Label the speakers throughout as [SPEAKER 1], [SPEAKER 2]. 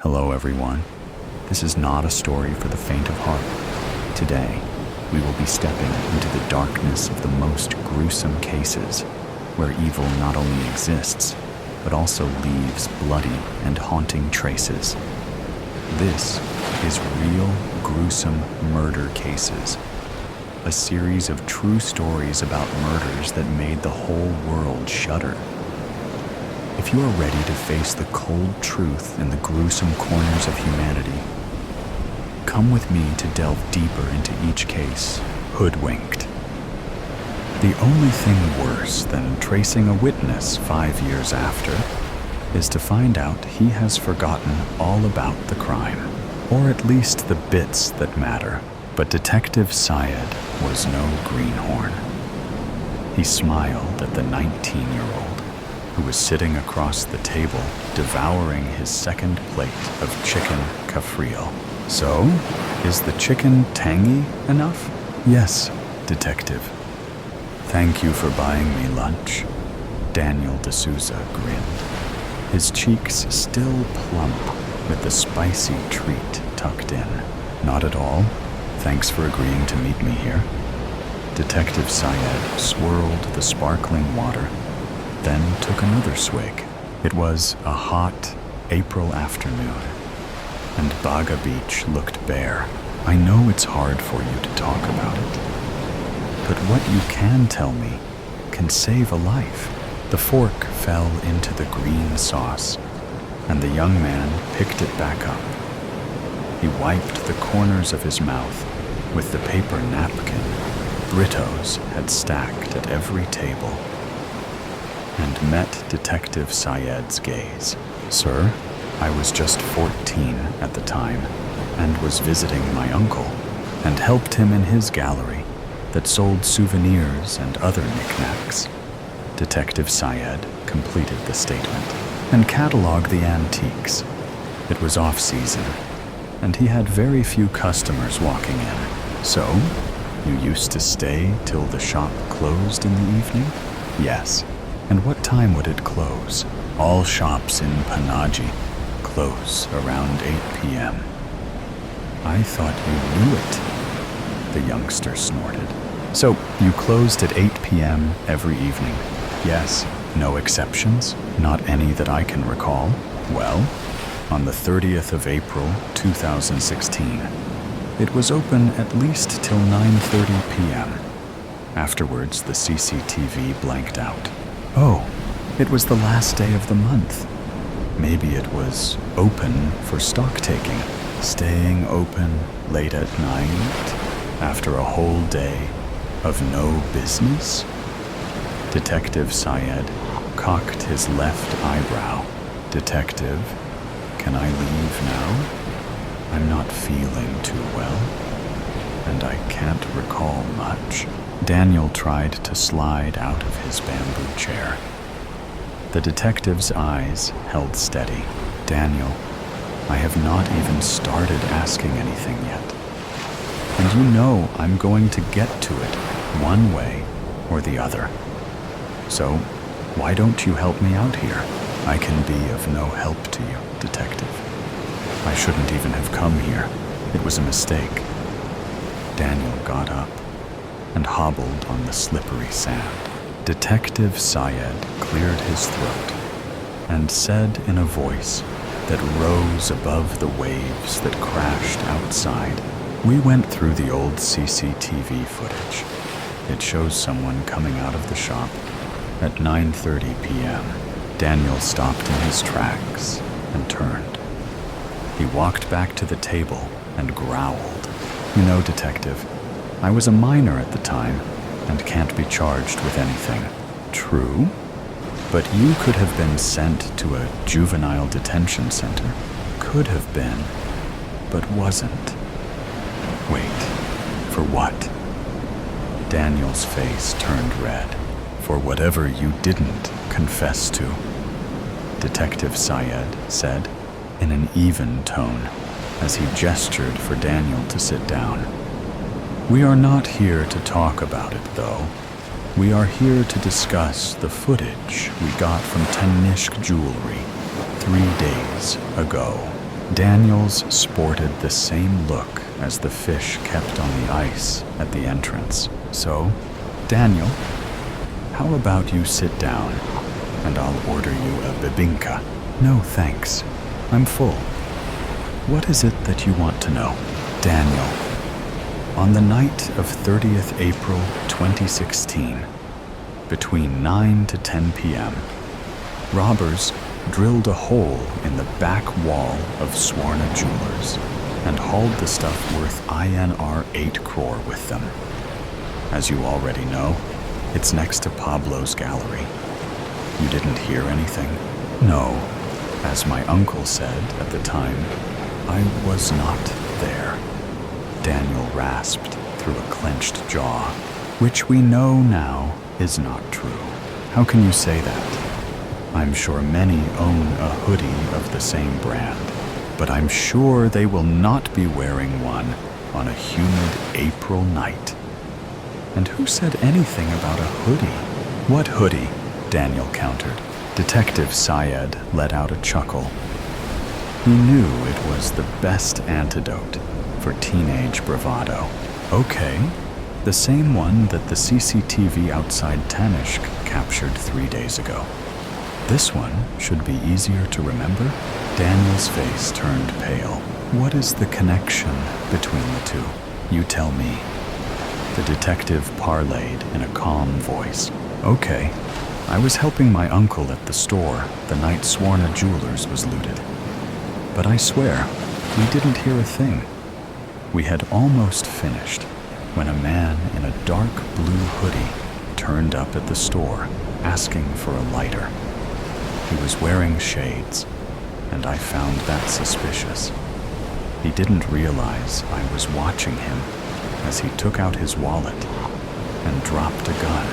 [SPEAKER 1] Hello everyone. This is not a story for the faint of heart. Today, we will be stepping into the darkness of the most gruesome cases, where evil not only exists, but also leaves bloody and haunting traces. This is Real Gruesome Murder Cases, a series of true stories about murders that made the whole world shudder. If you are ready to face the cold truth in the gruesome corners of humanity, come with me to delve deeper into each case, Hoodwinked. The only thing worse than tracing a witness 5 years after is to find out he has forgotten all about the crime, or at least the bits that matter. But Detective Syed was no greenhorn. He smiled at the 19-year-old who was sitting across the table devouring his second plate of chicken kafriel. So, is the chicken tangy enough? Yes, Detective. Thank you for buying me lunch. Daniel D'Souza grinned, his cheeks still plump with the spicy treat tucked in. Not at all. Thanks for agreeing to meet me here. Detective Syed swirled the sparkling water, then took another swig. It was a hot April afternoon, and Baga Beach looked bare. I know it's hard for you to talk about it, but what you can tell me can save a life. The fork fell into the green sauce, and the young man picked it back up. He wiped the corners of his mouth with the paper napkin Britos had stacked at every table, and met Detective Syed's gaze. Sir, I was just 14 at the time, and was visiting my uncle, and helped him in his gallery that sold souvenirs and other knickknacks. Detective Syed completed the statement, and cataloged the antiques. It was off-season, and he had very few customers walking in. So, you used to stay till the shop closed in the evening? Yes. And what time would it close? All shops in Panaji close around 8 p.m. I thought you knew it, the youngster snorted. So, you closed at 8 p.m. every evening? Yes. No exceptions? Not any that I can recall? Well, on the 30th of April, 2016, it was open at least till 9:30 p.m. Afterwards, the CCTV blanked out. Oh, it was the last day of the month. Maybe it was open for stock taking, staying open late at night after a whole day of no business? Detective Syed cocked his left eyebrow. Detective, can I leave now? I'm not feeling too well, and I can't recall much. Daniel tried to slide out of his bamboo chair. The detective's eyes held steady. Daniel, I have not even started asking anything yet. And you know I'm going to get to it one way or the other. So, why don't you help me out here? I can be of no help to you, Detective. I shouldn't even have come here. It was a mistake. Daniel got up and hobbled on the slippery sand. Detective Syed cleared his throat and said in a voice that rose above the waves that crashed outside. We went through the old CCTV footage. It shows someone coming out of the shop at 9:30 p.m. Daniel stopped in his tracks and turned. He walked back to the table and growled. You know, Detective, I was a minor at the time and can't be charged with anything. True, but you could have been sent to a juvenile detention center. Could have been, but wasn't. Wait, for what? Daniel's face turned red. For whatever you didn't confess to, Detective Syed said in an even tone as he gestured for Daniel to sit down. We are not here to talk about it, though. We are here to discuss the footage we got from Tanishq Jewelry 3 days ago. Daniel's sported the same look as the fish kept on the ice at the entrance. So, Daniel, how about you sit down and I'll order you a bibinka? No, thanks. I'm full. What is it that you want to know? Daniel, on the night of 30th April 2016, between 9 to 10 p.m., robbers drilled a hole in the back wall of Swarna Jewelers and hauled the stuff worth INR 8 crore with them. As you already know, it's next to Pablo's gallery. You didn't hear anything? No. As my uncle said at the time, I was not there. Daniel rasped through a clenched jaw, which we know now is not true. How can you say that? I'm sure many own a hoodie of the same brand, but I'm sure they will not be wearing one on a humid April night. And who said anything about a hoodie? What hoodie? Daniel countered. Detective Syed let out a chuckle. He knew it was the best antidote for teenage bravado. Okay, the same one that the CCTV outside Tanishq captured 3 days ago. This one should be easier to remember. Daniel's face turned pale. What is the connection between the two? You tell me. The detective parlayed in a calm voice. Okay, I was helping my uncle at the store the night Swarna Jewelers was looted. But I swear, we didn't hear a thing. We had almost finished when a man in a dark blue hoodie turned up at the store asking for a lighter. He was wearing shades, and I found that suspicious. He didn't realize I was watching him as he took out his wallet and dropped a gun.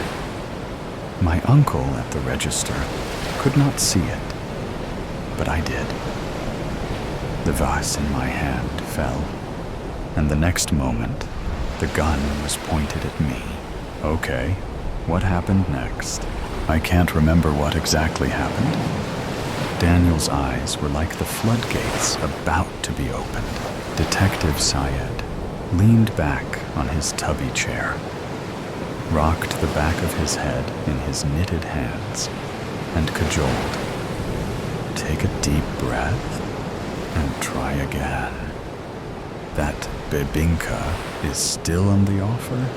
[SPEAKER 1] My uncle at the register could not see it, but I did. The vase in my hand fell, and the next moment, the gun was pointed at me. Okay, what happened next? I can't remember what exactly happened. Daniel's eyes were like the floodgates about to be opened. Detective Syed leaned back on his tubby chair, rocked the back of his head in his knitted hands, and cajoled. Take a deep breath and try again. That bibinka is still on the offer?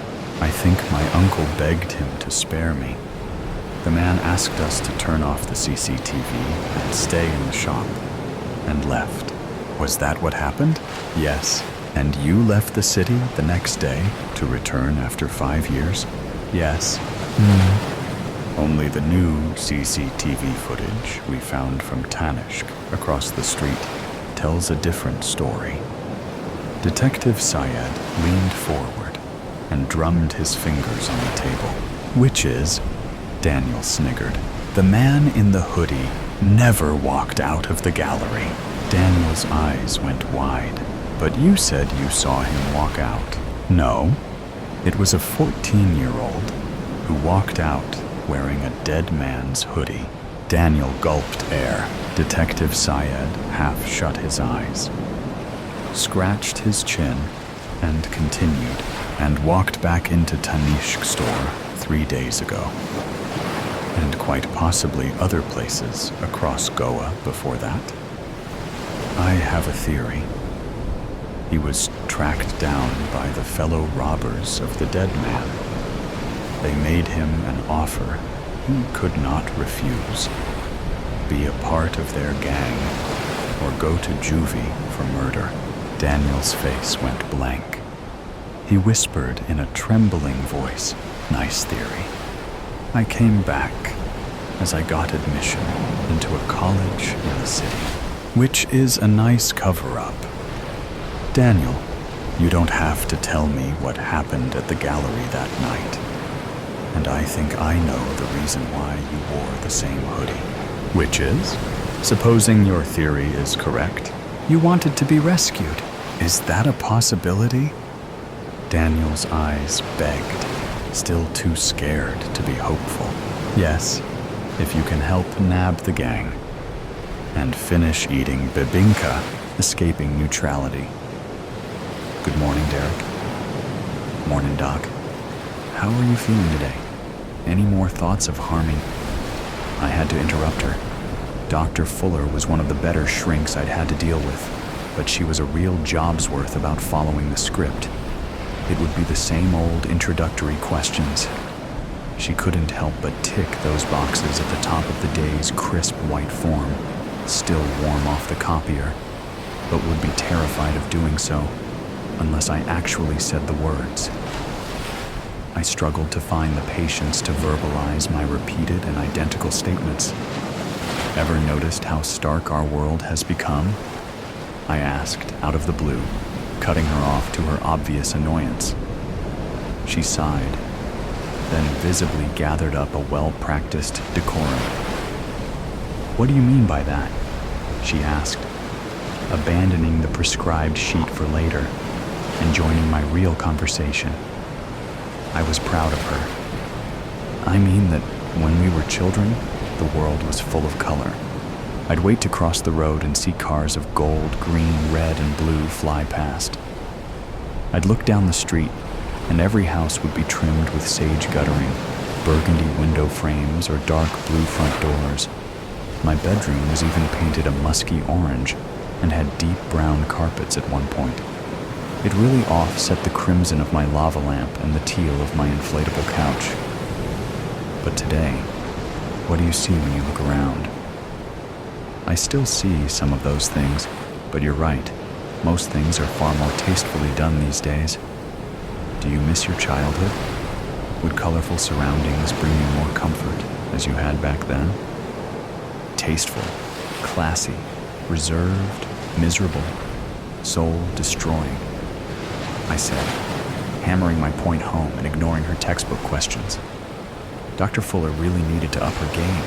[SPEAKER 1] I think my uncle begged him to spare me. The man asked us to turn off the CCTV and stay in the shop, and left. Was that what happened? Yes. And you left the city the next day to return after 5 years? Yes. Only the new CCTV footage we found from Tanishq across the street tells a different story. Detective Syed leaned forward and drummed his fingers on the table. Which is, Daniel sniggered, the man in the hoodie never walked out of the gallery. Daniel's eyes went wide. But you said you saw him walk out. No, it was a 14-year-old who walked out wearing a dead man's hoodie. Daniel gulped air. Detective Syed half shut his eyes, scratched his chin, and continued, and walked back into Tanishq store 3 days ago. And quite possibly other places across Goa before that. I have a theory. He was tracked down by the fellow robbers of the dead man. They made him an offer he could not refuse. Be a part of their gang, or go to juvie for murder. Daniel's face went blank. He whispered in a trembling voice, nice theory. I came back as I got admission into a college in the city, which is a nice cover-up. Daniel, you don't have to tell me what happened at the gallery that night. And I think I know the reason why you wore the same hoodie. Which is, supposing your theory is correct, you wanted to be rescued. Is that a possibility? Daniel's eyes begged, still too scared to be hopeful. Yes, if you can help nab the gang and finish eating bibinka escaping neutrality. Good morning, Derek. Morning, Doc. How are you feeling today? Any more thoughts of harming? I had to interrupt her. Dr. Fuller was one of the better shrinks I'd had to deal with, but she was a real job's worth about following the script. It would be the same old introductory questions. She couldn't help but tick those boxes at the top of the day's crisp white form, still warm off the copier, but would be terrified of doing so unless I actually said the words. I struggled to find the patience to verbalize my repeated and identical statements. Ever noticed how stark our world has become? I asked out of the blue, cutting her off to her obvious annoyance. She sighed, then visibly gathered up a well-practiced decorum. What do you mean by that? She asked, abandoning the prescribed sheet for later and joining my real conversation. I was proud of her. I mean that when we were children, the world was full of color. I'd wait to cross the road and see cars of gold, green, red, and blue fly past. I'd look down the street, and every house would be trimmed with sage guttering, burgundy window frames, or dark blue front doors. My bedroom was even painted a musky orange and had deep brown carpets at one point. It really offset the crimson of my lava lamp and the teal of my inflatable couch. But today, what do you see when you look around? I still see some of those things, but you're right. Most things are far more tastefully done these days. Do you miss your childhood? Would colorful surroundings bring you more comfort as you had back then? Tasteful, classy, reserved, miserable, soul-destroying, I said, hammering my point home and ignoring her textbook questions. Dr. Fuller really needed to up her game,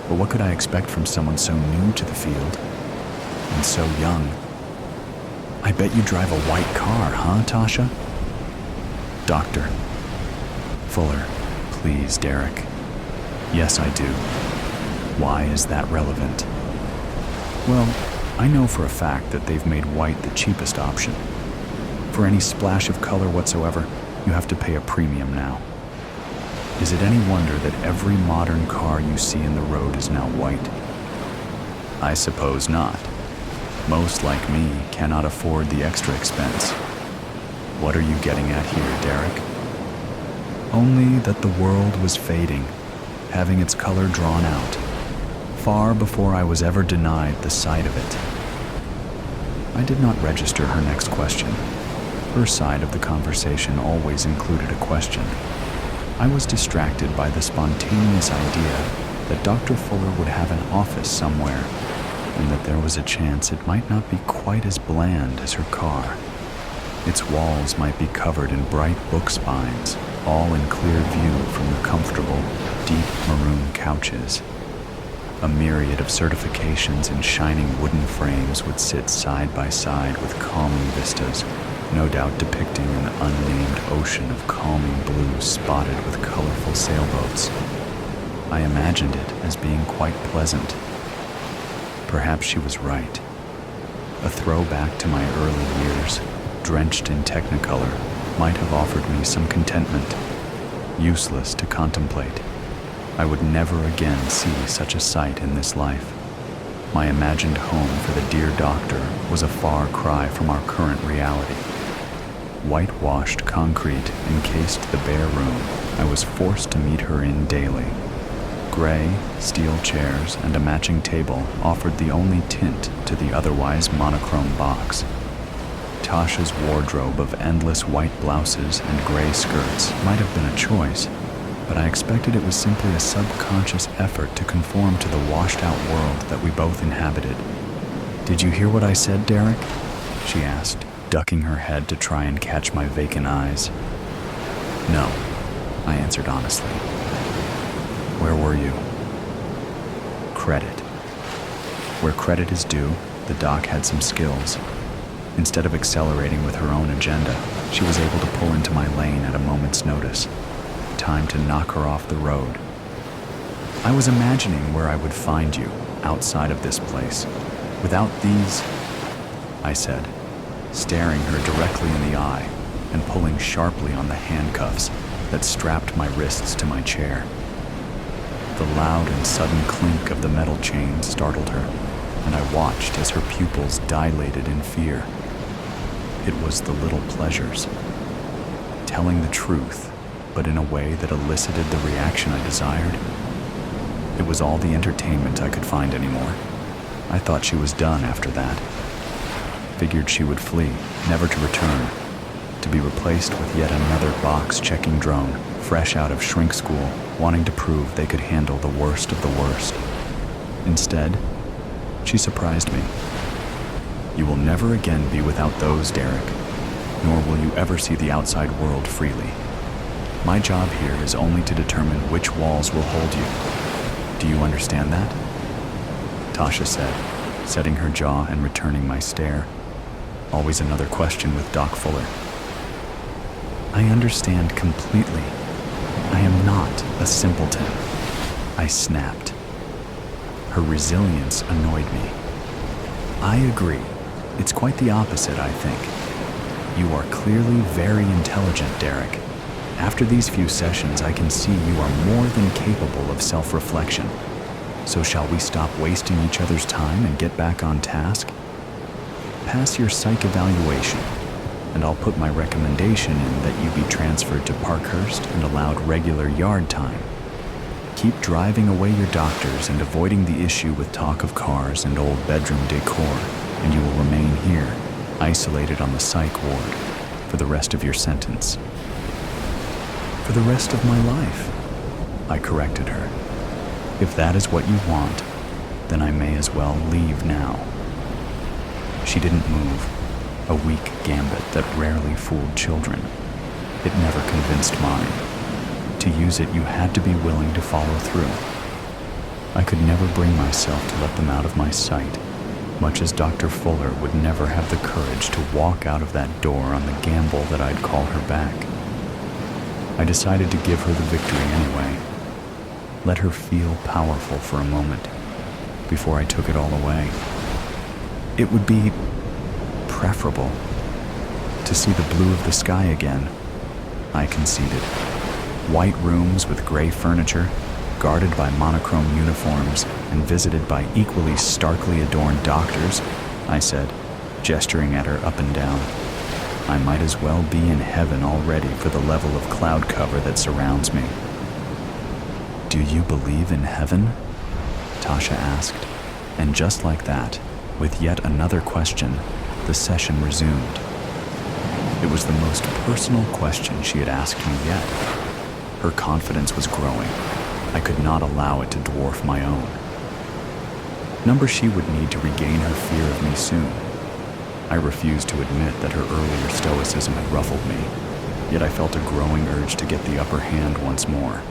[SPEAKER 1] but what could I expect from someone so new to the field and so young? I bet you drive a white car, huh, Tasha? Doctor. Fuller, please, Derek. Yes, I do. Why is that relevant? Well, I know for a fact that they've made white the cheapest option. For any splash of color whatsoever, you have to pay a premium now. Is it any wonder that every modern car you see in the road is now white? I suppose not. Most, like me, cannot afford the extra expense. What are you getting at here, Derek? Only that the world was fading, having its color drawn out, far before I was ever denied the sight of it. I did not register her next question. Her side of the conversation always included a question. I was distracted by the spontaneous idea that Dr. Fuller would have an office somewhere, and that there was a chance it might not be quite as bland as her car. Its walls might be covered in bright book spines, all in clear view from the comfortable, deep maroon couches. A myriad of certifications in shining wooden frames would sit side by side with calming vistas, no doubt depicting an unnamed ocean of calming blue spotted with colorful sailboats. I imagined it as being quite pleasant. Perhaps she was right. A throwback to my early years, drenched in technicolor, might have offered me some contentment, useless to contemplate. I would never again see such a sight in this life. My imagined home for the dear doctor was a far cry from our current reality. Whitewashed concrete encased the bare room I was forced to meet her in daily. Gray, steel chairs and a matching table offered the only tint to the otherwise monochrome box. Tasha's wardrobe of endless white blouses and gray skirts might have been a choice, but I expected it was simply a subconscious effort to conform to the washed-out world that we both inhabited. "Did you hear what I said, Derek?" she asked, ducking her head to try and catch my vacant eyes. "No," I answered honestly. "Where were you?" Credit. Where credit is due, the doc had some skills. Instead of accelerating with her own agenda, she was able to pull into my lane at a moment's notice. Time to knock her off the road. I was imagining where I would find you, outside of this place, without these I said, staring her directly in the eye and pulling sharply on the handcuffs that strapped my wrists to my chair. The loud and sudden clink of the metal chain startled her, and I watched as her pupils dilated in fear. It was the little pleasures. Telling the truth, but in a way that elicited the reaction I desired. It was all the entertainment I could find anymore. I thought she was done after that. Figured she would flee, never to return, to be replaced with yet another box-checking drone, fresh out of shrink school, wanting to prove they could handle the worst of the worst. Instead, she surprised me. You will never again be without those, Derek, nor will you ever see the outside world freely. My job here is only to determine which walls will hold you. Do you understand that? Tasha said, setting her jaw and returning my stare. Always another question with Doc Fuller. I understand completely. I am not a simpleton. I snapped. Her resilience annoyed me. I agree. It's quite the opposite, I think. You are clearly very intelligent, Derek. After these few sessions, I can see you are more than capable of self-reflection. So shall we stop wasting each other's time and get back on task? Pass your psych evaluation, and I'll put my recommendation in that you be transferred to Parkhurst and allowed regular yard time. Keep driving away your doctors and avoiding the issue with talk of cars and old bedroom decor, and you will remain here, isolated on the psych ward, for the rest of your sentence. For the rest of my life, I corrected her. If that is what you want, then I may as well leave now. She didn't move, a weak gambit that rarely fooled children. It never convinced mine. To use it, you had to be willing to follow through. I could never bring myself to let them out of my sight, much as Dr. Fuller would never have the courage to walk out of that door on the gamble that I'd call her back. I decided to give her the victory anyway. Let her feel powerful for a moment before I took it all away. It would be preferable to see the blue of the sky again, I conceded. White rooms with gray furniture, guarded by monochrome uniforms and visited by equally starkly adorned doctors, I said, gesturing at her up and down. I might as well be in heaven already for the level of cloud cover that surrounds me. Do you believe in heaven? Tasha asked, and just like that, with yet another question, the session resumed. It was the most personal question she had asked me yet. Her confidence was growing. I could not allow it to dwarf my own. Number she would need to regain her fear of me soon. I refused to admit that her earlier stoicism had ruffled me, yet I felt a growing urge to get the upper hand once more.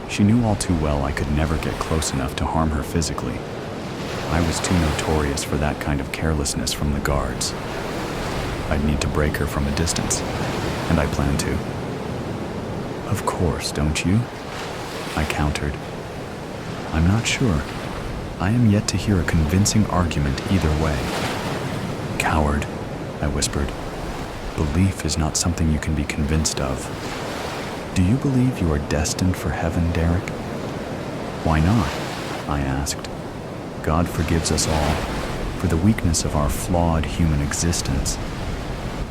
[SPEAKER 1] She knew all too well I could never get close enough to harm her physically. I was too notorious for that kind of carelessness from the guards. I'd need to break her from a distance, and I planned to. Of course, don't you? I countered. I'm not sure. I am yet to hear a convincing argument either way. Coward, I whispered. Belief is not something you can be convinced of. Do you believe you are destined for heaven, Derek? Why not? I asked. God forgives us all for the weakness of our flawed human existence.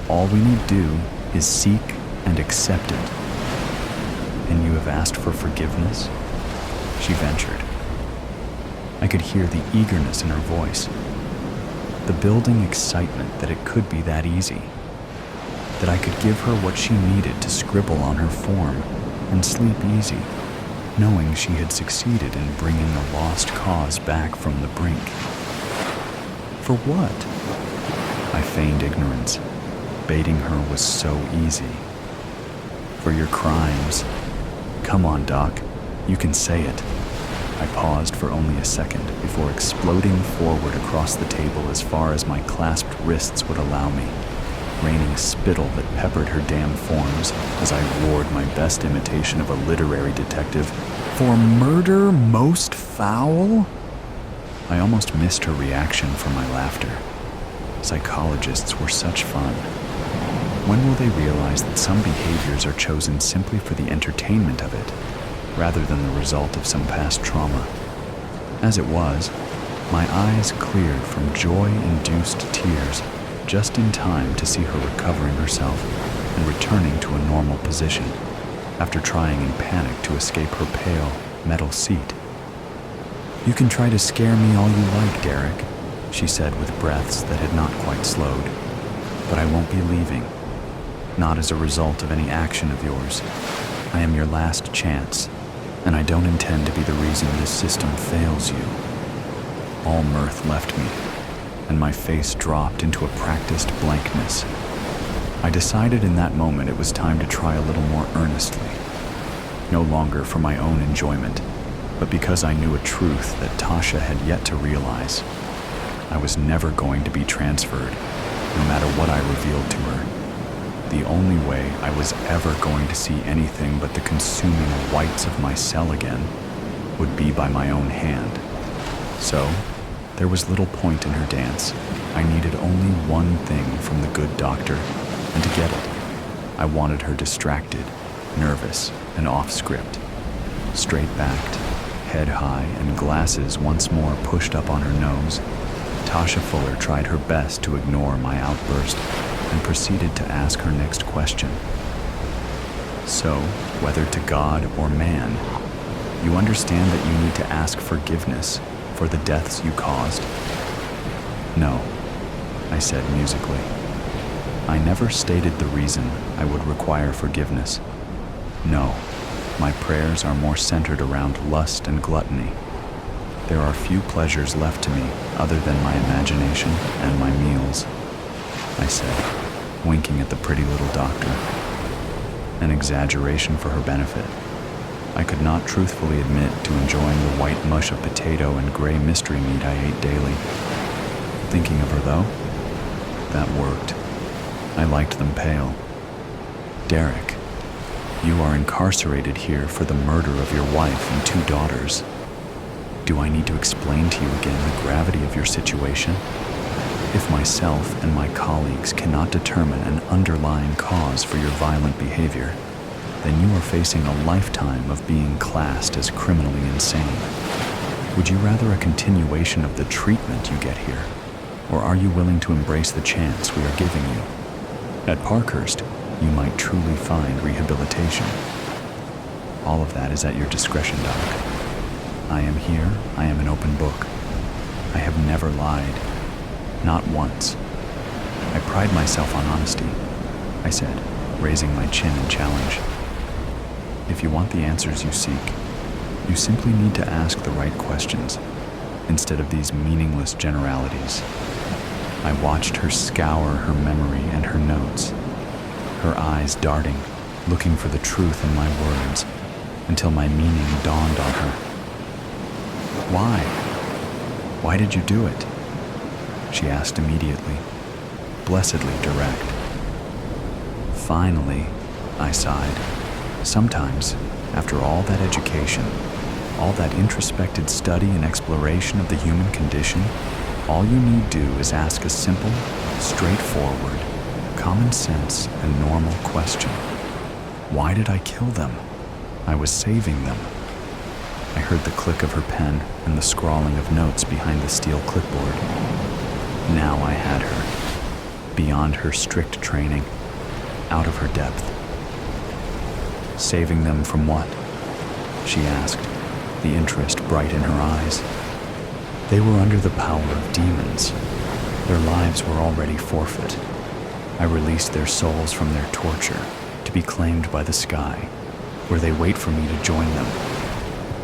[SPEAKER 1] All we need do is seek and accept it. And you have asked for forgiveness? She ventured. I could hear the eagerness in her voice, the building excitement that it could be that easy, that I could give her what she needed to scribble on her form and sleep easy, knowing she had succeeded in bringing a lost cause back from the brink. For what? I feigned ignorance. Baiting her was so easy. For your crimes. Come on, Doc. You can say it. I paused for only a second before exploding forward across the table as far as my clasped wrists would allow me, raining spittle that peppered her damn forms as I roared my best imitation of a literary detective. For murder most foul? I almost missed her reaction for my laughter. Psychologists were such fun. When will they realize that some behaviors are chosen simply for the entertainment of it, rather than the result of some past trauma? As it was, my eyes cleared from joy-induced tears just in time to see her recovering herself and returning to a normal position after trying in panic to escape her pale, metal seat. "You can try to scare me all you like, Derek," she said with breaths that had not quite slowed, "but I won't be leaving. Not as a result of any action of yours. I am your last chance, and I don't intend to be the reason this system fails you." All mirth left me, and my face dropped into a practiced blankness. I decided in that moment it was time to try a little more earnestly, no longer for my own enjoyment, but because I knew a truth that Tasha had yet to realize. I was never going to be transferred, no matter what I revealed to her. The only way I was ever going to see anything but the consuming whites of my cell again would be by my own hand. So, there was little point in her dance. I needed only one thing from the good doctor, and to get it, I wanted her distracted, nervous, and off-script. Straight-backed, head high, and glasses once more pushed up on her nose, Tasha Fuller tried her best to ignore my outburst and proceeded to ask her next question. "So, whether to God or man, you understand that you need to ask forgiveness for the deaths you caused?" "No," I said musically. "I never stated the reason I would require forgiveness. No, my prayers are more centered around lust and gluttony. There are few pleasures left to me other than my imagination and my meals," I said, winking at the pretty little doctor. An exaggeration for her benefit. I could not truthfully admit to enjoying the white mush of potato and gray mystery meat I ate daily. Thinking of her, though, that worked. I liked them pale. "Derek, you are incarcerated here for the murder of your wife and 2 daughters. Do I need to explain to you again the gravity of your situation? If myself and my colleagues cannot determine an underlying cause for your violent behavior, then you are facing a lifetime of being classed as criminally insane. Would you rather a continuation of the treatment you get here, or are you willing to embrace the chance we are giving you? At Parkhurst, you might truly find rehabilitation. All of that is at your discretion, Doc. I am here, I am an open book. I have never lied. Not once. I pride myself on honesty," I said, raising my chin in challenge. "If you want the answers you seek, you simply need to ask the right questions, instead of these meaningless generalities." I watched her scour her memory and her notes, her eyes darting, looking for the truth in my words, until my meaning dawned on her. "Why? Why did you do it?" she asked immediately, blessedly direct. "Finally," I sighed. "Sometimes, after all that education, all that introspected study and exploration of the human condition, all you need do is ask a simple, straightforward, common sense, and normal question. Why did I kill them? I was saving them." I heard the click of her pen and the scrawling of notes behind the steel clipboard. Now I had her, beyond her strict training, out of her depth. "Saving them from what?" she asked, the interest bright in her eyes. "They were under the power of demons. Their lives were already forfeit. I released their souls from their torture to be claimed by the sky, where they wait for me to join them.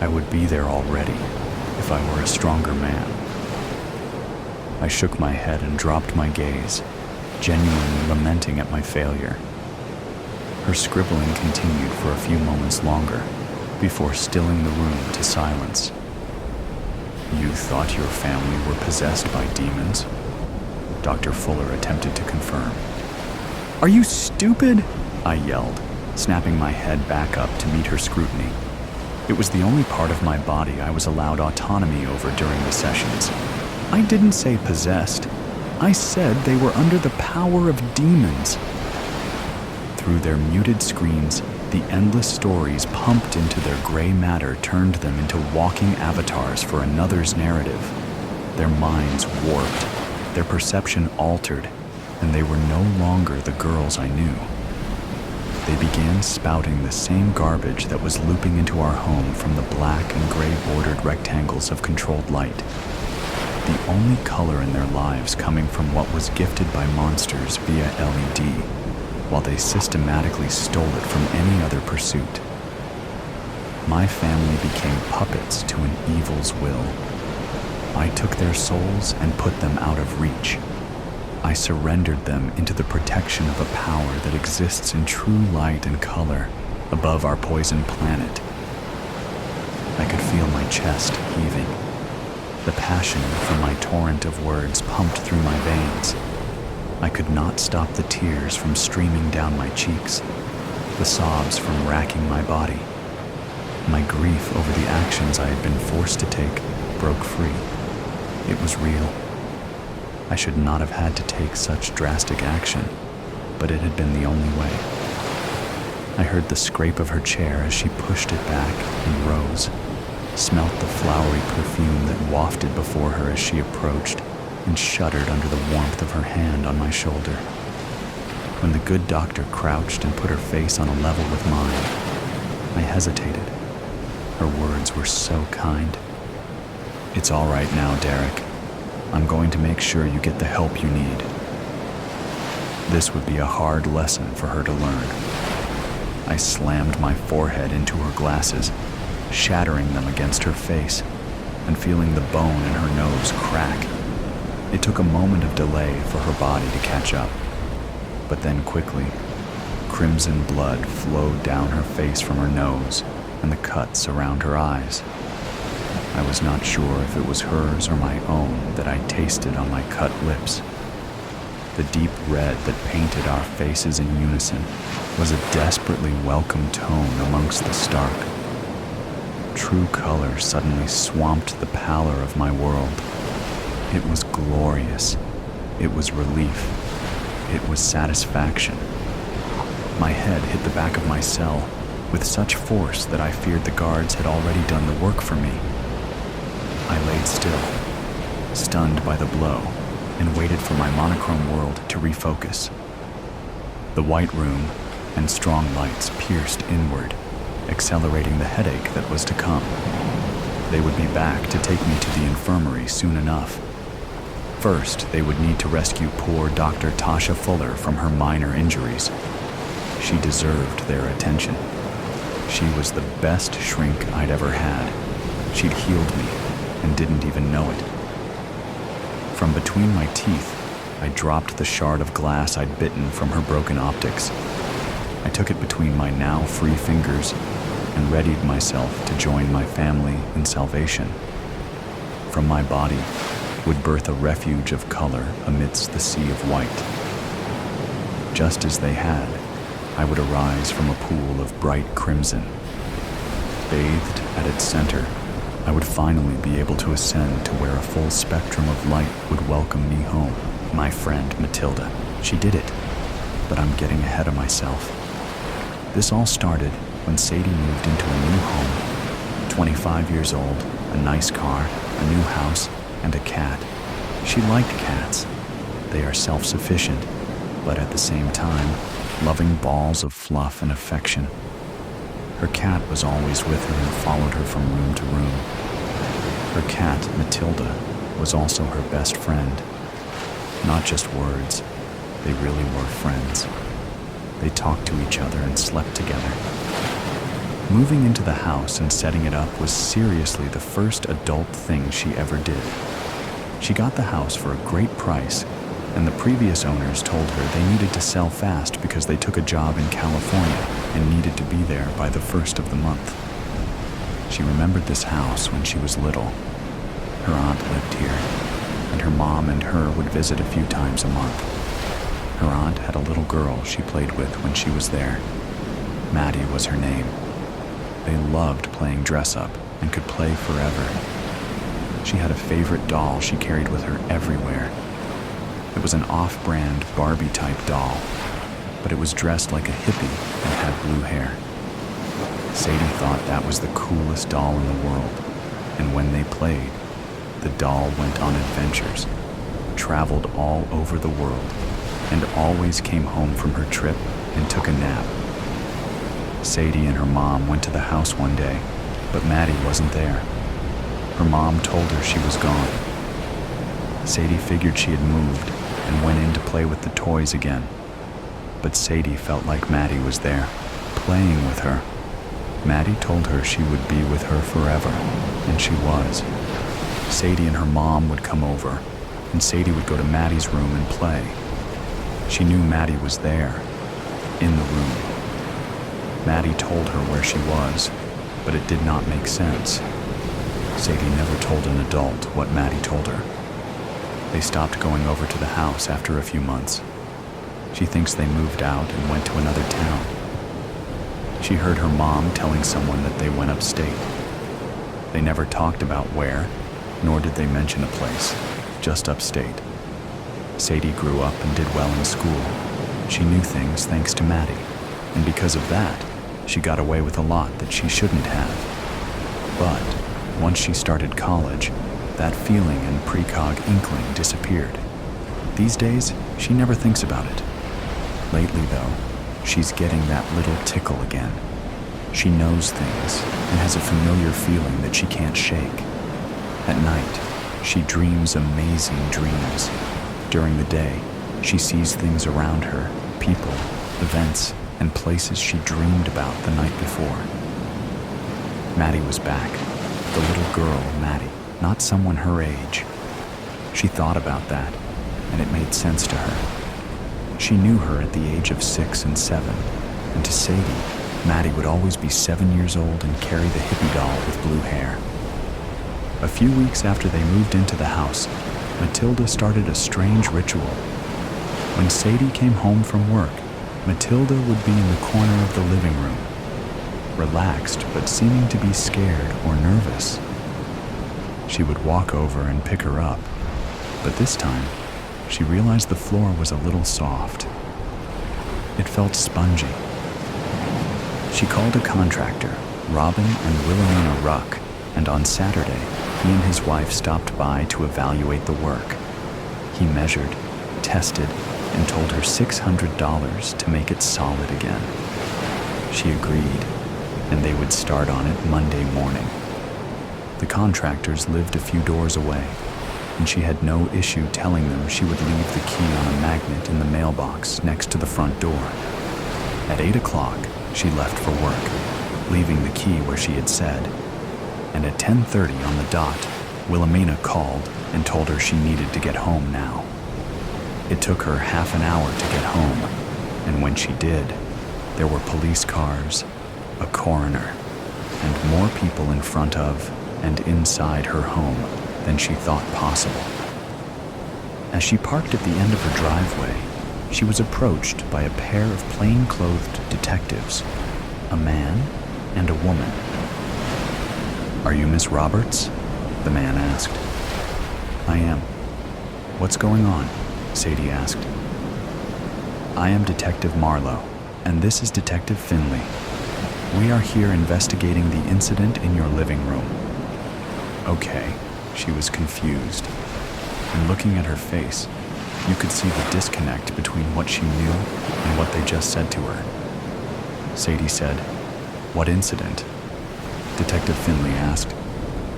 [SPEAKER 1] I would be there already if I were a stronger man." I shook my head and dropped my gaze, genuinely lamenting at my failure. Her scribbling continued for a few moments longer, before stilling the room to silence. "You thought your family were possessed by demons?" Dr. Fuller attempted to confirm. "Are you stupid?" I yelled, snapping my head back up to meet her scrutiny. It was the only part of my body I was allowed autonomy over during the sessions. "I didn't say possessed. I said they were under the power of demons. Through their muted screens, the endless stories pumped into their gray matter turned them into walking avatars for another's narrative. Their minds warped, their perception altered, and they were no longer the girls I knew. They began spouting the same garbage that was looping into our home from the black and gray bordered rectangles of controlled light. The only color in their lives coming from what was gifted by monsters via LED, while they systematically stole it from any other pursuit. My family became puppets to an evil's will. I took their souls and put them out of reach. I surrendered them into the protection of a power that exists in true light and color above our poisoned planet. I could feel my chest heaving. The passion from my torrent of words pumped through my veins. I could not stop the tears from streaming down my cheeks, the sobs from racking my body. My grief over the actions I had been forced to take broke free. It was real. I should not have had to take such drastic action, but it had been the only way. I heard the scrape of her chair as she pushed it back and rose, smelt the flowery perfume that wafted before her as she approached, and shuddered under the warmth of her hand on my shoulder. When the good doctor crouched and put her face on a level with mine, I hesitated. Her words were so kind. "It's all right now, Derek. I'm going to make sure you get the help you need." This would be a hard lesson for her to learn. I slammed my forehead into her glasses, shattering them against her face, and feeling the bone in her nose crack. It took a moment of delay for her body to catch up, but then quickly, crimson blood flowed down her face from her nose and the cuts around her eyes. I was not sure if it was hers or my own that I tasted on my cut lips. The deep red that painted our faces in unison was a desperately welcome tone amongst the stark. True color suddenly swamped the pallor of my world. It was glorious. It was relief. It was satisfaction. My head hit the back of my cell with such force that I feared the guards had already done the work for me. I laid still, stunned by the blow, and waited for my monochrome world to refocus. The white room and strong lights pierced inward, accelerating the headache that was to come. They would be back to take me to the infirmary soon enough. First, they would need to rescue poor Dr. Tasha Fuller from her minor injuries. She deserved their attention. She was the best shrink I'd ever had. She'd healed me and didn't even know it. From between my teeth, I dropped the shard of glass I'd bitten from her broken optics. I took it between my now free fingers and readied myself to join my family in salvation. From my body would birth a refuge of color amidst the sea of white. Just as they had, I would arise from a pool of bright crimson. Bathed at its center, I would finally be able to ascend to where a full spectrum of light would welcome me home. My friend Matilda, she did it, but I'm getting ahead of myself. This all started when Sadie moved into a new home. 25 years old, a nice car, a new house, and a cat. She liked cats. They are self-sufficient, but at the same time, loving balls of fluff and affection. Her cat was always with her and followed her from room to room. Her cat, Matilda, was also her best friend. Not just words, they really were friends. They talked to each other and slept together. Moving into the house and setting it up was seriously the first adult thing she ever did. She got the house for a great price, and the previous owners told her they needed to sell fast because they took a job in California and needed to be there by the 1st of the month. She remembered this house when she was little. Her aunt lived here, and her mom and her would visit a few times a month. Her aunt had a little girl she played with when she was there. Maddie was her name. They loved playing dress-up and could play forever. She had a favorite doll she carried with her everywhere. It was an off-brand Barbie-type doll, but it was dressed like a hippie and had blue hair. Sadie thought that was the coolest doll in the world, and when they played, the doll went on adventures, traveled all over the world, and always came home from her trip and took a nap. Sadie and her mom went to the house one day, but Maddie wasn't there. Her mom told her she was gone. Sadie figured she had moved and went in to play with the toys again. But Sadie felt like Maddie was there, playing with her. Maddie told her she would be with her forever, and she was. Sadie and her mom would come over, and Sadie would go to Maddie's room and play. She knew Maddie was there, in the room. Maddie told her where she was, but it did not make sense. Sadie never told an adult what Maddie told her. They stopped going over to the house after a few months. She thinks they moved out and went to another town. She heard her mom telling someone that they went upstate. They never talked about where, nor did they mention a place, just upstate. Sadie grew up and did well in school. She knew things thanks to Maddie, and because of that, she got away with a lot that she shouldn't have. But once she started college, that feeling and precog inkling disappeared. These days, she never thinks about it. Lately, though, she's getting that little tickle again. She knows things and has a familiar feeling that she can't shake. At night, she dreams amazing dreams. During the day, she sees things around her, people, events, and places she dreamed about the night before. Maddie was back. The little girl, Maddie, not someone her age. She thought about that, and it made sense to her. She knew her at the age of 6 and 7, and to Sadie, Maddie would always be 7 years old and carry the hippie doll with blue hair. A few weeks after they moved into the house, Matilda started a strange ritual. When Sadie came home from work, Matilda would be in the corner of the living room, relaxed but seeming to be scared or nervous. She would walk over and pick her up, but this time, she realized the floor was a little soft. It felt spongy. She called a contractor, Robin and Wilhelmina Ruck, and on Saturday, he and his wife stopped by to evaluate the work. He measured, tested, and told her $600 to make it solid again. She agreed, and they would start on it Monday morning. The contractors lived a few doors away, and she had no issue telling them she would leave the key on a magnet in the mailbox next to the front door. At 8 o'clock, she left for work, leaving the key where she had said, and at 10:30 on the dot, Wilhelmina called and told her she needed to get home now. It took her half an hour to get home, and when she did, there were police cars, a coroner, and more people in front of and inside her home than she thought possible. As she parked at the end of her driveway, she was approached by a pair of plain-clothed detectives, a man and a woman. "Are you Miss Roberts?" the man asked. "I am." "What's going on?" Sadie asked. "I am Detective Marlowe, and this is Detective Finley. We are here investigating the incident in your living room." Okay, she was confused. And looking at her face, you could see the disconnect between what she knew and what they just said to her. Sadie said, "What incident?" Detective Finley asked.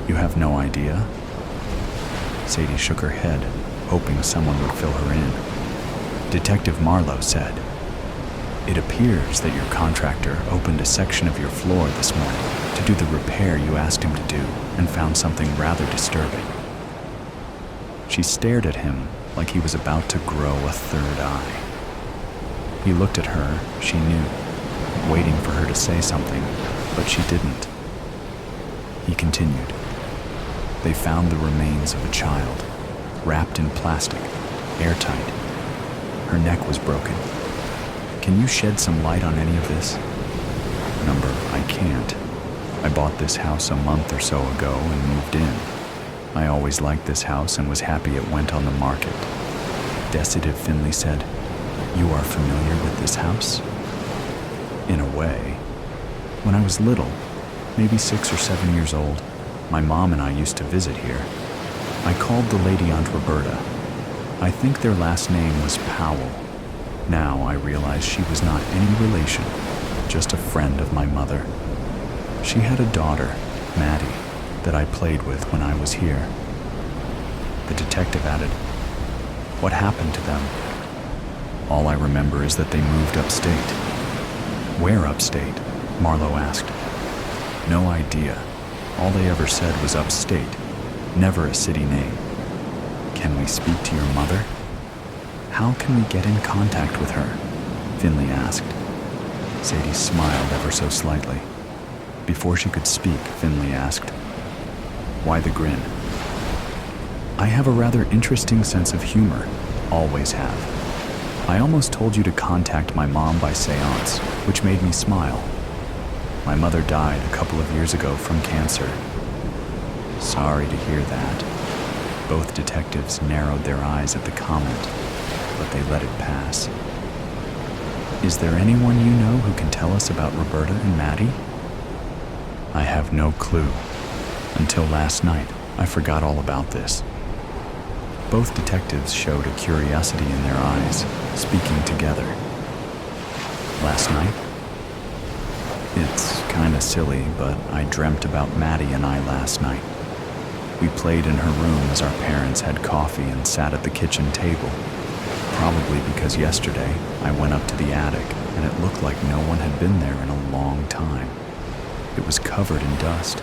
[SPEAKER 1] "You have no idea?" Sadie shook her head, hoping someone would fill her in. Detective Marlowe said, "It appears that your contractor opened a section of your floor this morning to do the repair you asked him to do and found something rather disturbing." She stared at him like he was about to grow a third eye. He looked at her, she knew, waiting for her to say something, but she didn't. He continued. "They found the remains of a child, wrapped in plastic, airtight. Her neck was broken. Can you shed some light on any of this?" "Number, I can't. I bought this house a month or so ago and moved in. I always liked this house and was happy it went on the market." Decitive Finley said, "You are familiar with this house?" "In a way. When I was little, maybe 6 or 7 years old, my mom and I used to visit here. I called the lady Aunt Roberta. I think their last name was Powell. Now I realize she was not any relation, just a friend of my mother. She had a daughter, Maddie, that I played with when I was here." The detective added, "What happened to them?" "All I remember is that they moved upstate." "Where upstate?" Marlowe asked. "No idea. All they ever said was upstate, never a city name." "Can we speak to your mother?" "How can we get in contact with her?" Finley asked. Sadie smiled ever so slightly. Before she could speak, Finley asked, "Why the grin?" "I have a rather interesting sense of humor, always have. I almost told you to contact my mom by seance, which made me smile. My mother died a couple of years ago from cancer." "Sorry to hear that." Both detectives narrowed their eyes at the comment, but they let it pass. "Is there anyone you know who can tell us about Roberta and Maddie?" "I have no clue. Until last night, I forgot all about this." Both detectives showed a curiosity in their eyes, speaking together. "Last night? It's kinda silly, but I dreamt about Maddie and I last night. We played in her room as our parents had coffee and sat at the kitchen table. Probably because yesterday I went up to the attic and it looked like no one had been there in a long time. It was covered in dust.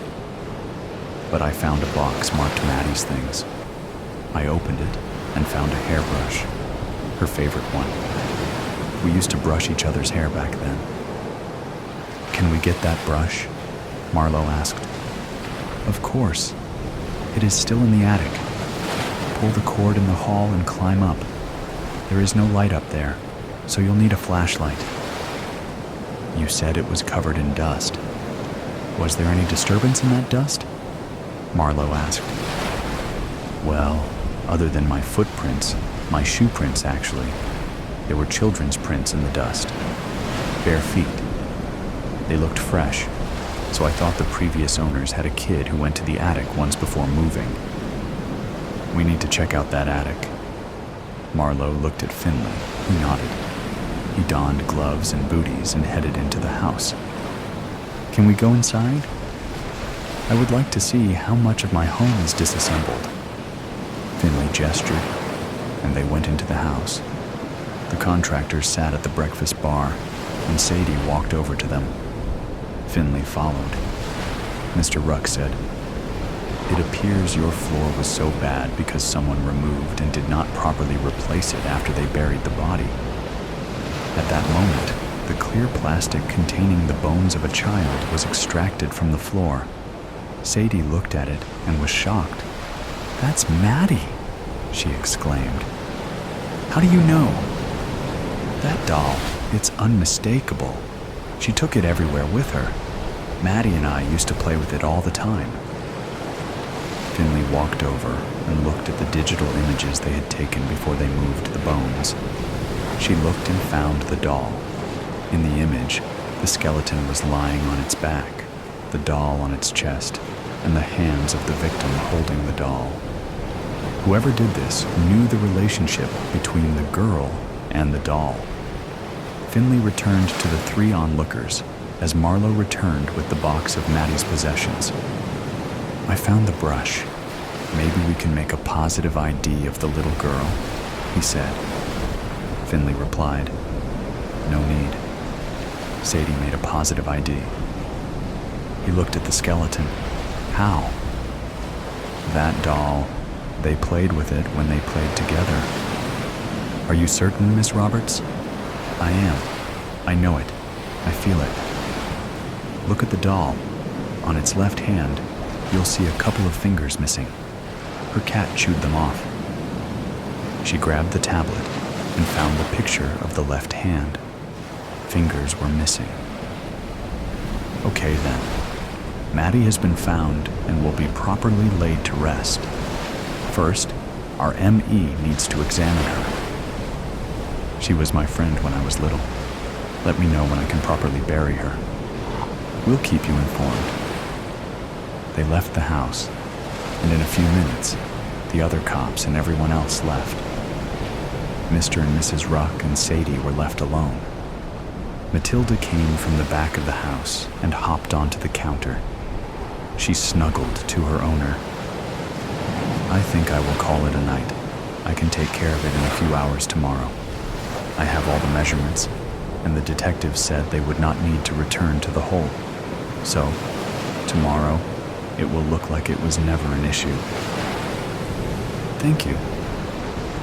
[SPEAKER 1] But I found a box marked Maddie's things. I opened it and found a hairbrush, her favorite one. We used to brush each other's hair back then." "Can we get that brush?" Marlowe asked. "Of course. It is still in the attic. Pull the cord in the hall and climb up. There is no light up there, so you'll need a flashlight." "You said it was covered in dust. Was there any disturbance in that dust?" Marlowe asked. "Well, other than my footprints, my shoe prints actually. There were children's prints in the dust. Bare feet. They looked fresh, so I thought the previous owners had a kid who went to the attic once before moving. We need to check out that attic." Marlowe looked at Finley, who nodded. He donned gloves and booties and headed into the house. "Can we go inside? I would like to see how much of my home is disassembled." Finley gestured, and they went into the house. The contractors sat at the breakfast bar, and Sadie walked over to them. Finley followed. Mr. Ruck said, "It appears your floor was so bad because someone removed and did not properly replace it after they buried the body. At that moment, the clear plastic containing the bones of a child was extracted from the floor." Sadie looked at it and was shocked. "That's Maddie," she exclaimed. "How do you know?" "That doll, it's unmistakable. She took it everywhere with her. Maddie and I used to play with it all the time." Finley walked over and looked at the digital images they had taken before they moved the bones. She looked and found the doll. In the image, the skeleton was lying on its back, the doll on its chest, and the hands of the victim holding the doll. Whoever did this knew the relationship between the girl and the doll. Finley returned to the three onlookers as Marlowe returned with the box of Maddie's possessions. "I found the brush. Maybe we can make a positive ID of the little girl," he said. Finley replied, "No need." Sadie made a positive ID. He looked at the skeleton. "How?" "That doll, they played with it when they played together." "Are you certain, Miss Roberts?" "I am. I know it. I feel it. Look at the doll. On its left hand, you'll see a couple of fingers missing. Her cat chewed them off." She grabbed the tablet and found the picture of the left hand. Fingers were missing. "Okay then. Maddie has been found and will be properly laid to rest. First, our ME needs to examine her. She was my friend when I was little. Let me know when I can properly bury her. We'll keep you informed." They left the house, and in a few minutes, the other cops and everyone else left. Mr. and Mrs. Ruck and Sadie were left alone. Matilda came from the back of the house and hopped onto the counter. She snuggled to her owner. "I think I will call it a night. I can take care of it in a few hours tomorrow. I have all the measurements, and the detectives said they would not need to return to the hole. So, tomorrow, it will look like it was never an issue." "Thank you."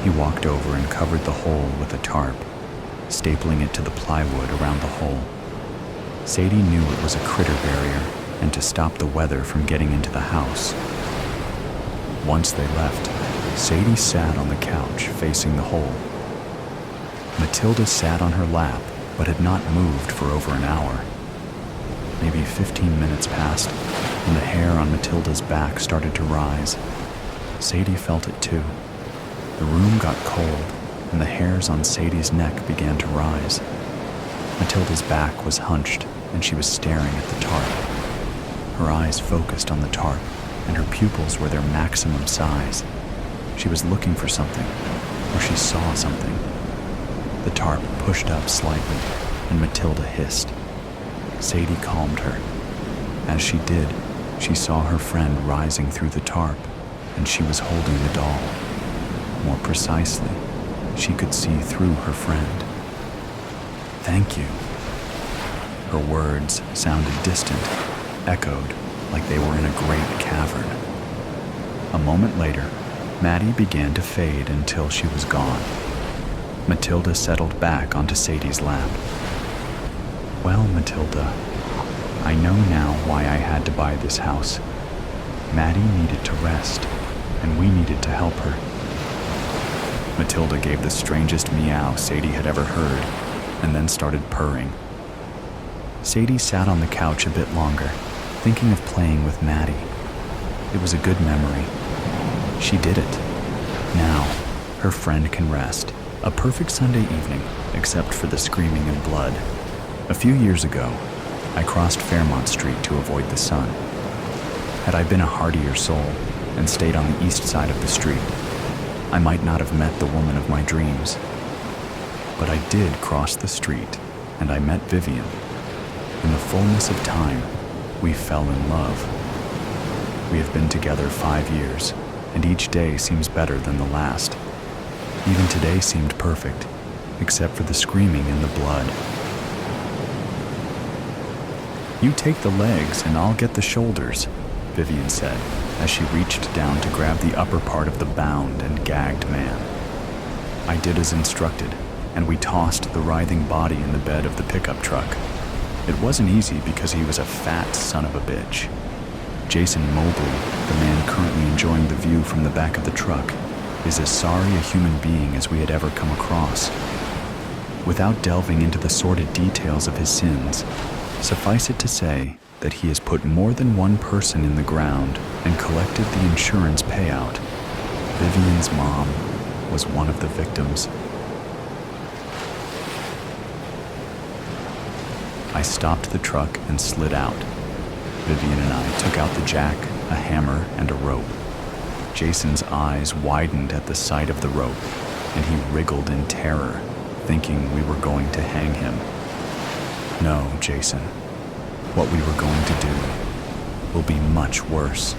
[SPEAKER 1] He walked over and covered the hole with a tarp, stapling it to the plywood around the hole. Sadie knew it was a critter barrier and to stop the weather from getting into the house. Once they left, Sadie sat on the couch facing the hole. Matilda sat on her lap but had not moved for over an hour. Maybe 15 minutes passed, and the hair on Matilda's back started to rise. Sadie felt it too. The room got cold, and the hairs on Sadie's neck began to rise. Matilda's back was hunched, and she was staring at the tarp. Her eyes focused on the tarp, and her pupils were their maximum size. She was looking for something, or she saw something. The tarp pushed up slightly, and Matilda hissed. Sadie calmed her. As she did, she saw her friend rising through the tarp, and she was holding the doll. More precisely, she could see through her friend. "Thank you." Her words sounded distant, echoed like they were in a great cavern. A moment later, Maddie began to fade until she was gone. Matilda settled back onto Sadie's lap. "Well, Matilda, I know now why I had to buy this house. Maddie needed to rest, and we needed to help her." Matilda gave the strangest meow Sadie had ever heard, and then started purring. Sadie sat on the couch a bit longer, thinking of playing with Maddie. It was a good memory. She did it. Now, her friend can rest. A perfect Sunday evening, except for the screaming and blood. A few years ago, I crossed Fairmont Street to avoid the sun. Had I been a hardier soul and stayed on the east side of the street, I might not have met the woman of my dreams. But I did cross the street, and I met Vivian. In the fullness of time, we fell in love. We have been together 5 years, and each day seems better than the last. Even today seemed perfect, except for the screaming and the blood. "You take the legs and I'll get the shoulders," Vivian said, as she reached down to grab the upper part of the bound and gagged man. I did as instructed, and we tossed the writhing body in the bed of the pickup truck. It wasn't easy because he was a fat son of a bitch. Jason Mobley, the man currently enjoying the view from the back of the truck, is as sorry a human being as we had ever come across. Without delving into the sordid details of his sins, suffice it to say that he has put more than one person in the ground and collected the insurance payout. Vivian's mom was one of the victims. I stopped the truck and slid out. Vivian and I took out the jack, a hammer, and a rope. Jason's eyes widened at the sight of the rope, and he wriggled in terror, thinking we were going to hang him. No, Jason. What we were going to do will be much worse.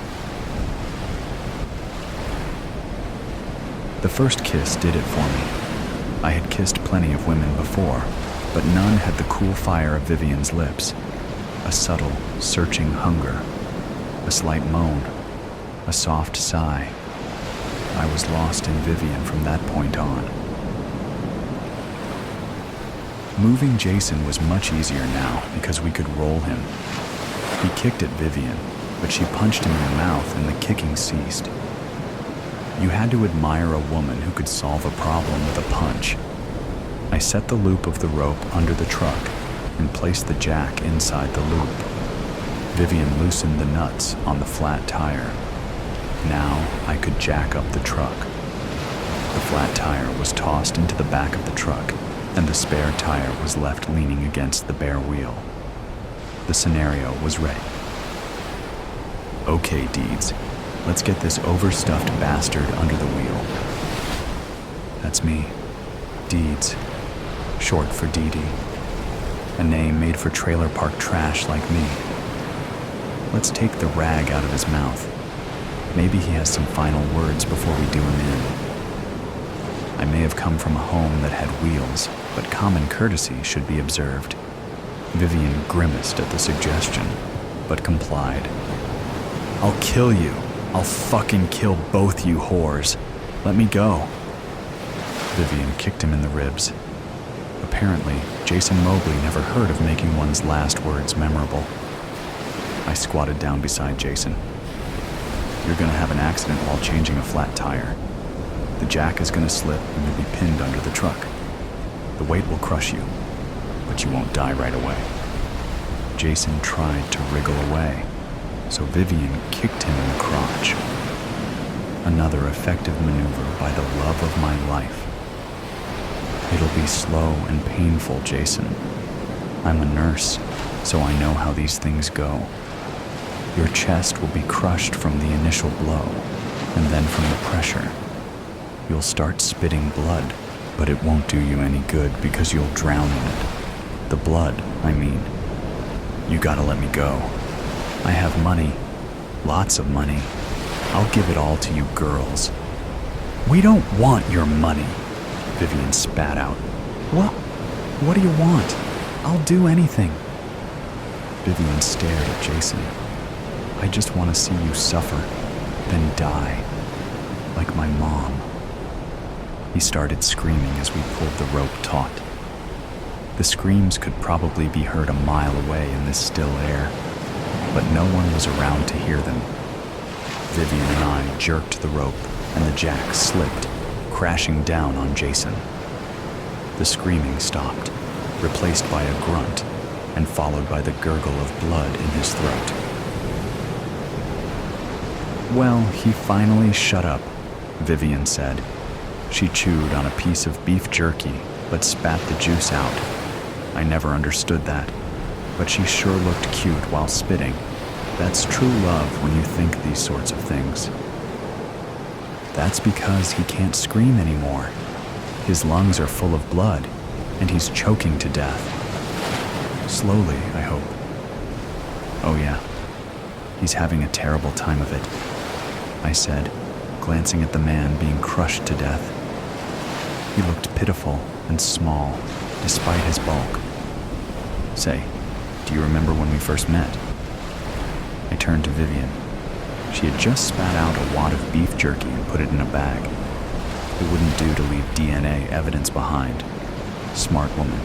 [SPEAKER 1] The first kiss did it for me. I had kissed plenty of women before, but none had the cool fire of Vivian's lips. A subtle, searching hunger, a slight moan, a soft sigh. I was lost in Vivian from that point on. Moving Jason was much easier now because we could roll him. He kicked at Vivian, but she punched him in the mouth and the kicking ceased. You had to admire a woman who could solve a problem with a punch. I set the loop of the rope under the truck and placed the jack inside the loop. Vivian loosened the nuts on the flat tire. Now I could jack up the truck. The flat tire was tossed into the back of the truck, and the spare tire was left leaning against the bare wheel. The scenario was ready. Okay, Deeds, let's get this overstuffed bastard under the wheel. That's me, Deeds, short for Dee Dee, a name made for trailer park trash like me. Let's take the rag out of his mouth. Maybe he has some final words before we do him in. I may have come from a home that had wheels, but common courtesy should be observed. Vivian grimaced at the suggestion, but complied. I'll kill you. I'll fucking kill both you whores. Let me go. Vivian kicked him in the ribs. Apparently, Jason Mobley never heard of making one's last words memorable. I squatted down beside Jason. You're gonna have an accident while changing a flat tire. The jack is gonna slip and you'll be pinned under the truck. The weight will crush you, but you won't die right away. Jason tried to wriggle away, so Vivian kicked him in the crotch. Another effective maneuver by the love of my life. It'll be slow and painful, Jason. I'm a nurse, so I know how these things go. Your chest will be crushed from the initial blow, and then from the pressure. You'll start spitting blood, but it won't do you any good because you'll drown in it. The blood, I mean. You gotta let me go. I have money. Lots of money. I'll give it all to you girls. We don't want your money, Vivian spat out. What do you want? I'll do anything. Vivian stared at Jason. I just want to see you suffer, then die, like my mom. He started screaming as we pulled the rope taut. The screams could probably be heard a mile away in this still air, but no one was around to hear them. Vivian and I jerked the rope, and the jack slipped, crashing down on Jason. The screaming stopped, replaced by a grunt, and followed by the gurgle of blood in his throat. Well, he finally shut up, Vivian said. She chewed on a piece of beef jerky, but spat the juice out. I never understood that, but she sure looked cute while spitting. That's true love when you think these sorts of things. That's because he can't scream anymore. His lungs are full of blood, and he's choking to death. Slowly, I hope. Oh yeah, he's having a terrible time of it, I said, glancing at the man being crushed to death. He looked pitiful and small, despite his bulk. Say, do you remember when we first met? I turned to Vivian. She had just spat out a wad of beef jerky and put it in a bag. It wouldn't do to leave DNA evidence behind. Smart woman.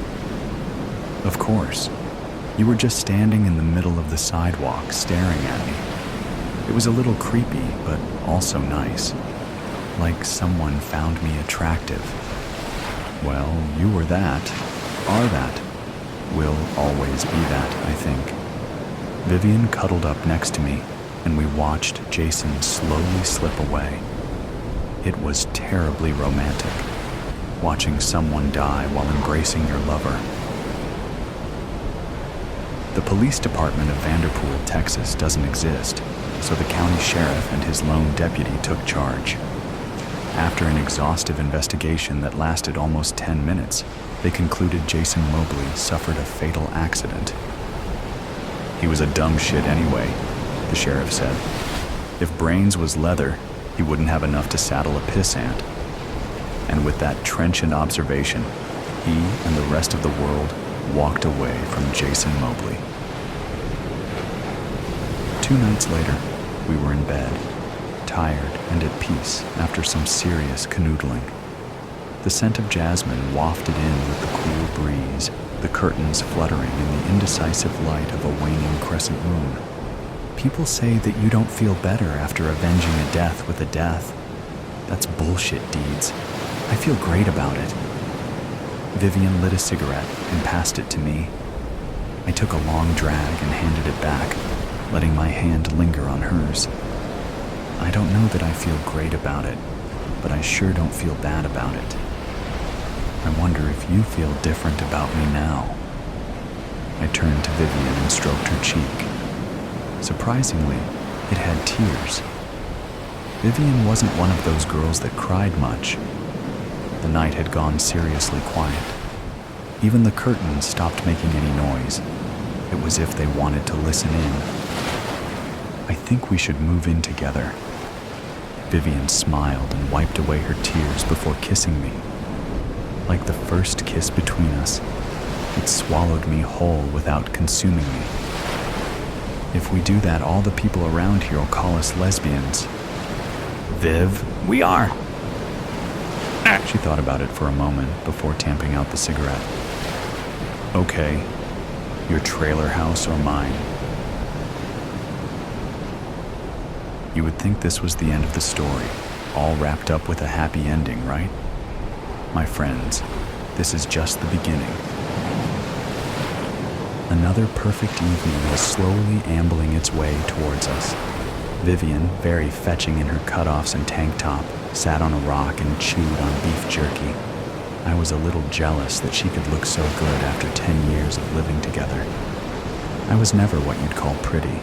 [SPEAKER 1] Of course. You were just standing in the middle of the sidewalk staring at me. It was a little creepy, but also nice. Like someone found me attractive. Well, you were that, are that, will always be that, I think. Vivian cuddled up next to me, and we watched Jason slowly slip away. It was terribly romantic, watching someone die while embracing your lover. The police department of Vanderpool, Texas doesn't exist, so the county sheriff and his lone deputy took charge. After an exhaustive investigation that lasted almost 10 minutes, they concluded Jason Mobley suffered a fatal accident. He was a dumb shit anyway, the sheriff said. If brains was leather, he wouldn't have enough to saddle a pissant. And with that trenchant observation, he and the rest of the world walked away from Jason Mobley. 2 nights later, we were in bed, tired and at peace after some serious canoodling. The scent of jasmine wafted in with the cool breeze, the curtains fluttering in the indecisive light of a waning crescent moon. People say that you don't feel better after avenging a death with a death. That's bullshit, Deeds. I feel great about it. Vivian lit a cigarette and passed it to me. I took a long drag and handed it back, letting my hand linger on hers. I don't know that I feel great about it, but I sure don't feel bad about it. I wonder if you feel different about me now. I turned to Vivian and stroked her cheek. Surprisingly, it had tears. Vivian wasn't one of those girls that cried much. The night had gone seriously quiet. Even the curtains stopped making any noise. It was as if they wanted to listen in. I think we should move in together. Vivian smiled and wiped away her tears before kissing me. Like the first kiss between us, it swallowed me whole without consuming me. If we do that, all the people around here will call us lesbians.
[SPEAKER 2] Viv, we are.
[SPEAKER 1] She thought about it for a moment before tamping out the cigarette. Okay, your trailer house or mine? You would think this was the end of the story, all wrapped up with a happy ending, right? My friends, this is just the beginning. Another perfect evening was slowly ambling its way towards us. Vivian, very fetching in her cutoffs and tank top, sat on a rock and chewed on beef jerky. I was a little jealous that she could look so good after 10 years of living together. I was never what you'd call pretty,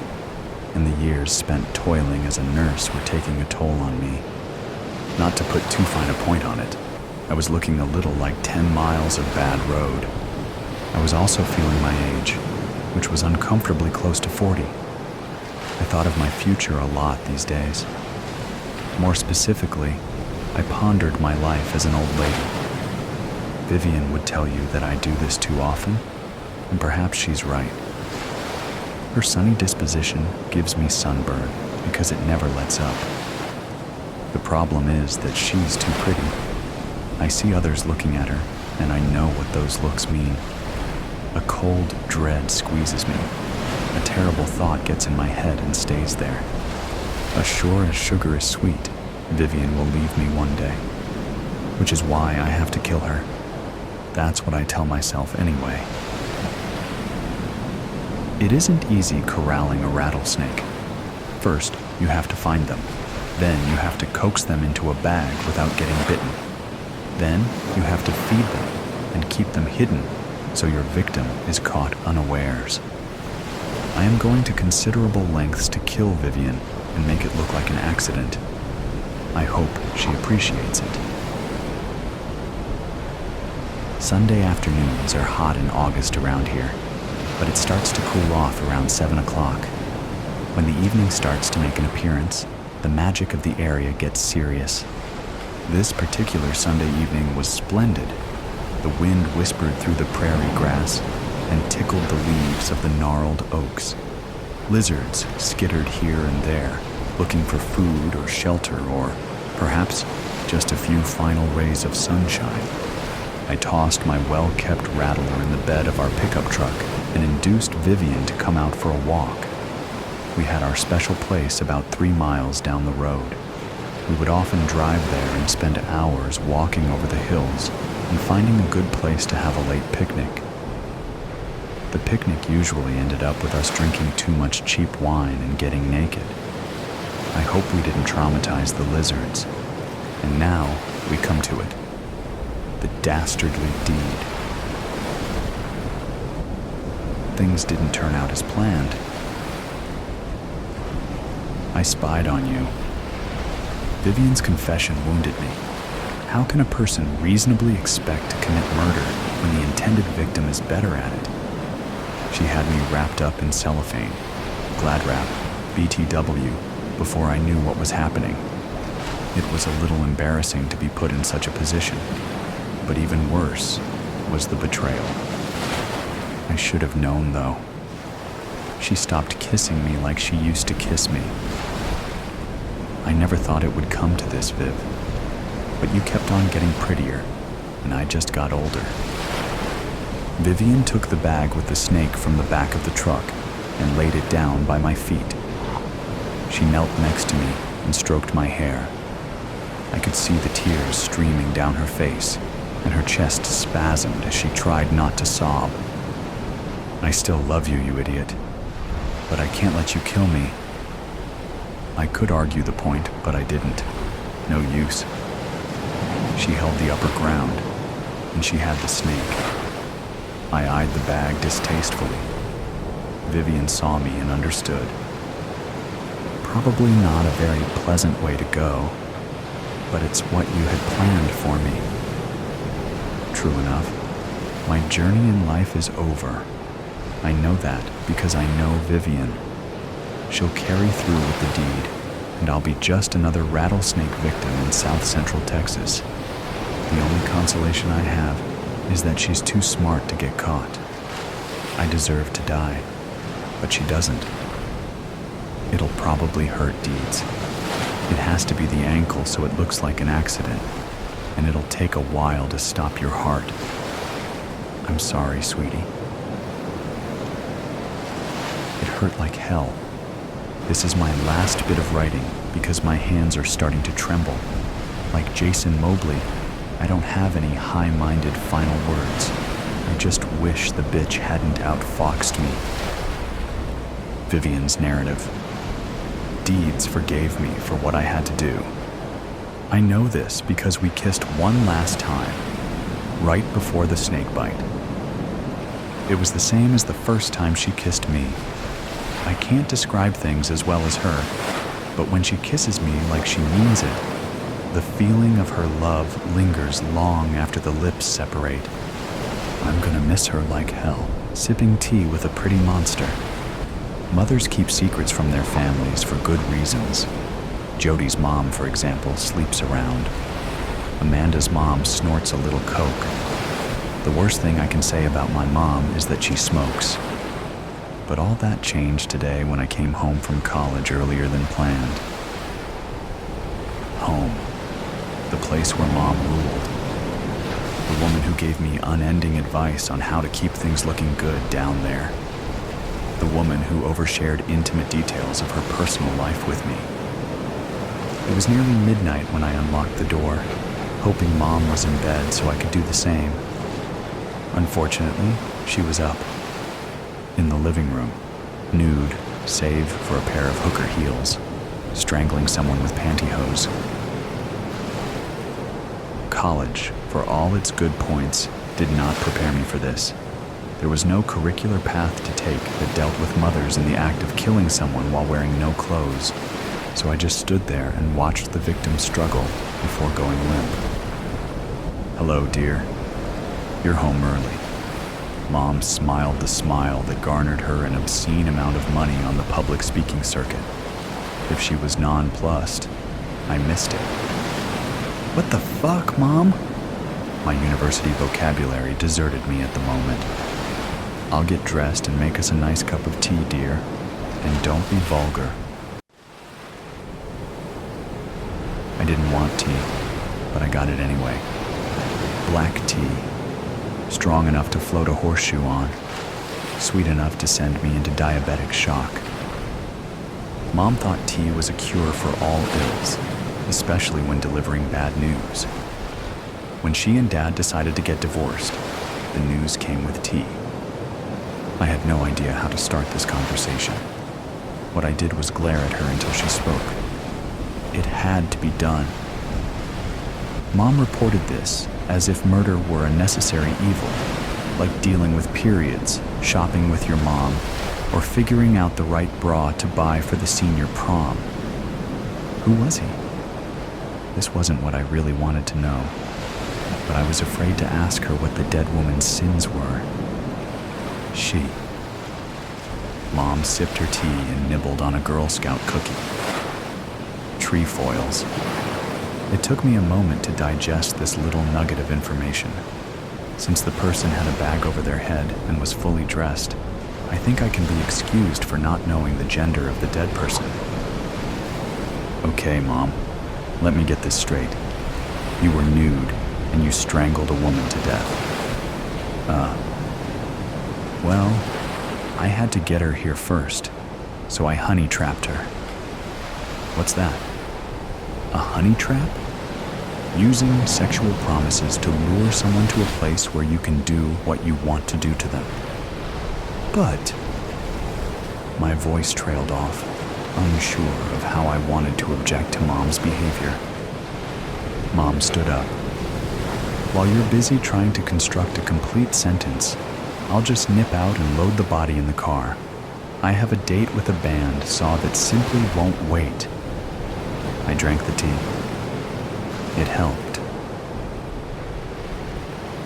[SPEAKER 1] and the years spent toiling as a nurse were taking a toll on me. Not to put too fine a point on it, I was looking a little like 10 miles of bad road. I was also feeling my age, which was uncomfortably close to 40. I thought of my future a lot these days. More specifically, I pondered my life as an old lady. Vivian would tell you that I do this too often, and perhaps she's right. Her sunny disposition gives me sunburn because it never lets up. The problem is that she's too pretty. I see others looking at her, and I know what those looks mean. A cold dread squeezes me. A terrible thought gets in my head and stays there. As sure as sugar is sweet, Vivian will leave me one day. Which is why I have to kill her. That's what I tell myself anyway. It isn't easy corralling a rattlesnake. First, you have to find them. Then you have to coax them into a bag without getting bitten. Then you have to feed them and keep them hidden so your victim is caught unawares. I am going to considerable lengths to kill Vivian and make it look like an accident. I hope she appreciates it. Sunday afternoons are hot in August around here, but it starts to cool off around 7 o'clock. When the evening starts to make an appearance, the magic of the area gets serious. This particular Sunday evening was splendid. The wind whispered through the prairie grass and tickled the leaves of the gnarled oaks. Lizards skittered here and there, looking for food or shelter or, perhaps, just a few final rays of sunshine. I tossed my well-kept rattler in the bed of our pickup truck and induced Vivian to come out for a walk. We had our special place about 3 miles down the road. We would often drive there and spend hours walking over the hills and finding a good place to have a late picnic. The picnic usually ended up with us drinking too much cheap wine and getting naked. I hope we didn't traumatize the lizards. And now we come to it. The dastardly deed. Things didn't turn out as planned. I spied on you. Vivian's confession wounded me. How can a person reasonably expect to commit murder when the intended victim is better at it? She had me wrapped up in cellophane, Glad Wrap, BTW, before I knew what was happening. It was a little embarrassing to be put in such a position, but even worse was the betrayal. I should have known, though. She stopped kissing me like she used to kiss me. I never thought it would come to this, Viv. But you kept on getting prettier, and I just got older. Vivian took the bag with the snake from the back of the truck and laid it down by my feet. She knelt next to me and stroked my hair. I could see the tears streaming down her face, and her chest spasmed as she tried not to sob. I still love you, you idiot, but I can't let you kill me. I could argue the point, but I didn't. No use. She held the upper ground. and she had the snake. I eyed the bag distastefully. Vivian saw me and understood. Probably not a very pleasant way to go, but it's what you had planned for me. True enough, my journey in life is over. I know that because I know Vivian. She'll carry through with the deed, and I'll be just another rattlesnake victim in South Central Texas. The only consolation I have is that she's too smart to get caught. I deserve to die, but she doesn't. It'll probably hurt Deeds. It has to be the ankle so it looks like an accident, and it'll take a while to stop your heart. I'm sorry, sweetie. It hurt like hell. This is my last bit of writing because my hands are starting to tremble. Like Jason Mobley, I don't have any high-minded final words. I just wish the bitch hadn't outfoxed me. Vivian's narrative. Deeds forgave me for what I had to do. I know this because we kissed one last time, right before the snake bite. It was the same as the first time she kissed me. I can't describe things as well as her, but when she kisses me like she means it, the feeling of her love lingers long after the lips separate. I'm gonna miss her like hell, sipping tea with a pretty monster. Mothers keep secrets from their families for good reasons. Jody's mom, for example, sleeps around. Amanda's mom snorts a little coke. The worst thing I can say about my mom is that she smokes. But all that changed today when I came home from college earlier than planned. Home. The place where Mom ruled. The woman who gave me unending advice on how to keep things looking good down there. The woman who overshared intimate details of her personal life with me. It was nearly midnight when I unlocked the door, hoping Mom was in bed so I could do the same. Unfortunately, she was up. In the living room, nude, save for a pair of hooker heels, strangling someone with pantyhose. College, for all its good points, did not prepare me for this. There was no curricular path to take that dealt with mothers in the act of killing someone while wearing no clothes, so I just stood there and watched the victim struggle before going limp. Hello, dear. You're home early. Mom smiled the smile that garnered her an obscene amount of money on the public speaking circuit. If she was nonplussed, I missed it. What the fuck, Mom? My university vocabulary deserted me at the moment. I'll get dressed and make us a nice cup of tea, dear. And don't be vulgar. I didn't want tea, but I got it anyway. Black tea. Strong enough to float a horseshoe on. Sweet enough to send me into diabetic shock. Mom thought tea was a cure for all ills, especially when delivering bad news. When she and Dad decided to get divorced, the news came with tea. I had no idea how to start this conversation. What I did was glare at her until she spoke. It had to be done. Mom reported this as if murder were a necessary evil, like dealing with periods, shopping with your mom, or figuring out the right bra to buy for the senior prom. Who was he? This wasn't what I really wanted to know, but I was afraid to ask her what the dead woman's sins were. She. Mom sipped her tea and nibbled on a Girl Scout cookie. Trefoils. It took me a moment to digest this little nugget of information. Since the person had a bag over their head and was fully dressed, I think I can be excused for not knowing the gender of the dead person. Okay, Mom, let me get this straight. You were nude and you strangled a woman to death. Well, I had to get her here first, so I honey trapped her. What's that? A honey trap? Using sexual promises to lure someone to a place where you can do what you want to do to them. But my voice trailed off, unsure of how I wanted to object to Mom's behavior. Mom stood up. While you're busy trying to construct a complete sentence, I'll just nip out and load the body in the car. I have a date with a band saw that simply won't wait. I drank the tea. It helped.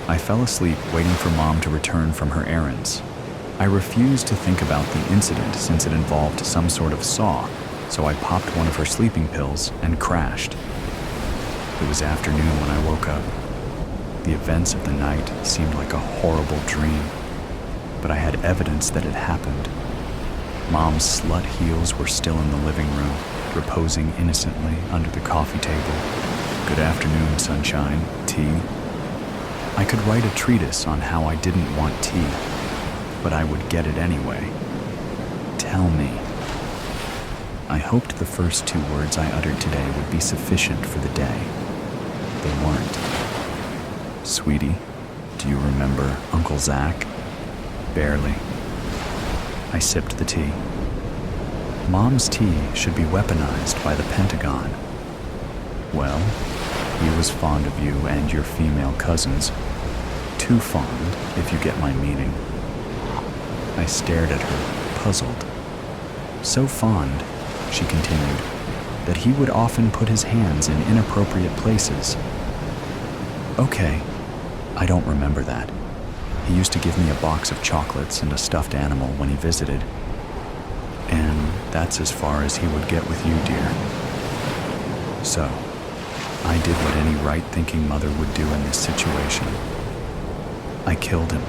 [SPEAKER 1] I fell asleep waiting for Mom to return from her errands. I refused to think about the incident since it involved some sort of saw, so I popped one of her sleeping pills and crashed. It was afternoon when I woke up. The events of the night seemed like a horrible dream, but I had evidence that it happened. Mom's slut heels were still in the living room, reposing innocently under the coffee table. Good afternoon, sunshine. Tea? I could write a treatise on how I didn't want tea, but I would get it anyway. Tell me. I hoped the first 2 words I uttered today would be sufficient for the day. They weren't. Sweetie, do you remember Uncle Zach? Barely. I sipped the tea. Mom's tea should be weaponized by the Pentagon. Well, he was fond of you and your female cousins. Too fond, if you get my meaning. I stared at her, puzzled. So fond, she continued, that he would often put his hands in inappropriate places. Okay, I don't remember that. He used to give me a box of chocolates and a stuffed animal when he visited. And that's as far as he would get with you, dear. So, I did what any right-thinking mother would do in this situation. I killed him.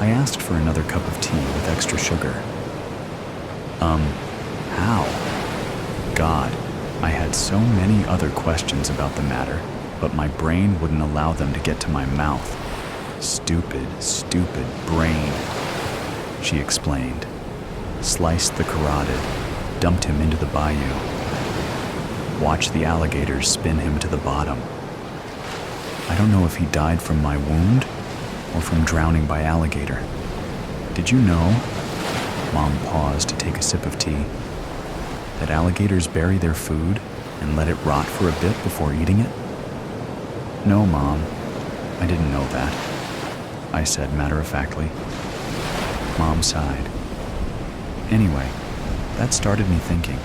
[SPEAKER 1] I asked for another cup of tea with extra sugar. How? God, I had so many other questions about the matter, but my brain wouldn't allow them to get to my mouth. Stupid, stupid brain, she explained. Sliced the carotid, dumped him into the bayou. Watched the alligators spin him to the bottom. I don't know if he died from my wound or from drowning by alligator. Did you know? Mom paused to take a sip of tea. That alligators bury their food and let it rot for a bit before eating it? No, Mom, I didn't know that, I said matter-of-factly. Mom sighed. Anyway, that started me thinking,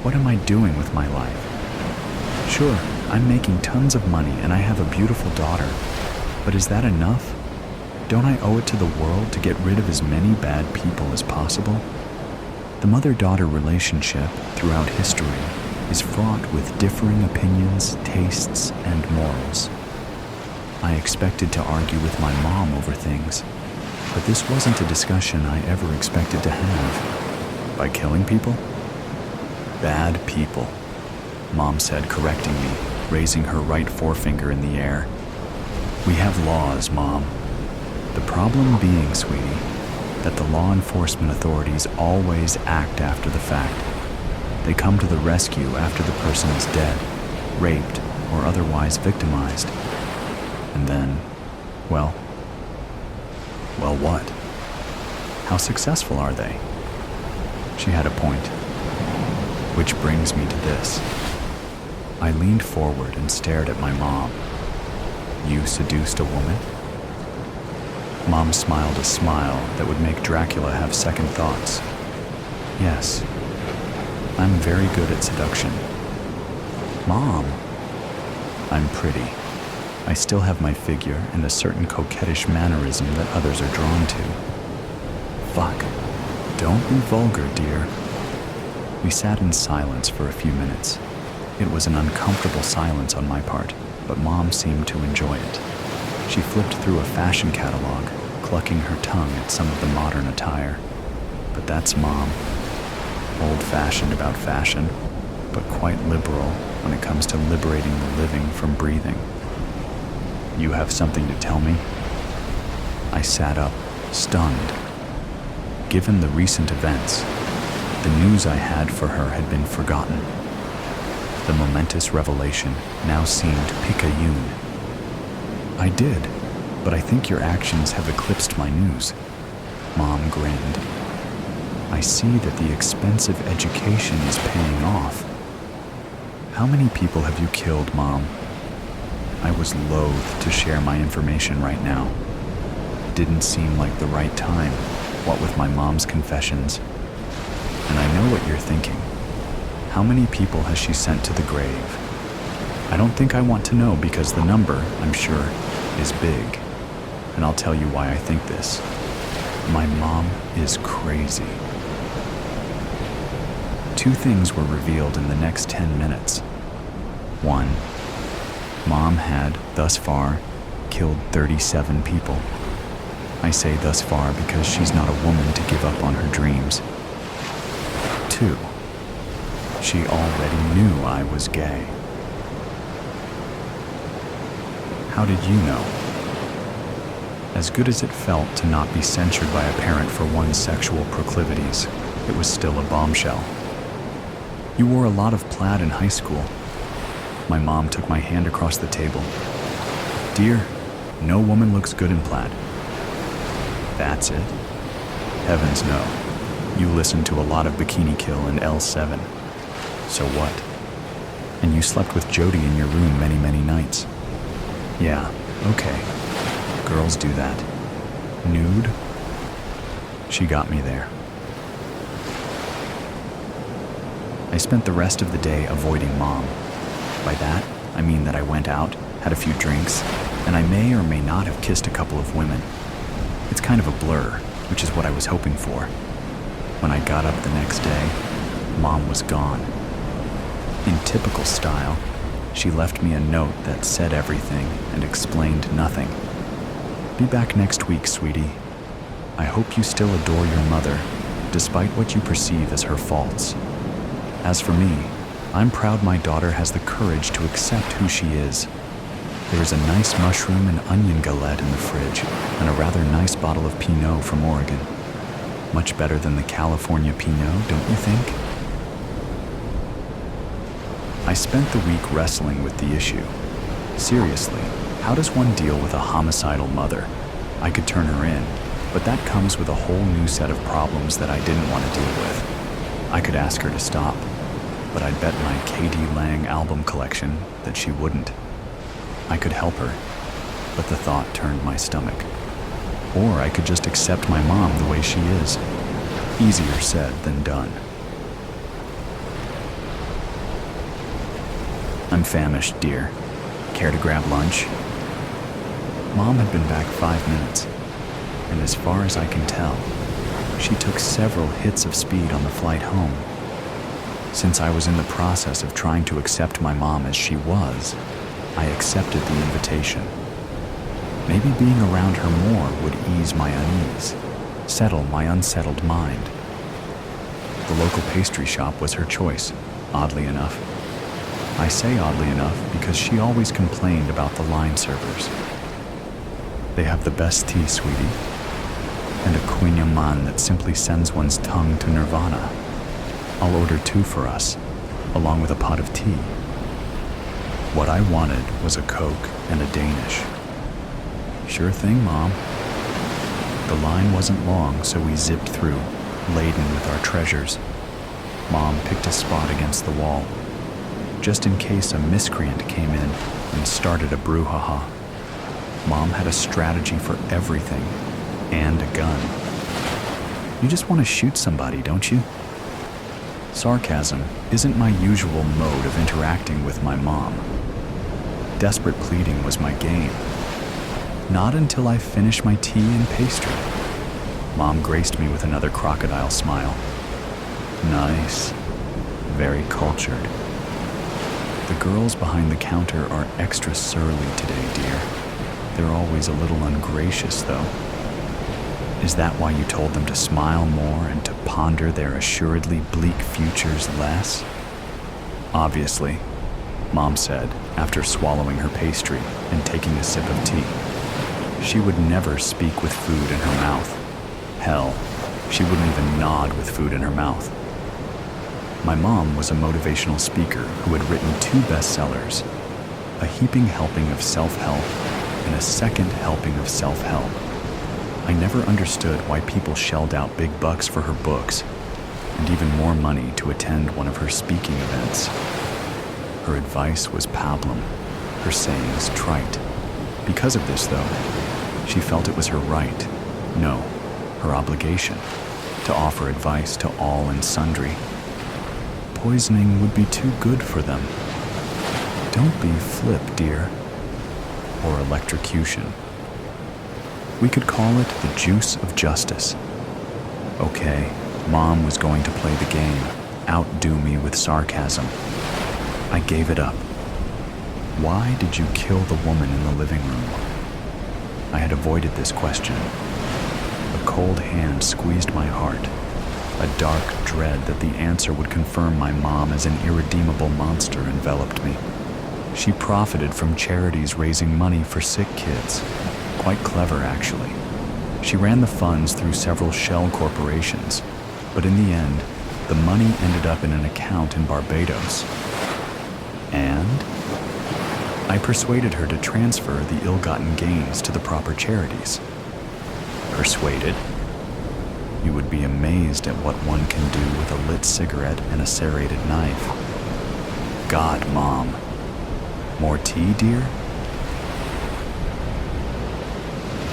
[SPEAKER 1] what am I doing with my life? Sure, I'm making tons of money and I have a beautiful daughter, but is that enough? Don't I owe it to the world to get rid of as many bad people as possible? The mother-daughter relationship throughout history is fraught with differing opinions, tastes, and morals. I expected to argue with my mom over things, but this wasn't a discussion I ever expected to have. By killing people? Bad people, Mom said, correcting me, raising her right forefinger in the air. We have laws, Mom. The problem being, sweetie, that the law enforcement authorities always act after the fact. They come to the rescue after the person is dead, raped, or otherwise victimized. And then, well, what? How successful are they? She had a point. Which brings me to this. I leaned forward and stared at my mom. You seduced a woman? Mom smiled a smile that would make Dracula have second thoughts. Yes, I'm very good at seduction. Mom, I'm pretty. I still have my figure and a certain coquettish mannerism that others are drawn to. Fuck, don't be vulgar, dear. We sat in silence for a few minutes. It was an uncomfortable silence on my part, but Mom seemed to enjoy it. She flipped through a fashion catalog, clucking her tongue at some of the modern attire. But that's Mom. Old-fashioned about fashion, but quite liberal when it comes to liberating the living from breathing. You have something to tell me? I sat up, stunned. Given the recent events, the news I had for her had been forgotten. The momentous revelation now seemed picayune. I did, but I think your actions have eclipsed my news. Mom grinned. I see that the expensive education is paying off. How many people have you killed, Mom? I was loath to share my information right now. Didn't seem like the right time, what with my mom's confessions. And I know what you're thinking. How many people has she sent to the grave? I don't think I want to know because the number, I'm sure, is big. And I'll tell you why I think this. My mom is crazy. 2 things were revealed in the next 10 minutes. 1, Mom had, thus far, killed 37 people. I say thus far because she's not a woman to give up on her dreams. 2, she already knew I was gay. How did you know? As good as it felt to not be censured by a parent for one's sexual proclivities, it was still a bombshell. You wore a lot of plaid in high school. My mom took my hand across the table. Dear, no woman looks good in plaid. That's it? Heavens no. You listened to a lot of Bikini Kill and L7. So what? And you slept with Jody in your room many, many nights. Yeah, okay. Girls do that. Nude? She got me there. I spent the rest of the day avoiding Mom. By that, I mean that I went out, had a few drinks, and I may or may not have kissed a couple of women. It's kind of a blur, which is what I was hoping for. When I got up the next day, Mom was gone. In typical style, she left me a note that said everything and explained nothing. Be back next week, sweetie. I hope you still adore your mother, despite what you perceive as her faults. As for me, I'm proud my daughter has the courage to accept who she is. There is a nice mushroom and onion galette in the fridge, and a rather nice bottle of Pinot from Oregon. Much better than the California Pinot, don't you think? I spent the week wrestling with the issue. Seriously, how does one deal with a homicidal mother? I could turn her in, but that comes with a whole new set of problems that I didn't want to deal with. I could ask her to stop, but I'd bet my K.D. Lang album collection that she wouldn't. I could help her, but the thought turned my stomach. Or I could just accept my mom the way she is. Easier said than done. I'm famished, dear. Care to grab lunch? Mom had been back 5 minutes, and as far as I can tell, she took several hits of speed on the flight home. Since I was in the process of trying to accept my mom as she was, I accepted the invitation. Maybe being around her more would ease my unease, settle my unsettled mind. The local pastry shop was her choice, oddly enough. I say oddly enough because she always complained about the line servers. They have the best tea, sweetie, and a kouign-amann that simply sends one's tongue to nirvana. I'll order 2 for us, along with a pot of tea. What I wanted was a Coke and a Danish. Sure thing, Mom. The line wasn't long, so we zipped through, laden with our treasures. Mom picked a spot against the wall, just in case a miscreant came in and started a brouhaha. Mom had a strategy for everything, and a gun. You just want to shoot somebody, don't you? Sarcasm isn't my usual mode of interacting with my mom. Desperate pleading was my game. Not until I finished my tea and pastry. Mom graced me with another crocodile smile. Nice. Very cultured. The girls behind the counter are extra surly today, dear. They're always a little ungracious, though. Is that why you told them to smile more and to ponder their assuredly bleak futures less? Obviously, Mom said, after swallowing her pastry and taking a sip of tea. She would never speak with food in her mouth. Hell, she wouldn't even nod with food in her mouth. My mom was a motivational speaker who had written 2 bestsellers, A Heaping Helping of Self-Help and A Second Helping of Self-Help. I never understood why people shelled out big bucks for her books and even more money to attend one of her speaking events. Her advice was pablum. her sayings trite. Because of this, though, she felt it was her right, no, her obligation, to offer advice to all and sundry. Poisoning would be too good for them. Don't be flip, dear. Or electrocution. We could call it the juice of justice. Okay, Mom was going to play the game, outdo me with sarcasm. I gave it up. Why did you kill the woman in the living room? I had avoided this question. A cold hand squeezed my heart. A dark dread that the answer would confirm my mom as an irredeemable monster enveloped me. She profited from charities raising money for sick kids. Quite clever, actually. She ran the funds through several shell corporations, but in the end, the money ended up in an account in Barbados. And I persuaded her to transfer the ill-gotten gains to the proper charities. Persuaded? You would be amazed at what one can do with a lit cigarette and a serrated knife. God, Mom. More tea, dear?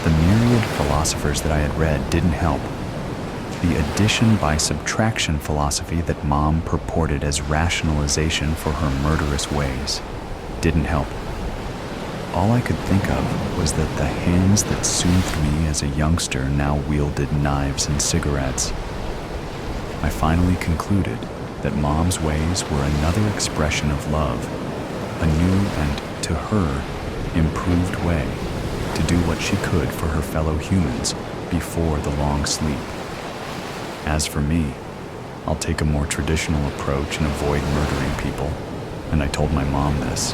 [SPEAKER 1] The myriad philosophers that I had read didn't help. The addition by subtraction philosophy that Mom purported as rationalization for her murderous ways didn't help. All I could think of was that the hands that soothed me as a youngster now wielded knives and cigarettes. I finally concluded that Mom's ways were another expression of love, a new and, to her, improved way to do what she could for her fellow humans before the long sleep. As for me, I'll take a more traditional approach and avoid murdering people, and I told my mom this.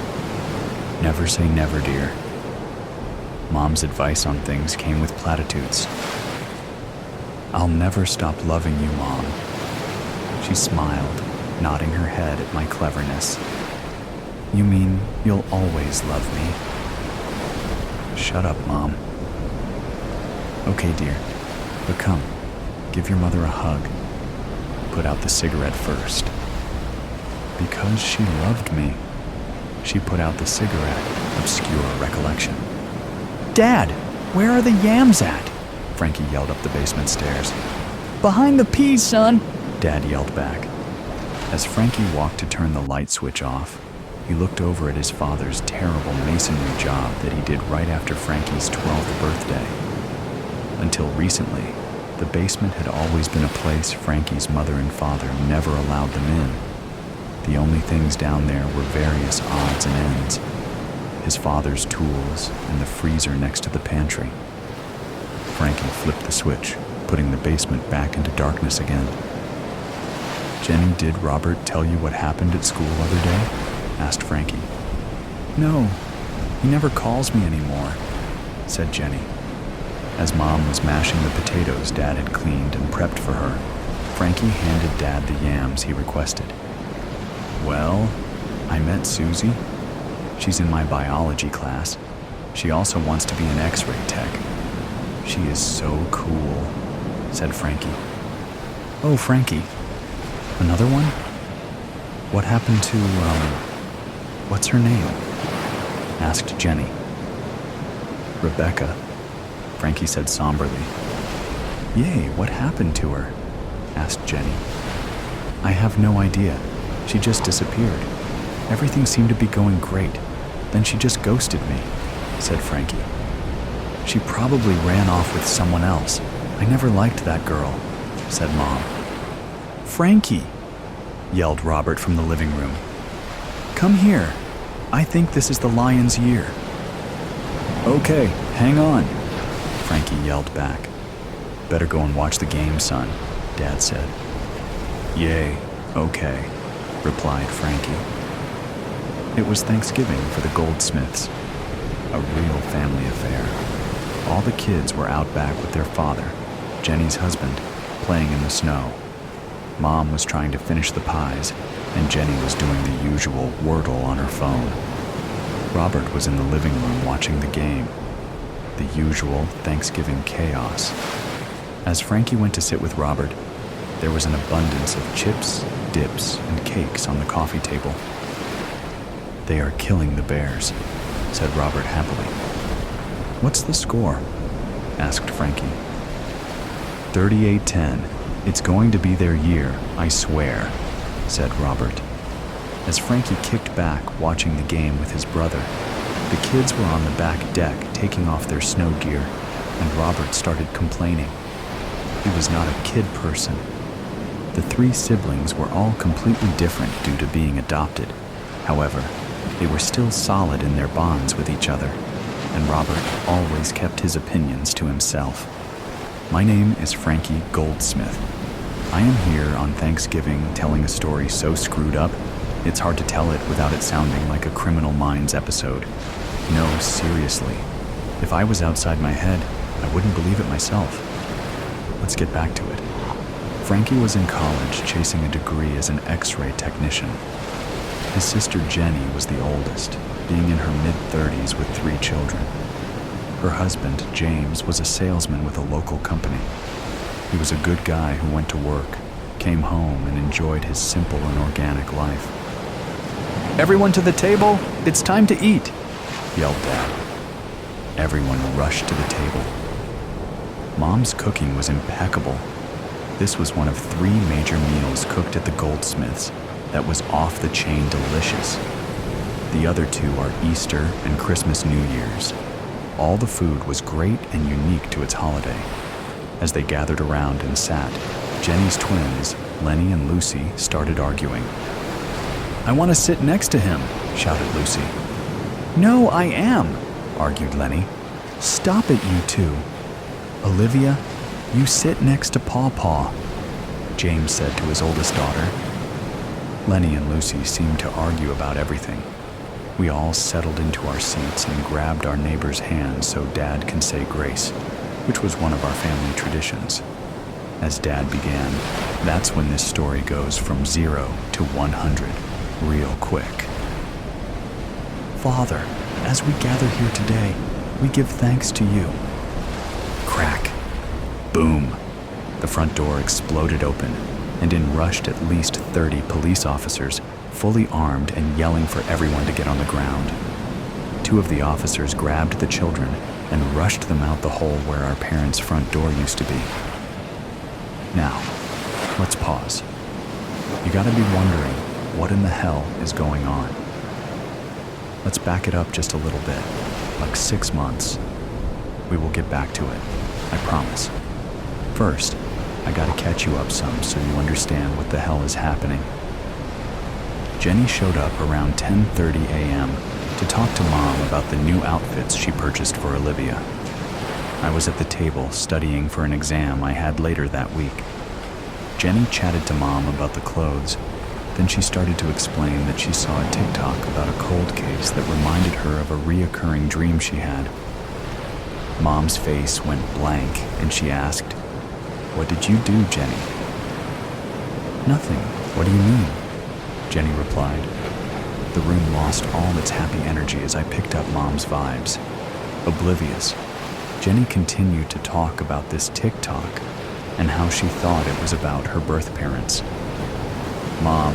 [SPEAKER 1] Never say never, dear. Mom's advice on things came with platitudes. I'll never stop loving you, Mom. She smiled, nodding her head at my cleverness. You mean you'll always love me? Shut up, Mom. Okay, dear, but come, give your mother a hug. Put out the cigarette first. Because she loved me. She put out the cigarette, obscure recollection. Dad, where are the yams at? Frankie yelled up the basement stairs. Behind the peas, son, Dad yelled back. As Frankie walked to turn the light switch off, he looked over at his father's terrible masonry job that he did right after Frankie's 12th birthday. Until recently, the basement had always been a place Frankie's mother and father never allowed them in. The only things down there were various odds and ends. His father's tools and the freezer next to the pantry. Frankie flipped the switch, putting the basement back into darkness again. Jenny, did Robert tell you what happened at school other day? Asked Frankie. No, he never calls me anymore, said Jenny. As Mom was mashing the potatoes Dad had cleaned and prepped for her, Frankie handed Dad the yams he requested. Well, I met Susie. She's in my biology class. She also wants to be an X-ray tech. She is so cool, said Frankie. Oh, Frankie, another one? What happened to, what's her name? Asked Jenny. Rebecca, Frankie said somberly. Yay, what happened to her? Asked Jenny. I have no idea. She just disappeared. Everything seemed to be going great. Then she just ghosted me, said Frankie. She probably ran off with someone else. I never liked that girl, said Mom. Frankie, yelled Robert from the living room. Come here. I think this is the lion's year. Okay, hang on, Frankie yelled back. Better go and watch the game, son, Dad said. Yay, okay, replied Frankie. It was Thanksgiving for the Goldsmiths, a real family affair. All the kids were out back with their father, Jenny's husband, playing in the snow. Mom was trying to finish the pies, and Jenny was doing the usual Wordle on her phone. Robert was in the living room watching the game. The usual Thanksgiving chaos. As Frankie went to sit with Robert, there was an abundance of chips, dips, and cakes on the coffee table. They are killing the bears, said Robert happily. What's the score? Asked Frankie. 38-10. It's going to be their year, I swear, said Robert. As Frankie kicked back, watching the game with his brother, the kids were on the back deck taking off their snow gear, and Robert started complaining. He was not a kid person. The three siblings were all completely different due to being adopted. However, they were still solid in their bonds with each other, and Robert always kept his opinions to himself. My name is Frankie Goldsmith. I am here on Thanksgiving telling a story so screwed up, it's hard to tell it without it sounding like a Criminal Minds episode. No, seriously. If I was outside my head, I wouldn't believe it myself. Let's get back to it. Frankie was in college chasing a degree as an X-ray technician. His sister Jenny was the oldest, being in her mid-30s with 3 children. Her husband, James, was a salesman with a local company. He was a good guy who went to work, came home, and enjoyed his simple and organic life. "Everyone to the table! It's time to eat!" yelled Dad. Everyone rushed to the table. Mom's cooking was impeccable. This was one of 3 major meals cooked at the Goldsmiths that was off-the-chain delicious. The other 2 are Easter and Christmas New Year's. All the food was great and unique to its holiday. As they gathered around and sat, Jenny's twins, Lenny and Lucy, started arguing. "I want to sit next to him," shouted Lucy. "No, I am," argued Lenny. "Stop it, you two." "Olivia, you sit next to Paw, James said to his oldest daughter. Lenny and Lucy seemed to argue about everything. We all settled into our seats and grabbed our neighbor's hand so Dad can say grace, which was one of our family traditions. As Dad began, that's when this story goes from 0 to 100 real quick. "Father, as we gather here today, we give thanks to you." Crack. Boom. The front door exploded open, and in rushed at least 30 police officers, fully armed and yelling for everyone to get on the ground. 2 of the officers grabbed the children and rushed them out the hole where our parents' front door used to be. Now, let's pause. You gotta be wondering, what in the hell is going on? Let's back it up just a little bit, like 6 months. We will get back to it, I promise. First, I gotta catch you up some so you understand what the hell is happening. Jenny showed up around 10:30 a.m. to talk to Mom about the new outfits she purchased for Olivia. I was at the table studying for an exam I had later that week. Jenny chatted to Mom about the clothes. Then she started to explain that she saw a TikTok about a cold case that reminded her of a reoccurring dream she had. Mom's face went blank and she asked, "What did you do, Jenny?" "Nothing. What do you mean?" Jenny replied. The room lost all its happy energy as I picked up Mom's vibes. Oblivious, Jenny continued to talk about this TikTok and how she thought it was about her birth parents. "Mom,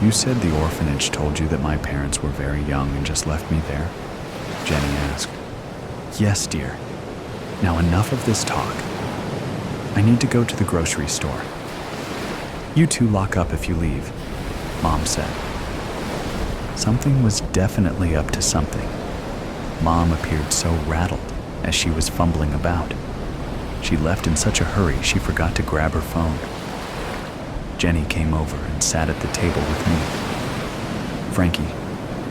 [SPEAKER 1] you said the orphanage told you that my parents were very young and just left me there?" Jenny asked. "Yes, dear. Now enough of this talk. I need to go to the grocery store." "You two lock up if you leave," Mom said. Something was definitely up to something. Mom appeared so rattled as she was fumbling about. She left in such a hurry she forgot to grab her phone. Jenny came over and sat at the table with me. "Frankie,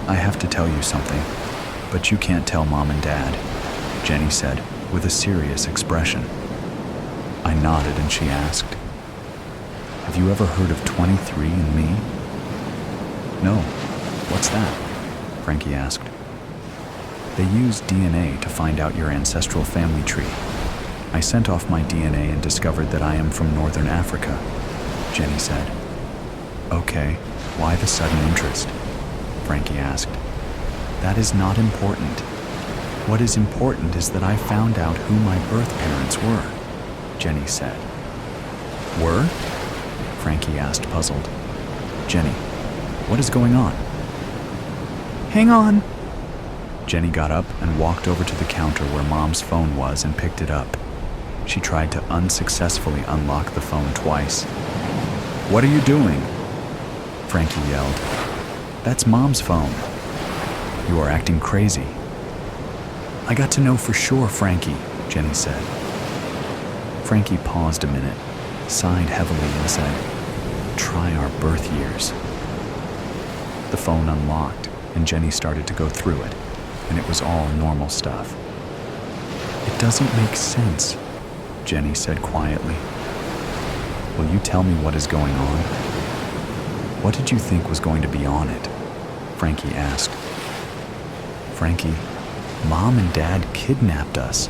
[SPEAKER 1] I have to tell you something, but you can't tell Mom and Dad," Jenny said with a serious expression. I nodded and she asked, "Have you ever heard of 23andMe?" "No. What's that?" Frankie asked. "They use DNA to find out your ancestral family tree. I sent off my DNA and discovered that I am from Northern Africa," Jenny said. "Okay, why the sudden interest?" Frankie asked. "That is not important. What is important is that I found out who my birth parents were," Jenny said. "Were?" Frankie asked, puzzled. "Jenny, what is going on?" "Hang on." Jenny got up and walked over to the counter where Mom's phone was and picked it up. She tried to unsuccessfully unlock the phone twice. "What are you doing?" Frankie yelled. "That's Mom's phone." "You are acting crazy." "I got to know for sure, Frankie," Jenny said. Frankie paused a minute, sighed heavily and said, "Try our birth years." The phone unlocked, and Jenny started to go through it, and it was all normal stuff. "It doesn't make sense," Jenny said quietly. "Will you tell me what is going on?" "What did you think was going to be on it?" Frankie asked. "Frankie, Mom and Dad kidnapped us,"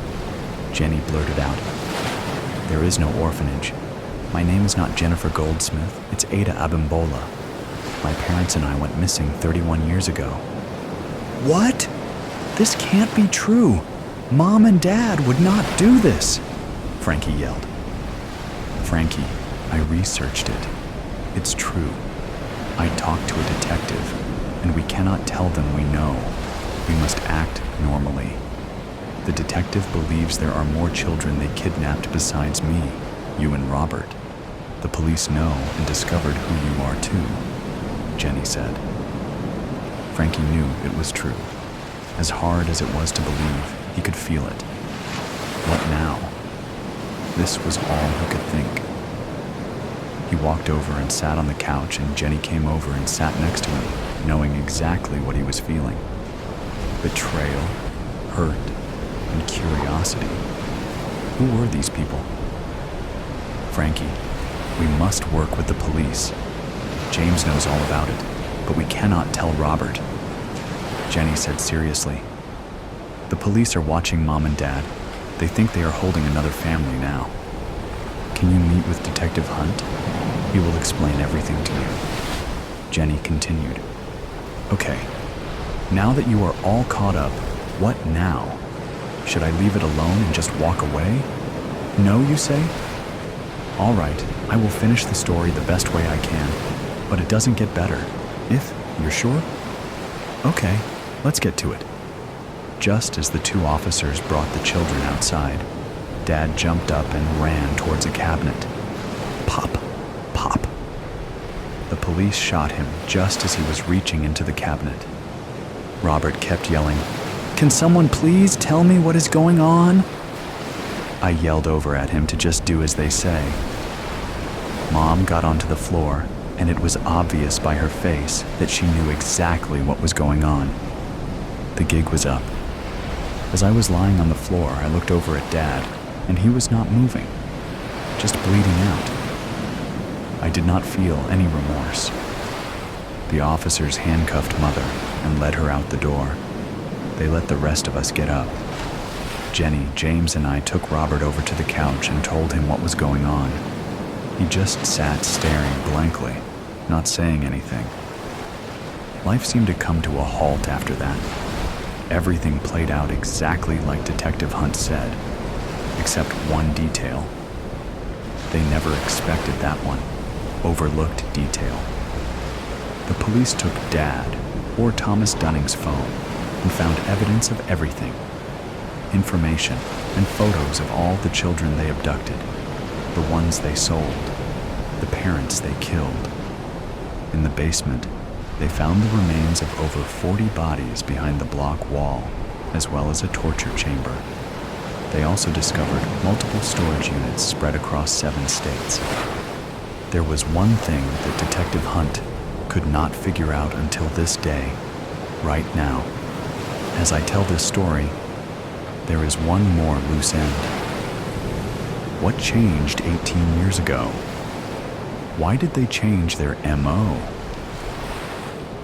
[SPEAKER 1] Jenny blurted out. "There is no orphanage. My name is not Jennifer Goldsmith, it's Ada Abimbola. My parents and I went missing 31 years ago." "What? This can't be true. Mom and Dad would not do this," Frankie yelled. "Frankie, I researched it. It's true. I talked to a detective, and we cannot tell them we know. We must act normally. The detective believes there are more children they kidnapped besides me, you and Robert. The police know and discovered who you are too," Jenny said. Frankie knew it was true. As hard as it was to believe, he could feel it. What now? This was all he could think. He walked over and sat on the couch, and Jenny came over and sat next to him, knowing exactly what he was feeling. Betrayal, hurt, and curiosity. Who were these people? "Frankie, we must work with the police. James knows all about it, but we cannot tell Robert," Jenny said seriously. "The police are watching Mom and Dad. They think they are holding another family now. Can you meet with Detective Hunt? He will explain everything to you," Jenny continued. "Okay, now that you are all caught up, what now? Should I leave it alone and just walk away? No, you say? All right, I will finish the story the best way I can, but it doesn't get better. If you're sure? Okay, let's get to it." Just as the two officers brought the children outside, Dad jumped up and ran towards a cabinet. Pop, pop. The police shot him just as he was reaching into the cabinet. Robert kept yelling, "Can someone please tell me what is going on?" I yelled over at him to just do as they say. Mom got onto the floor, and it was obvious by her face that she knew exactly what was going on. The gig was up. As I was lying on the floor, I looked over at Dad, and he was not moving, just bleeding out. I did not feel any remorse. The officers handcuffed Mother and led her out the door. They let the rest of us get up. Jenny, James, and I took Robert over to the couch and told him what was going on. He just sat staring blankly, not saying anything. Life seemed to come to a halt after that. Everything played out exactly like Detective Hunt said, except one detail. They never expected that one, overlooked detail. The police took Dad, or Thomas Dunning's phone, and found evidence of everything. Information and photos of all the children they abducted, the ones they sold, the parents they killed. In the basement, they found the remains of over 40 bodies behind the block wall, as well as a torture chamber. They also discovered multiple storage units spread across 7 states. There was one thing that Detective Hunt could not figure out until this day, right now. As I tell this story, there is one more loose end. What changed 18 years ago? Why did they change their MO?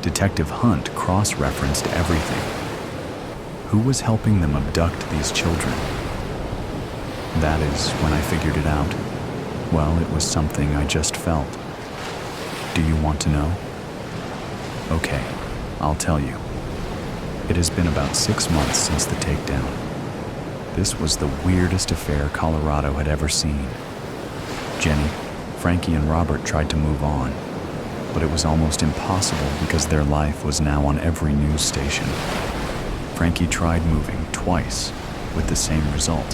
[SPEAKER 1] Detective Hunt cross-referenced everything. Who was helping them abduct these children? That is when I figured it out. Well, it was something I just felt. Do you want to know? Okay, I'll tell you. It has been about 6 months since the takedown. This was the weirdest affair Colorado had ever seen. Jenny, Frankie, and Robert tried to move on, but it was almost impossible because their life was now on every news station. Frankie tried moving twice with the same result.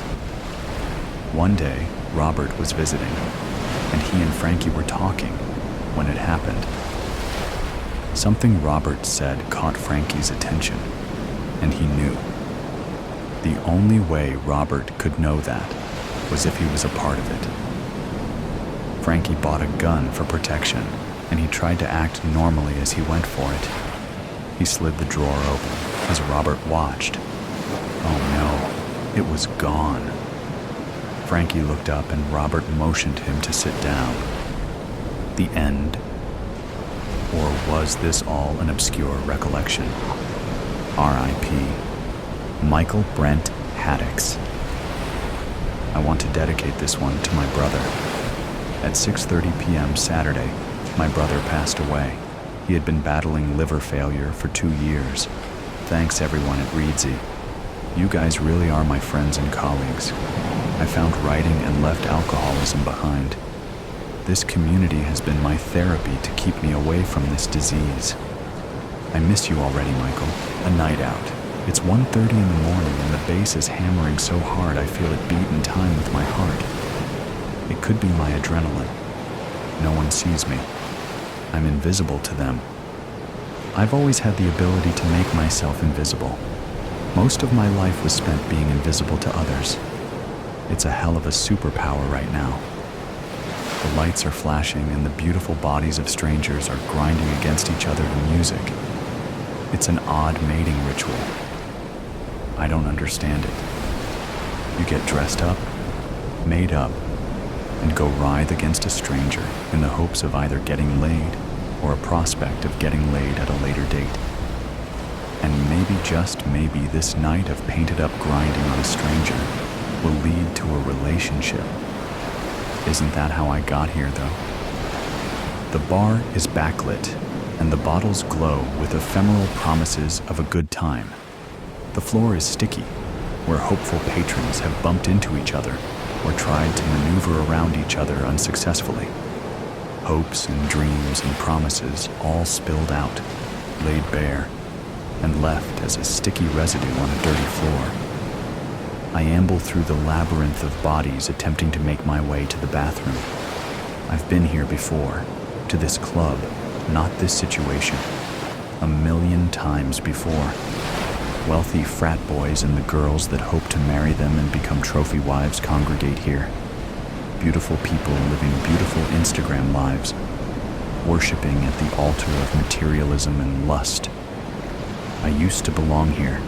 [SPEAKER 1] One day, Robert was visiting, and he and Frankie were talking when it happened. Something Robert said caught Frankie's attention, and he knew. The only way Robert could know that was if he was a part of it. Frankie bought a gun for protection, and he tried to act normally as he went for it. He slid the drawer open as Robert watched. Oh no, it was gone. Frankie looked up and Robert motioned him to sit down. The end? Or was this all an obscure recollection? R.I.P. Michael Brent Haddix. I want to dedicate this one to my brother. At 6:30 p.m. Saturday, my brother passed away. He had been battling liver failure for 2 years. Thanks everyone at Reedsy. You guys really are my friends and colleagues. I found writing and left alcoholism behind. This community has been my therapy to keep me away from this disease. I miss you already, Michael. A night out. It's 1:30 in the morning and the bass is hammering so hard I feel it beat in time with my heart. It could be my adrenaline. No one sees me. I'm invisible to them. I've always had the ability to make myself invisible. Most of my life was spent being invisible to others. It's a hell of a superpower right now. The lights are flashing and the beautiful bodies of strangers are grinding against each other to music. It's an odd mating ritual. I don't understand it. You get dressed up, made up, and go writhe against a stranger in the hopes of either getting laid or a prospect of getting laid at a later date. And maybe, just maybe, this night of painted-up grinding on a stranger will lead to a relationship. Isn't that how I got here, though? The bar is backlit, and the bottles glow with ephemeral promises of a good time. The floor is sticky, where hopeful patrons have bumped into each other or tried to maneuver around each other unsuccessfully. Hopes and dreams and promises all spilled out, laid bare, and left as a sticky residue on a dirty floor. I amble through the labyrinth of bodies attempting to make my way to the bathroom. I've been here before, to this club, not this situation, 1,000,000 times before. Wealthy frat boys and the girls that hope to marry them and become trophy wives congregate here. Beautiful people living beautiful Instagram lives, worshiping at the altar of materialism and lust. I used to belong here.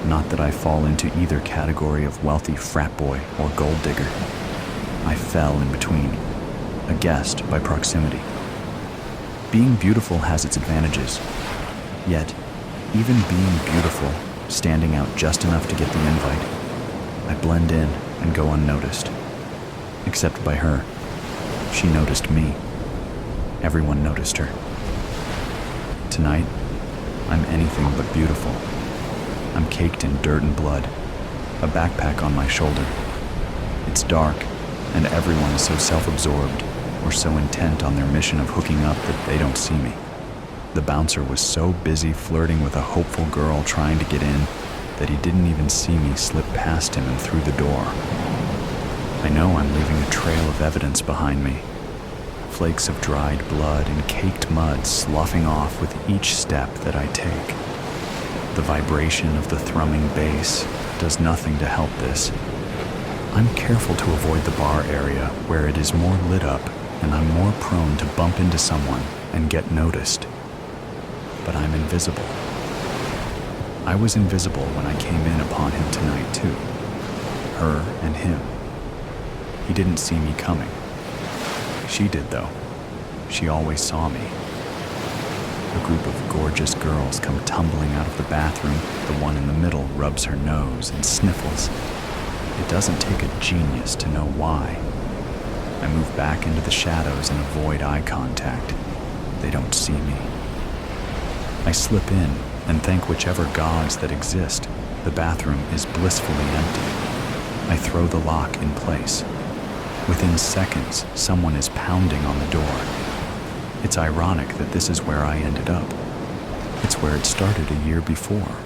[SPEAKER 1] Not that I fall into either category of wealthy frat boy or gold digger. I fell in between, a guest by proximity. Being beautiful has its advantages. Yet, even being beautiful, standing out just enough to get the invite, I blend in and go unnoticed. Except by her. She noticed me. Everyone noticed her. Tonight, I'm anything but beautiful. I'm caked in dirt and blood, a backpack on my shoulder. It's dark, and everyone is so self-absorbed or so intent on their mission of hooking up that they don't see me. The bouncer was so busy flirting with a hopeful girl trying to get in that he didn't even see me slip past him and through the door. I know I'm leaving a trail of evidence behind me. Flakes of dried blood and caked mud sloughing off with each step that I take. The vibration of the thrumming bass does nothing to help this. I'm careful to avoid the bar area where it is more lit up and I'm more prone to bump into someone and get noticed. But I'm invisible. I was invisible when I came in upon him tonight, too. Her and him. He didn't see me coming. She did, though. She always saw me. A group of gorgeous girls come tumbling out of the bathroom. The one in the middle rubs her nose and sniffles. It doesn't take a genius to know why. I move back into the shadows and avoid eye contact. They don't see me. I slip in and thank whichever gods that exist. The bathroom is blissfully empty. I throw the lock in place. Within seconds, someone is pounding on the door. It's ironic that this is where I ended up. It's where it started a year before.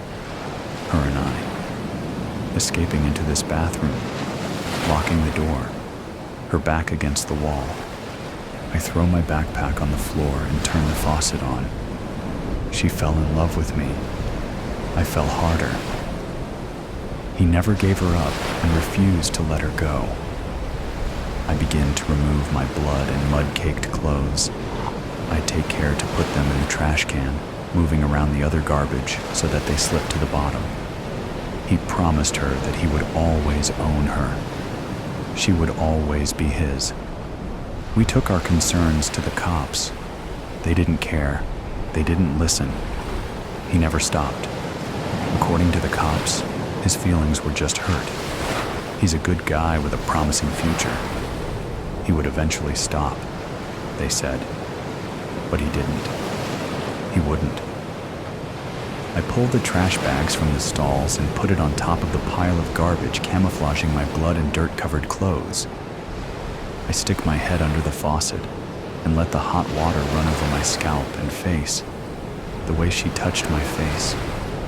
[SPEAKER 1] her and I, escaping into this bathroom, locking the door, her back against the wall. I throw my backpack on the floor and turn the faucet on. She fell in love with me. I fell harder. He never gave her up and refused to let her go. I begin to remove my blood and mud-caked clothes. I take care to put them in the trash can, moving around the other garbage so that they slip to the bottom. He promised her that he would always own her. She would always be his. We took our concerns to the cops. They didn't care. They didn't listen. He never stopped. According to the cops, his feelings were just hurt. He's a good guy with a promising future. He would eventually stop, they said. But he didn't. He wouldn't. I pulled the trash bags from the stalls and put it on top of the pile of garbage, camouflaging my blood and dirt-covered clothes. I stick my head under the faucet and let the hot water run over my scalp and face. The way she touched my face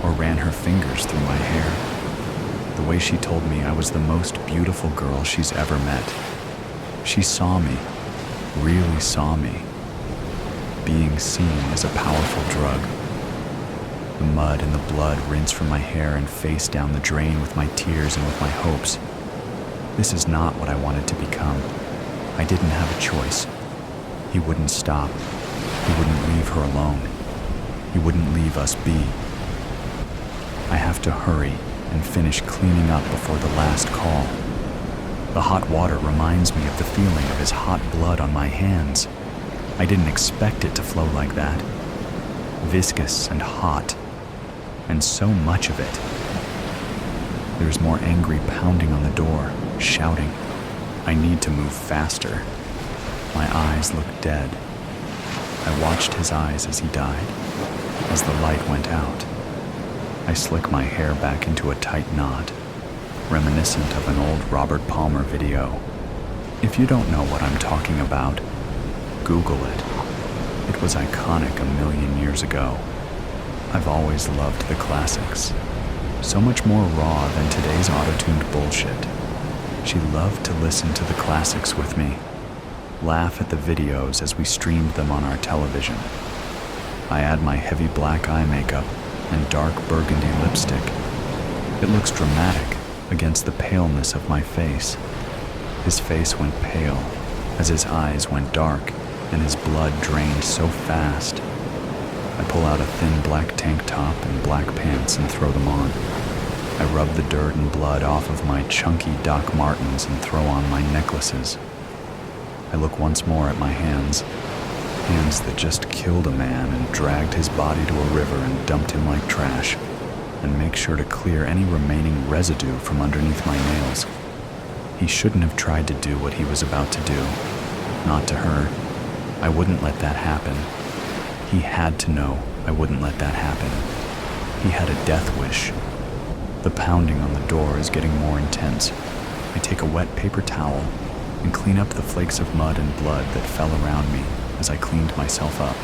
[SPEAKER 1] or ran her fingers through my hair. The way she told me I was the most beautiful girl she's ever met. She saw me, really saw me. Being seen is a powerful drug. The mud and the blood rinse from my hair and face down the drain with my tears and with my hopes. This is not what I wanted to become. I didn't have a choice. He wouldn't stop. He wouldn't leave her alone. He wouldn't leave us be. I have to hurry and finish cleaning up before the last call. The hot water reminds me of the feeling of his hot blood on my hands. I didn't expect it to flow like that. Viscous and hot, and so much of it. There's more angry pounding on the door, shouting. I need to move faster. My eyes look dead. I watched his eyes as he died, as the light went out. I slick my hair back into a tight knot, reminiscent of an old Robert Palmer video. If you don't know what I'm talking about, Google it. It was iconic a million years ago. I've always loved the classics. So much more raw than today's auto-tuned bullshit. She loved to listen to the classics with me, laugh at the videos as we streamed them on our television. I add my heavy black eye makeup and dark burgundy lipstick. It looks dramatic against the paleness of my face. His face went pale as his eyes went dark and his blood drained so fast. I pull out a thin black tank top and black pants and throw them on. I rub the dirt and blood off of my chunky Doc Martens and throw on my necklaces. I look once more at my hands, hands that just killed a man and dragged his body to a river and dumped him like trash, and make sure to clear any remaining residue from underneath my nails. He shouldn't have tried to do what he was about to do. Not to her. I wouldn't let that happen. He had to know I wouldn't let that happen. He had a death wish. The pounding on the door is getting more intense. I take a wet paper towel and clean up the flakes of mud and blood that fell around me as I cleaned myself up.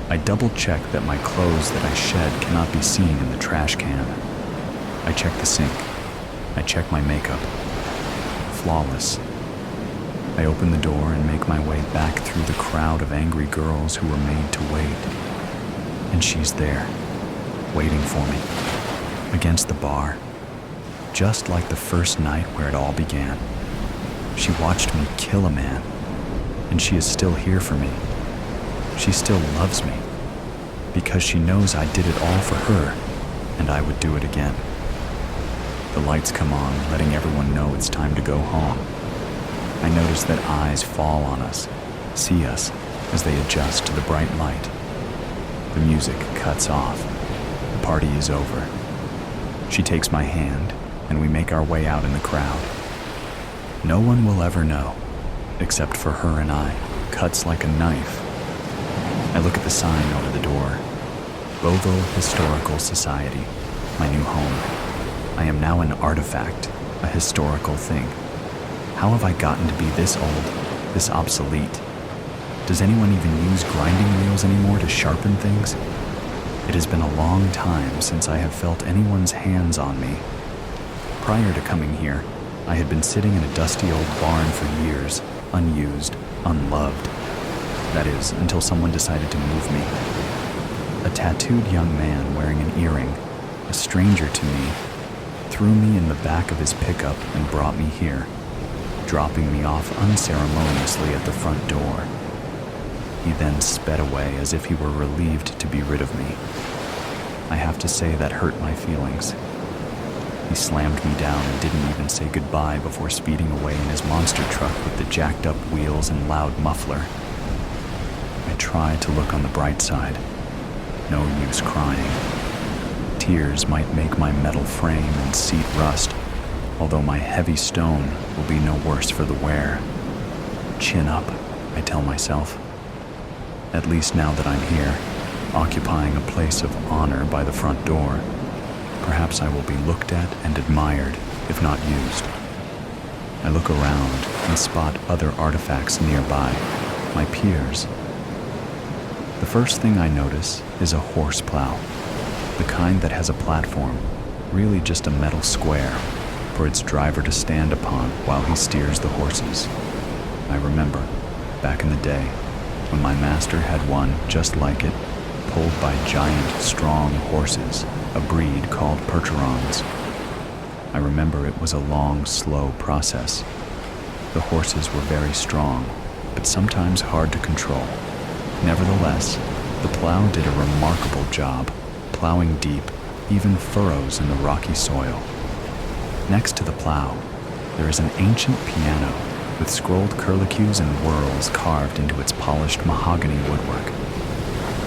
[SPEAKER 1] I double-check that my clothes that I shed cannot be seen in the trash can. I check the sink. I check my makeup. Flawless. I open the door and make my way back through the crowd of angry girls who were made to wait. And she's there, waiting for me, against the bar, just like the first night where it all began. She watched me kill a man, and she is still here for me. She still loves me, because she knows I did it all for her, and I would do it again. The lights come on, letting everyone know it's time to go home. I notice that eyes fall on us, see us, as they adjust to the bright light. The music cuts off. The party is over. She takes my hand, and we make our way out in the crowd. No one will ever know, except for her and I, cuts like a knife. I look at the sign over the door. Beauville Historical Society, my new home. I am now an artifact, a historical thing. How have I gotten to be this old, this obsolete? Does anyone even use grinding wheels anymore to sharpen things? It has been a long time since I have felt anyone's hands on me. Prior to coming here, I had been sitting in a dusty old barn for years, unused, unloved. That is, until someone decided to move me. A tattooed young man wearing an earring, a stranger to me, threw me in the back of his pickup and brought me here, dropping me off unceremoniously at the front door. He then sped away as if he were relieved to be rid of me. I have to say that hurt my feelings. He slammed me down and didn't even say goodbye before speeding away in his monster truck with the jacked up wheels and loud muffler. I tried to look on the bright side. No use crying. Tears might make my metal frame and seat rust, although my heavy stone will be no worse for the wear. Chin up, I tell myself. At least now that I'm here, occupying a place of honor by the front door, perhaps I will be looked at and admired, if not used. I look around and spot other artifacts nearby, my peers. The first thing I notice is a horse plow, the kind that has a platform, really just a metal square, for its driver to stand upon while he steers the horses. I remember, back in the day, when my master had one just like it, pulled by giant, strong horses, a breed called Percherons. I remember it was a long, slow process. The horses were very strong, but sometimes hard to control. Nevertheless, the plow did a remarkable job, plowing deep, even furrows in the rocky soil. Next to the plow, there is an ancient piano with scrolled curlicues and whorls carved into its polished mahogany woodwork.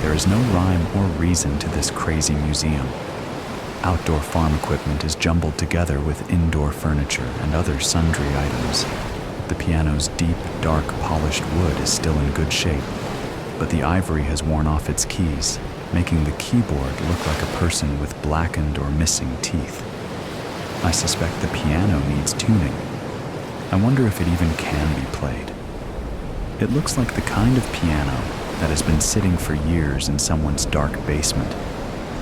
[SPEAKER 1] There is no rhyme or reason to this crazy museum. Outdoor farm equipment is jumbled together with indoor furniture and other sundry items. The piano's deep, dark, polished wood is still in good shape, but the ivory has worn off its keys, making the keyboard look like a person with blackened or missing teeth. I suspect the piano needs tuning. I wonder if it even can be played. It looks like the kind of piano that has been sitting for years in someone's dark basement,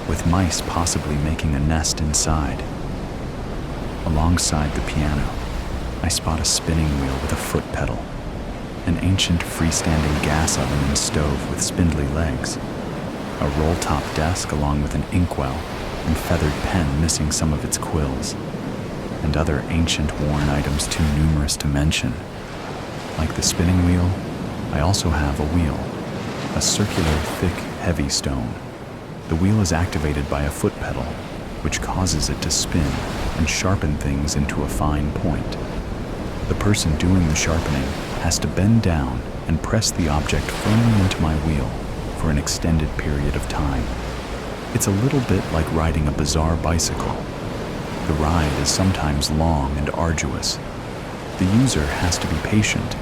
[SPEAKER 1] with mice possibly making a nest inside. Alongside the piano, I spot a spinning wheel with a foot pedal, an ancient freestanding gas oven and stove with spindly legs, a roll-top desk along with an inkwell and feathered pen missing some of its quills, and other ancient worn items too numerous to mention. Like the spinning wheel, I also have a wheel, a circular, thick, heavy stone. The wheel is activated by a foot pedal, which causes it to spin and sharpen things into a fine point. The person doing the sharpening has to bend down and press the object firmly into my wheel for an extended period of time. It's a little bit like riding a bizarre bicycle. The ride is sometimes long and arduous. The user has to be patient,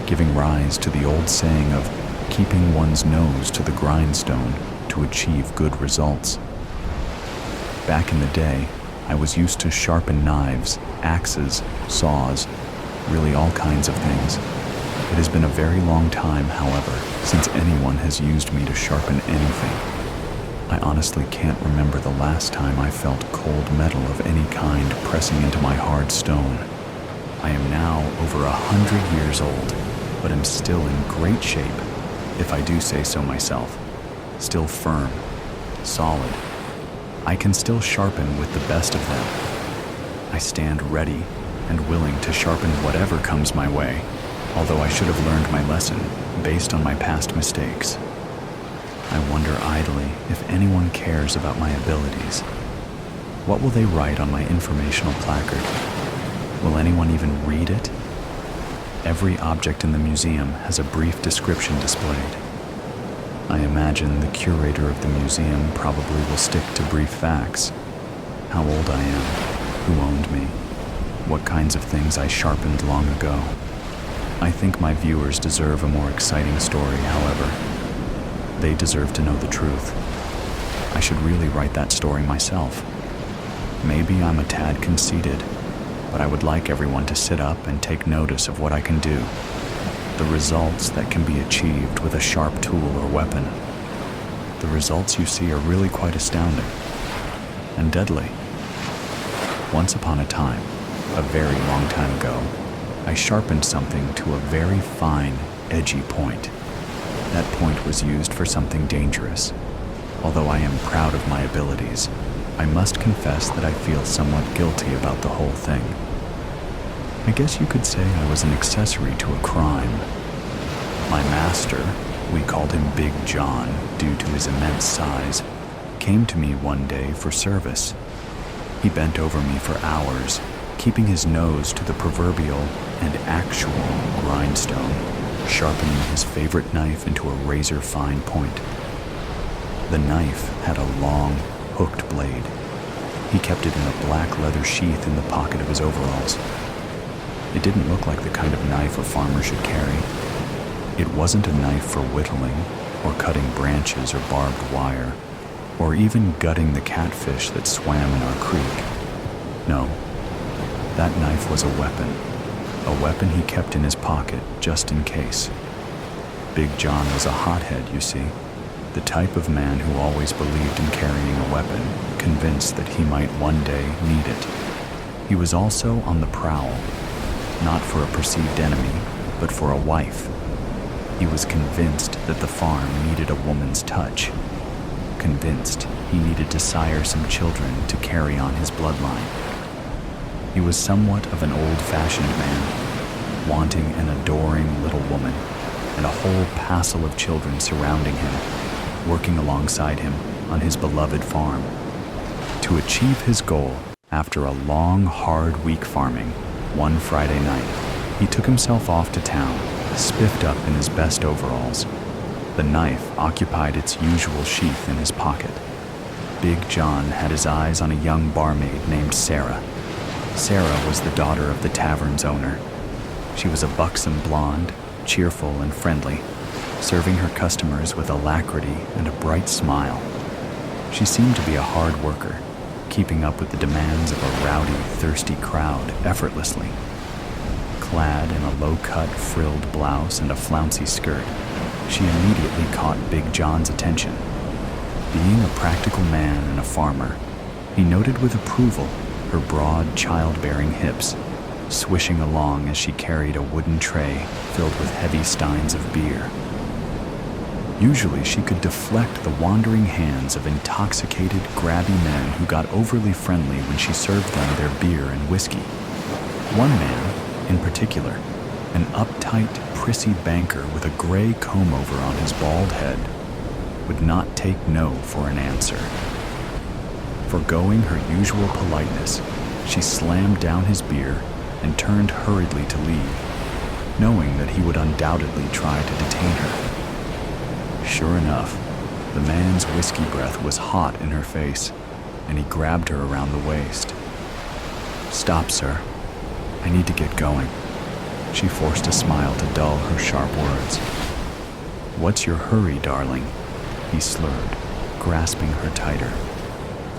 [SPEAKER 1] giving rise to the old saying of keeping one's nose to the grindstone to achieve good results. Back in the day, I was used to sharpen knives, axes, saws, really all kinds of things. It has been a very long time, however, since anyone has used me to sharpen anything. I honestly can't remember the last time I felt cold metal of any kind pressing into my hard stone. I am now over 100 years old, but am still in great shape, if I do say so myself. Still firm, solid. I can still sharpen with the best of them. I stand ready and willing to sharpen whatever comes my way, although I should have learned my lesson based on my past mistakes. I wonder idly if anyone cares about my abilities. What will they write on my informational placard? Will anyone even read it? Every object in the museum has a brief description displayed. I imagine the curator of the museum probably will stick to brief facts. How old I am, who owned me, what kinds of things I sharpened long ago. I think my viewers deserve a more exciting story, however. They deserve to know the truth. I should really write that story myself. Maybe I'm a tad conceited, but I would like everyone to sit up and take notice of what I can do, the results that can be achieved with a sharp tool or weapon. the results you see are really quite astounding and deadly. Once upon a time, a very long time ago, I sharpened something to a very fine, edgy point. That point was used for something dangerous. Although I am proud of my abilities, I must confess that I feel somewhat guilty about the whole thing. I guess you could say I was an accessory to a crime. My master, we called him Big John due to his immense size, came to me one day for service. He bent over me for hours, keeping his nose to the proverbial and actual grindstone, sharpening his favorite knife into a razor-fine point. The knife had a long, hooked blade. He kept it in a black leather sheath in the pocket of his overalls. It didn't look like the kind of knife a farmer should carry. It wasn't a knife for whittling, or cutting branches or barbed wire, or even gutting the catfish that swam in our creek. No, that knife was a weapon he kept in his pocket just in case. Big John was a hothead, you see, the type of man who always believed in carrying a weapon, convinced that he might one day need it. He was also on the prowl, not for a perceived enemy, but for a wife. He was convinced that the farm needed a woman's touch, convinced he needed to sire some children to carry on his bloodline. He was somewhat of an old-fashioned man, wanting an adoring little woman and a whole passel of children surrounding him, working alongside him on his beloved farm. To achieve his goal, after a long, hard week farming, one Friday night, he took himself off to town, spiffed up in his best overalls. The knife occupied its usual sheath in his pocket. Big John had his eyes on a young barmaid named Sarah. Sarah was the daughter of the tavern's owner. She was a buxom blonde, cheerful and friendly, serving her customers with alacrity and a bright smile. She seemed to be a hard worker, keeping up with the demands of a rowdy, thirsty crowd effortlessly. Clad in a low-cut, frilled blouse and a flouncy skirt, she immediately caught Big John's attention. Being a practical man and a farmer, he noted with approval her broad, childbearing hips, swishing along as she carried a wooden tray filled with heavy steins of beer. Usually she could deflect the wandering hands of intoxicated, grabby men who got overly friendly when she served them their beer and whiskey. One man, in particular, an uptight, prissy banker with a gray comb-over on his bald head, would not take no for an answer. Forgoing her usual politeness, she slammed down his beer and turned hurriedly to leave, knowing that he would undoubtedly try to detain her. Sure enough, the man's whiskey breath was hot in her face, and he grabbed her around the waist. "Stop, sir. I need to get going." She forced a smile to dull her sharp words. "What's your hurry, darling?" he slurred, grasping her tighter.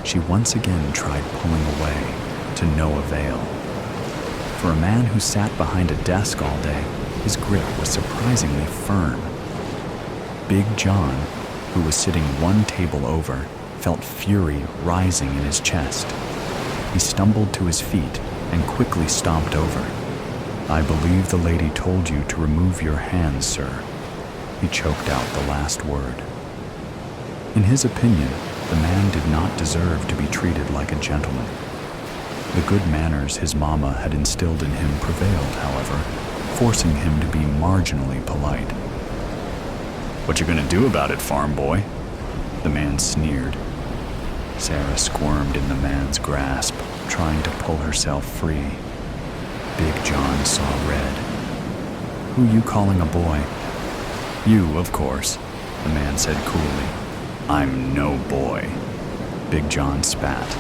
[SPEAKER 1] She once again tried pulling away, to no avail. For a man who sat behind a desk all day, his grip was surprisingly firm. Big John, who was sitting one table over, felt fury rising in his chest. He stumbled to his feet and quickly stomped over. "I believe the lady told you to remove your hands, sir." He choked out the last word. In his opinion, the man did not deserve to be treated like a gentleman. The good manners his mama had instilled in him prevailed, however, forcing him to be marginally polite. "What you gonna do about it, farm boy?" the man sneered. Sarah squirmed in the man's grasp, trying to pull herself free. Big John saw red. "Who you calling a boy?" "You, of course," the man said coolly. "I'm no boy." Big John spat.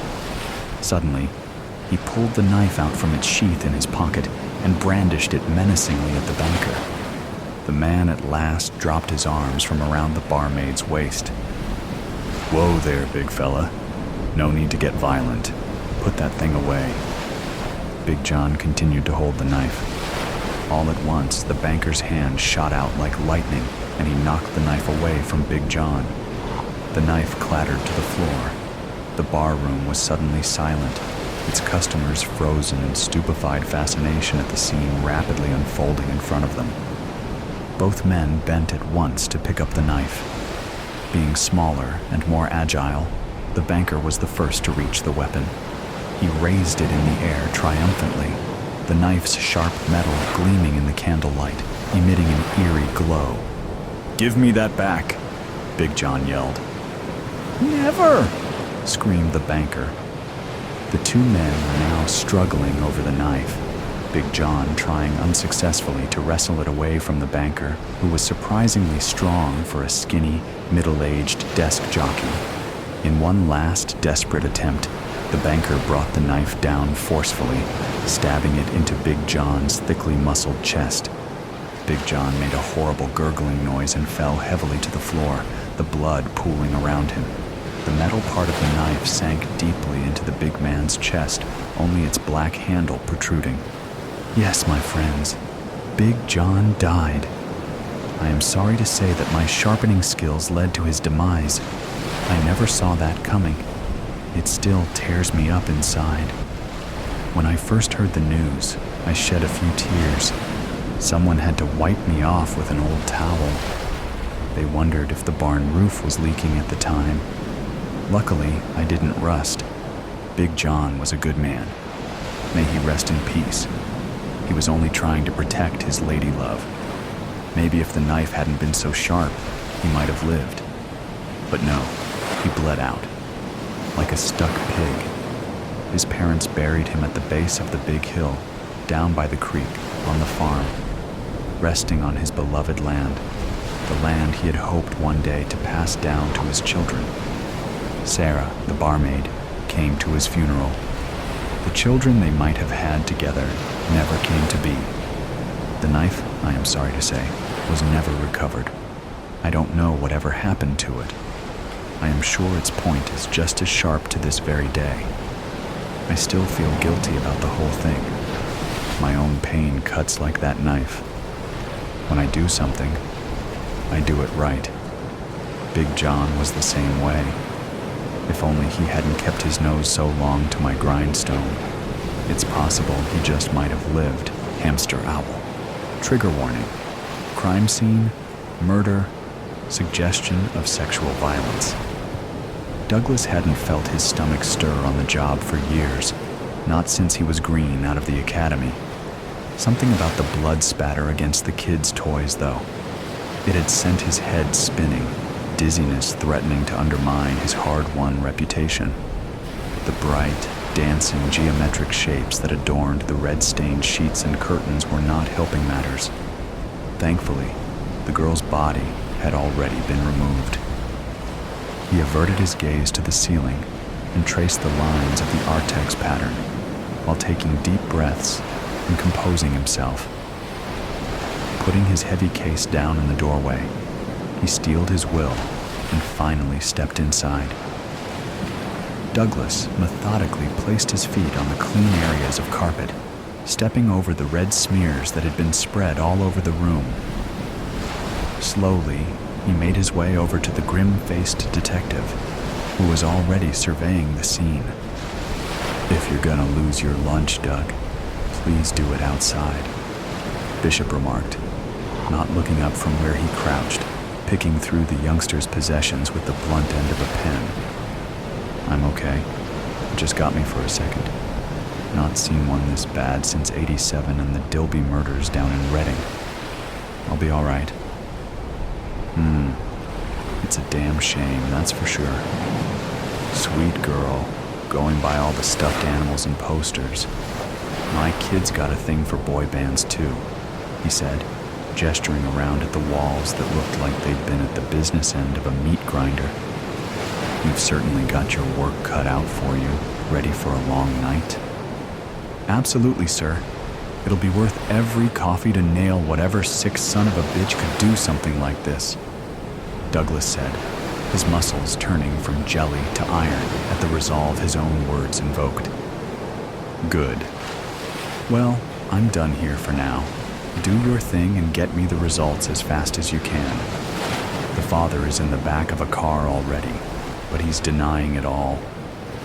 [SPEAKER 1] Suddenly, he pulled the knife out from its sheath in his pocket and brandished it menacingly at the banker. The man at last dropped his arms from around the barmaid's waist. "Whoa there, big fella. No need to get violent. Put that thing away." Big John continued to hold the knife. All at once, the banker's hand shot out like lightning, and he knocked the knife away from Big John. The knife clattered to the floor. The bar room was suddenly silent, its customers frozen in stupefied fascination at the scene rapidly unfolding in front of them. Both men bent at once to pick up the knife. Being smaller and more agile, the banker was the first to reach the weapon. He raised it in the air triumphantly, the knife's sharp metal gleaming in the candlelight, emitting an eerie glow. "Give me that back," Big John yelled. "Never!" screamed the banker. The two men were now struggling over the knife, Big John trying unsuccessfully to wrestle it away from the banker, who was surprisingly strong for a skinny, middle-aged desk jockey. In one last desperate attempt, the banker brought the knife down forcefully, stabbing it into Big John's thickly muscled chest. Big John made a horrible gurgling noise and fell heavily to the floor, the blood pooling around him. The metal part of the knife sank deeply into the big man's chest, only its black handle protruding. Yes, my friends, Big John died. I am sorry to say that my sharpening skills led to his demise. I never saw that coming. It still tears me up inside. When I first heard the news, I shed a few tears. Someone had to wipe me off with an old towel. They wondered if the barn roof was leaking at the time. Luckily, I didn't rust. Big John was a good man. May he rest in peace. He was only trying to protect his lady love. Maybe if the knife hadn't been so sharp, he might have lived. But no, he bled out, like a stuck pig. His parents buried him at the base of the big hill, down by the creek, on the farm, resting on his beloved land, the land he had hoped one day to pass down to his children. Sarah, the barmaid, came to his funeral. The children they might have had together never came to be. The knife, I am sorry to say, was never recovered. I don't know whatever happened to it. I am sure its point is just as sharp to this very day. I still feel guilty about the whole thing. My own pain cuts like that knife. When I do something, I do it right. Big John was the same way. If only he hadn't kept his nose so long to my grindstone. It's possible he just might have lived. Hamster Owl. Trigger warning. Crime scene, murder, suggestion of sexual violence. Douglas hadn't felt his stomach stir on the job for years, not since he was green out of the academy. Something about the blood spatter against the kids' toys, though. It had sent his head spinning, dizziness threatening to undermine his hard-won reputation. The bright, dancing geometric shapes that adorned the red-stained sheets and curtains were not helping matters. Thankfully, the girl's body had already been removed. He averted his gaze to the ceiling and traced the lines of the Artex pattern while taking deep breaths and composing himself. Putting his heavy case down in the doorway, he steeled his will and finally stepped inside. Douglas methodically placed his feet on the clean areas of carpet, stepping over the red smears that had been spread all over the room. Slowly, he made his way over to the grim-faced detective, who was already surveying the scene. "If you're gonna lose your lunch, Doug, please do it outside," Bishop remarked, not looking up from where he crouched, picking through the youngster's possessions with the blunt end of a pen. "I'm okay. It just got me for a second. Not seen one this bad since '87 and the Dilby murders down in Reading. I'll be all right." It's a damn shame, that's for sure. Sweet girl, going by all the stuffed animals and posters. My kid's got a thing for boy bands too, he said, gesturing around at the walls that looked like they'd been at the business end of a meat grinder. "You've certainly got your work cut out for you, ready for a long night." "Absolutely, sir. It'll be worth every coffee to nail whatever sick son of a bitch could do something like this," Douglas said, his muscles turning from jelly to iron at the resolve his own words invoked. "Good. Well, I'm done here for now. Do your thing and get me the results as fast as you can." The father is in the back of a car already, but he's denying it all,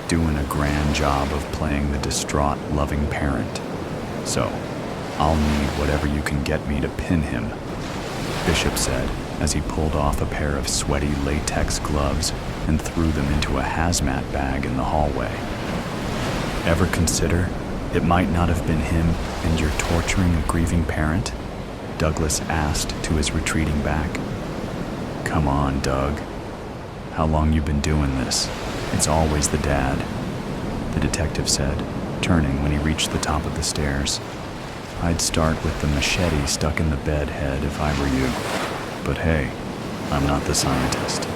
[SPEAKER 1] doing a grand job of playing the distraught, loving parent. So, I'll need whatever you can get me to pin him, Bishop said as he pulled off a pair of sweaty latex gloves and threw them into a hazmat bag in the hallway. Ever consider it might not have been him and you're torturing a grieving parent? Douglas asked to his retreating back. Come on, Doug. How long you been doing this? It's always the dad, the detective said, turning when he reached the top of the stairs. I'd start with the machete stuck in the bed head if I were you. But hey, I'm not the scientist.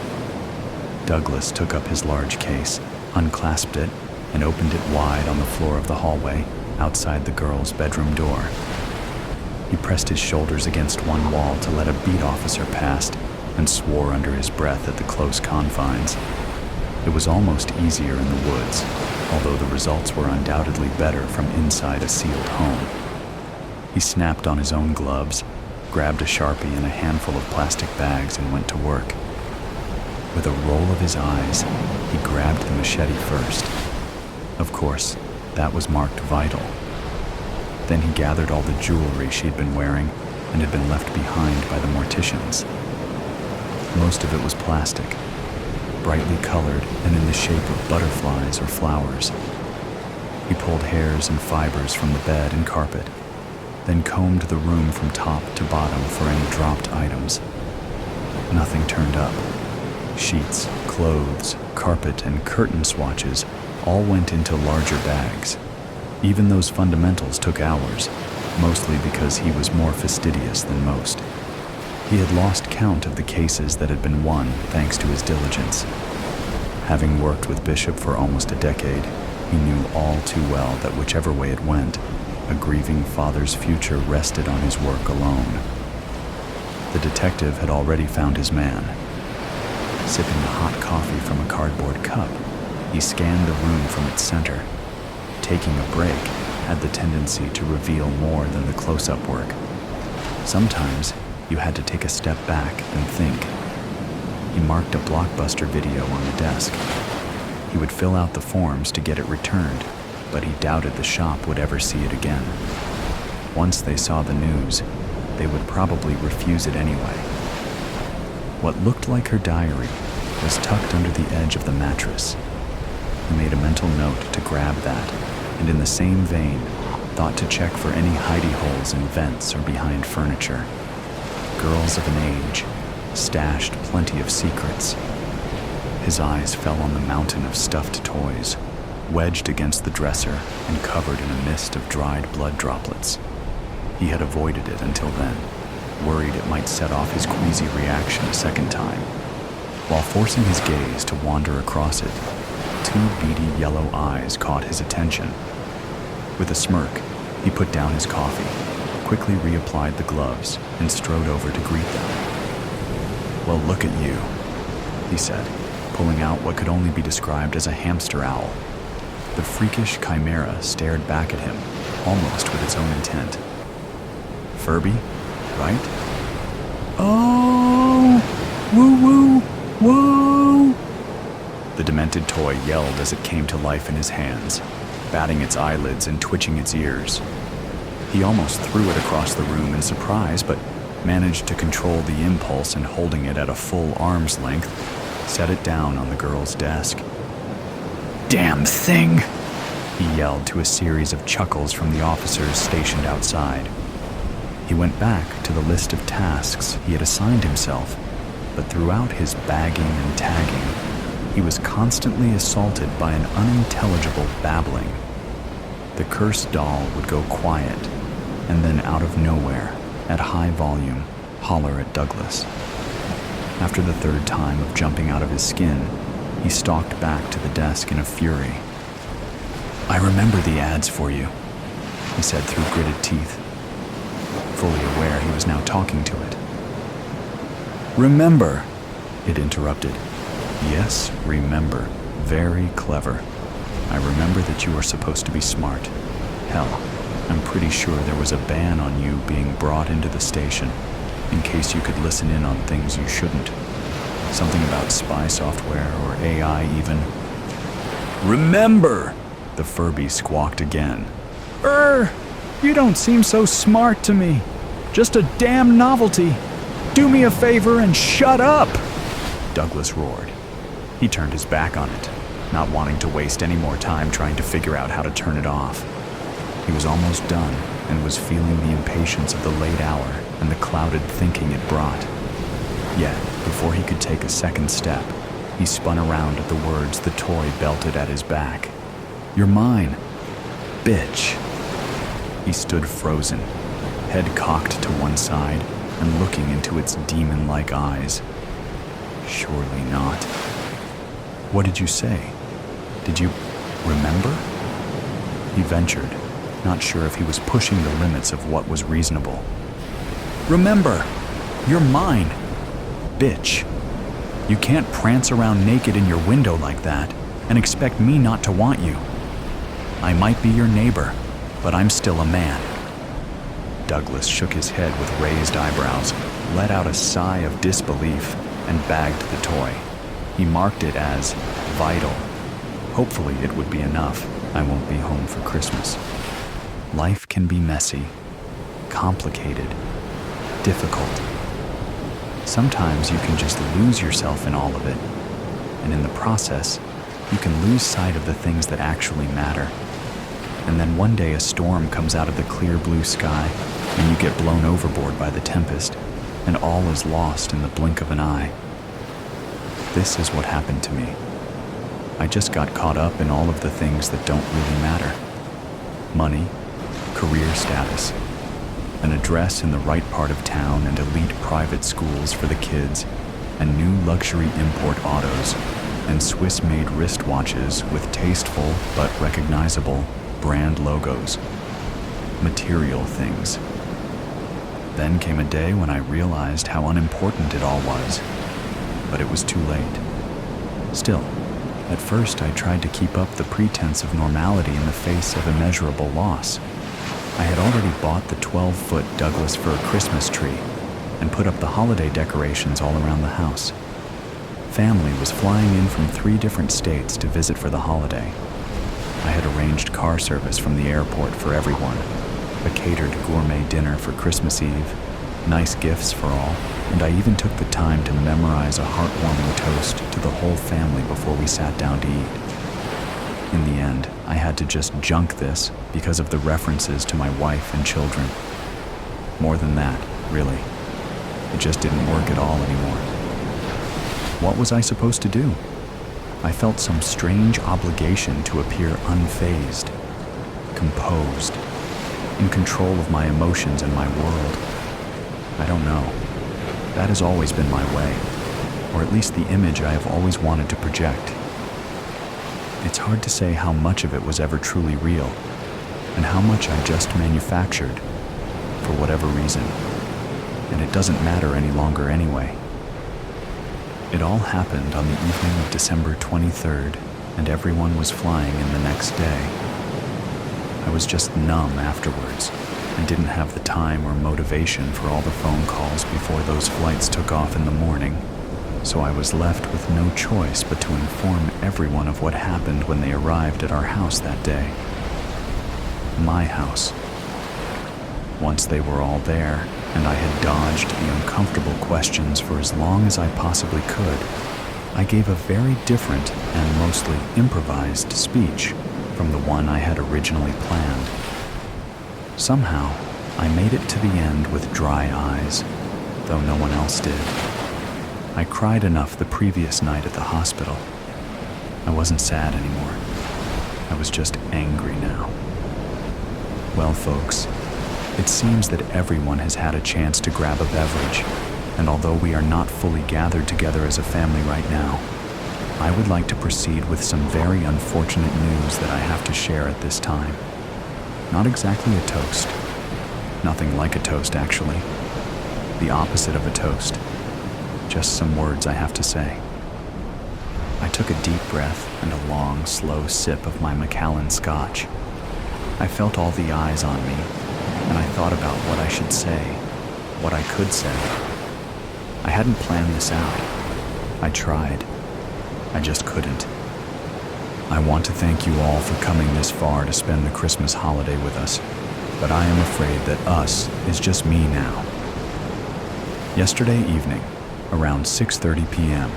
[SPEAKER 1] Douglas took up his large case, unclasped it, and opened it wide on the floor of the hallway outside the girl's bedroom door. He pressed his shoulders against one wall to let a beat officer past and swore under his breath at the close confines. It was almost easier in the woods, although the results were undoubtedly better from inside a sealed home. He snapped on his own gloves, grabbed a Sharpie and a handful of plastic bags and went to work. With a roll of his eyes, he grabbed the machete first. Of course, that was marked vital. Then he gathered all the jewelry she'd been wearing and had been left behind by the morticians. Most of it was plastic, brightly colored and in the shape of butterflies or flowers. He pulled hairs and fibers from the bed and carpet, then combed the room from top to bottom for any dropped items. Nothing turned up. Sheets, clothes, carpet, and curtain swatches all went into larger bags. Even those fundamentals took hours, mostly because he was more fastidious than most. He had lost count of the cases that had been won thanks to his diligence. Having worked with Bishop for almost a decade, he knew all too well that whichever way it went, a grieving father's future rested on his work alone. The detective had already found his man. Sipping a hot coffee from a cardboard cup, he scanned the room from its center. Taking a break had the tendency to reveal more than the close-up work. Sometimes you had to take a step back and think. He marked a Blockbuster video on the desk. He would fill out the forms to get it returned, but he doubted the shop would ever see it again. Once they saw the news, they would probably refuse it anyway. What looked like her diary was tucked under the edge of the mattress. He made a mental note to grab that, and in the same vein, thought to check for any hidey holes in vents or behind furniture. Girls of an age stashed plenty of secrets. His eyes fell on the mountain of stuffed toys, wedged against the dresser and covered in a mist of dried blood droplets. He had avoided it until then, worried it might set off his queasy reaction a second time. While forcing his gaze to wander across it, two beady yellow eyes caught his attention. With a smirk, he put down his coffee, quickly reapplied the gloves, and strode over to greet them. "Well, look at you," he said, pulling out what could only be described as a hamster owl. The freakish chimera stared back at him, almost with its own intent. "Furby, right?" "Oh! Woo-woo! Whoa!" The demented toy yelled as it came to life in his hands, batting its eyelids and twitching its ears. He almost threw it across the room in surprise, but managed to control the impulse and holding it at a full arm's length, set it down on the girl's desk. "Damn thing!" he yelled to a series of chuckles from the officers stationed outside. He went back to the list of tasks he had assigned himself, but throughout his bagging and tagging, he was constantly assaulted by an unintelligible babbling. The cursed doll would go quiet, and then out of nowhere, at high volume, holler at Douglas. After the third time of jumping out of his skin, he stalked back to the desk in a fury. "I remember the ads for you," he said through gritted teeth, fully aware he was now talking to it. "Remember," it interrupted. "Yes, remember. Very clever. I remember that you are supposed to be smart. Hell, I'm pretty sure there was a ban on you being brought into the station, in case you could listen in on things you shouldn't. Something about spy software or AI even. "Remember!" the Furby squawked again. You don't seem so smart to me. Just a damn novelty. Do me a favor and shut up!" Douglas roared. He turned his back on it, not wanting to waste any more time trying to figure out how to turn it off. He was almost done and was feeling the impatience of the late hour and the clouded thinking it brought. Yet, before he could take a second step, he spun around at the words the toy belted at his back. "You're mine, bitch." He stood frozen, head cocked to one side and looking into its demon-like eyes. Surely not. "What did you say? Did you remember?" He ventured, not sure if he was pushing the limits of what was reasonable. "Remember, you're mine, bitch. You can't prance around naked in your window like that and expect me not to want you. I might be your neighbor, but I'm still a man." Douglas shook his head with raised eyebrows, let out a sigh of disbelief, and bagged the toy. He marked it as vital. Hopefully it would be enough. I won't be home for Christmas. Life can be messy, complicated, difficult. Sometimes you can just lose yourself in all of it, and in the process, you can lose sight of the things that actually matter. And then one day a storm comes out of the clear blue sky, and you get blown overboard by the tempest, and all is lost in the blink of an eye. This is what happened to me. I just got caught up in all of the things that don't really matter. Money, career status, an address in the right part of town and elite private schools for the kids, and new luxury import autos, and Swiss-made wristwatches with tasteful but recognizable brand logos. Material things. Then came a day when I realized how unimportant it all was, but it was too late. Still, at first I tried to keep up the pretense of normality in the face of immeasurable loss. I had already bought the 12-foot Douglas fir Christmas tree and put up the holiday decorations all around the house. Family was flying in from 3 different states to visit for the holiday. I had arranged car service from the airport for everyone, a catered gourmet dinner for Christmas Eve, nice gifts for all, and I even took the time to memorize a heartwarming toast to the whole family before we sat down to eat. In the end, I had to just junk this because of the references to my wife and children. More than that, really. It just didn't work at all anymore. What was I supposed to do? I felt some strange obligation to appear unfazed, composed, in control of my emotions and my world. I don't know. That has always been my way, or at least the image I have always wanted to project. It's hard to say how much of it was ever truly real, and how much I just manufactured, for whatever reason. And it doesn't matter any longer anyway. It all happened on the evening of December 23rd, and everyone was flying in the next day. I was just numb afterwards, and didn't have the time or motivation for all the phone calls before those flights took off in the morning, so I was left with no choice but to inform everyone of what happened when they arrived at our house that day. My house. Once they were all there, and I had dodged the uncomfortable questions for as long as I possibly could, I gave a very different and mostly improvised speech from the one I had originally planned. Somehow, I made it to the end with dry eyes, though no one else did. I cried enough the previous night at the hospital. I wasn't sad anymore. I was just angry now. Well, folks, it seems that everyone has had a chance to grab a beverage, and although we are not fully gathered together as a family right now, I would like to proceed with some very unfortunate news that I have to share at this time. Not exactly a toast. Nothing like a toast, actually. The opposite of a toast. Just some words I have to say. I took a deep breath and a long, slow sip of my Macallan scotch. I felt all the eyes on me, and I thought about what I should say, what I could say. I hadn't planned this out. I tried. I just couldn't. I want to thank you all for coming this far to spend the Christmas holiday with us, but I am afraid that us is just me now. Yesterday evening, around 6:30 p.m.,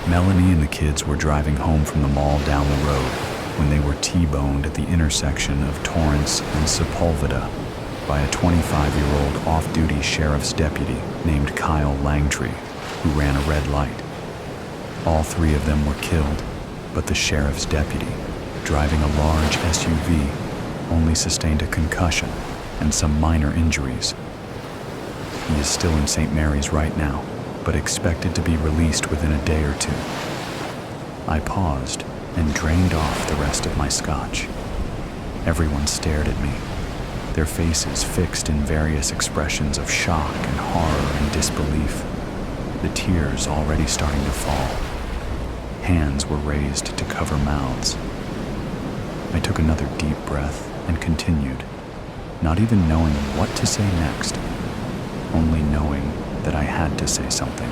[SPEAKER 1] Melanie and the kids were driving home from the mall down the road when they were T-boned at the intersection of Torrance and Sepulveda by a 25-year-old off-duty sheriff's deputy named Kyle Langtree, who ran a red light. All three of them were killed, but the sheriff's deputy, driving a large SUV, only sustained a concussion and some minor injuries. He is still in St. Mary's right now, but expected to be released within a day or two. I paused and drained off the rest of my scotch. Everyone stared at me, their faces fixed in various expressions of shock and horror and disbelief, the tears already starting to fall. Hands were raised to cover mouths. I took another deep breath and continued, not even knowing what to say next, only knowing that I had to say something.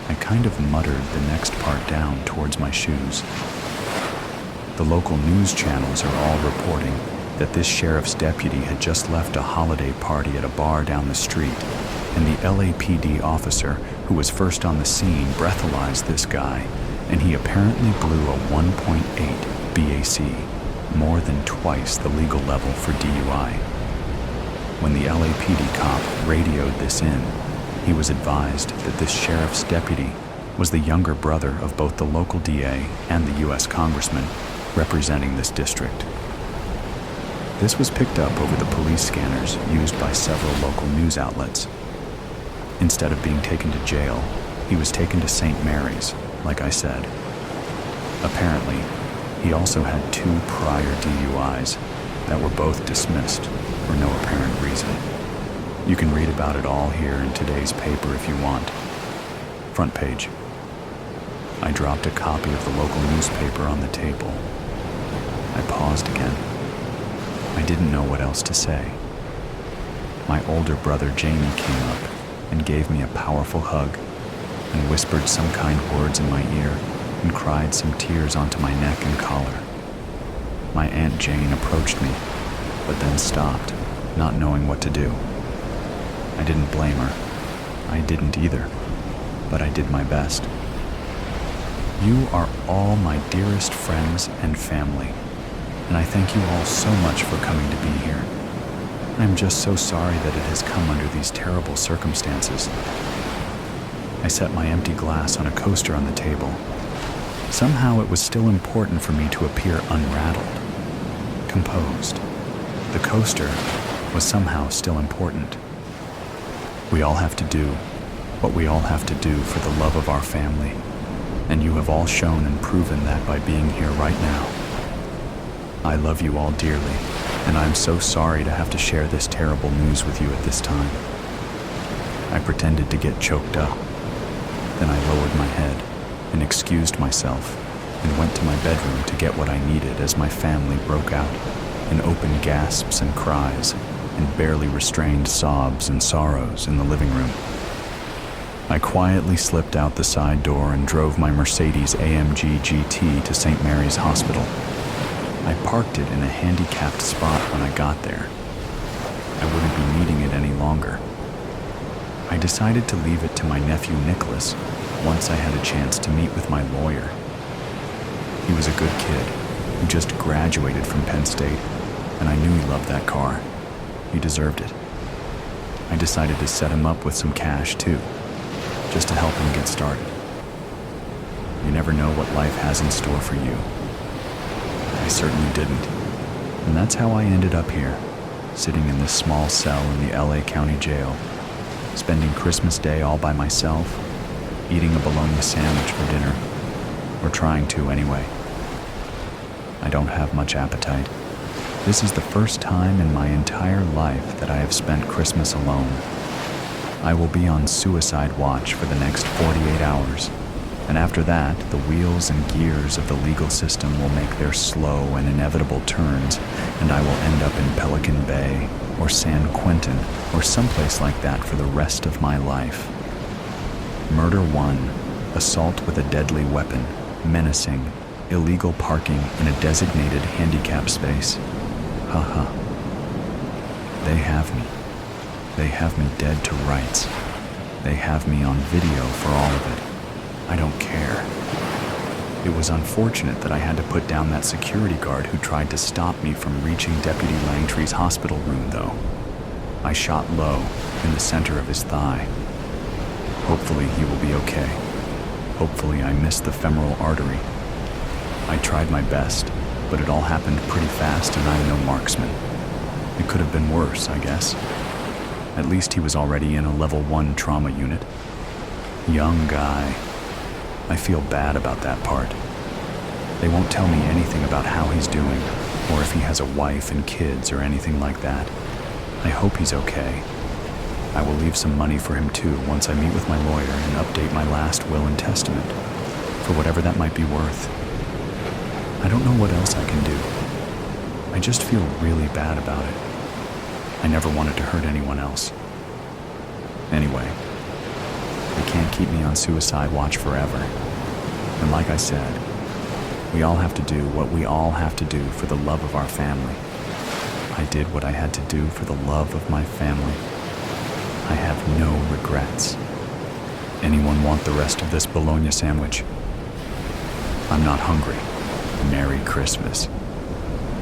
[SPEAKER 1] I kind of muttered the next part down towards my shoes. The local news channels are all reporting that this sheriff's deputy had just left a holiday party at a bar down the street, and the LAPD officer who was first on the scene breathalyzed this guy, and he apparently blew a 1.8 BAC, more than twice the legal level for DUI. When the LAPD cop radioed this in, he was advised that this sheriff's deputy was the younger brother of both the local DA and the U.S. congressman representing this district. This was picked up over the police scanners used by several local news outlets. Instead of being taken to jail, he was taken to St. Mary's, like I said. Apparently, he also had 2 prior DUIs that were both dismissed for no apparent reason. You can read about it all here in today's paper if you want. Front page. I dropped a copy of the local newspaper on the table. I paused again. I didn't know what else to say. My older brother Jamie came up and gave me a powerful hug and whispered some kind words in my ear and cried some tears onto my neck and collar. My Aunt Jane approached me, but then stopped, not knowing what to do. I didn't blame her. I didn't either, but I did my best. You are all my dearest friends and family, and I thank you all so much for coming to be here. I am just so sorry that it has come under these terrible circumstances. I set my empty glass on a coaster on the table. Somehow it was still important for me to appear unrattled, composed. The coaster was somehow still important. We all have to do what we all have to do for the love of our family, and you have all shown and proven that by being here right now. I love you all dearly, and I am so sorry to have to share this terrible news with you at this time. I pretended to get choked up. Then I lowered my head and excused myself and went to my bedroom to get what I needed as my family broke out in open gasps and cries and barely restrained sobs and sorrows in the living room. I quietly slipped out the side door and drove my Mercedes AMG GT to St. Mary's Hospital. I parked it in a handicapped spot when I got there. I wouldn't be needing it any longer. I decided to leave it to my nephew Nicholas once I had a chance to meet with my lawyer. He was a good kid who just graduated from Penn State, and I knew he loved that car. He deserved it. I decided to set him up with some cash too, just to help him get started. You never know what life has in store for you. I certainly didn't. And that's how I ended up here, sitting in this small cell in the LA County Jail, spending Christmas Day all by myself, eating a bologna sandwich for dinner, or trying to anyway. I don't have much appetite. This is the first time in my entire life that I have spent Christmas alone. I will be on suicide watch for the next 48 hours, and after that, the wheels and gears of the legal system will make their slow and inevitable turns, and I will end up in Pelican Bay or San Quentin or someplace like that for the rest of my life. Murder 1, assault with a deadly weapon, menacing, illegal parking in a designated handicap space. Haha. They have me. They have me dead to rights. They have me on video for all of it. I don't care. It was unfortunate that I had to put down that security guard who tried to stop me from reaching Deputy Langtry's hospital room, though. I shot low, in the center of his thigh. Hopefully he will be okay. Hopefully I missed the femoral artery. I tried my best, but it all happened pretty fast and I'm no marksman. It could have been worse, I guess. At least he was already in a level 1 trauma unit. Young guy. I feel bad about that part. They won't tell me anything about how he's doing, or if he has a wife and kids or anything like that. I hope he's okay. I will leave some money for him too once I meet with my lawyer and update my last will and testament, for whatever that might be worth. I don't know what else I can do. I just feel really bad about it. I never wanted to hurt anyone else. Anyway, they can't keep me on suicide watch forever. And like I said, we all have to do what we all have to do for the love of our family. I did what I had to do for the love of my family. I have no regrets. Anyone want the rest of this bologna sandwich? I'm not hungry. Merry Christmas.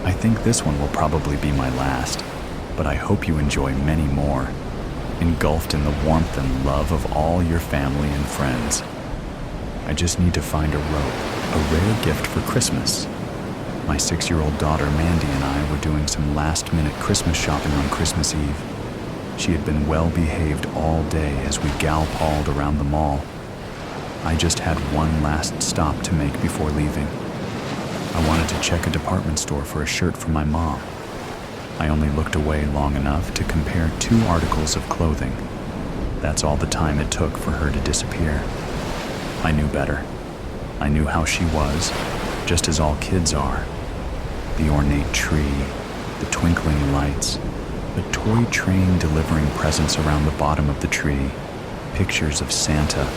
[SPEAKER 1] I think this one will probably be my last, but I hope you enjoy many more, engulfed in the warmth and love of all your family and friends. I just need to find a rope, a rare gift for Christmas. My 6-year-old daughter Mandy and I were doing some last-minute Christmas shopping on Christmas Eve. She had been well-behaved all day as we gal-palled around the mall. I just had one last stop to make before leaving. I wanted to check a department store for a shirt for my mom. I only looked away long enough to compare 2 articles of clothing. That's all the time it took for her to disappear. I knew better. I knew how she was, just as all kids are. The ornate tree, the twinkling lights, the toy train delivering presents around the bottom of the tree, pictures of Santa,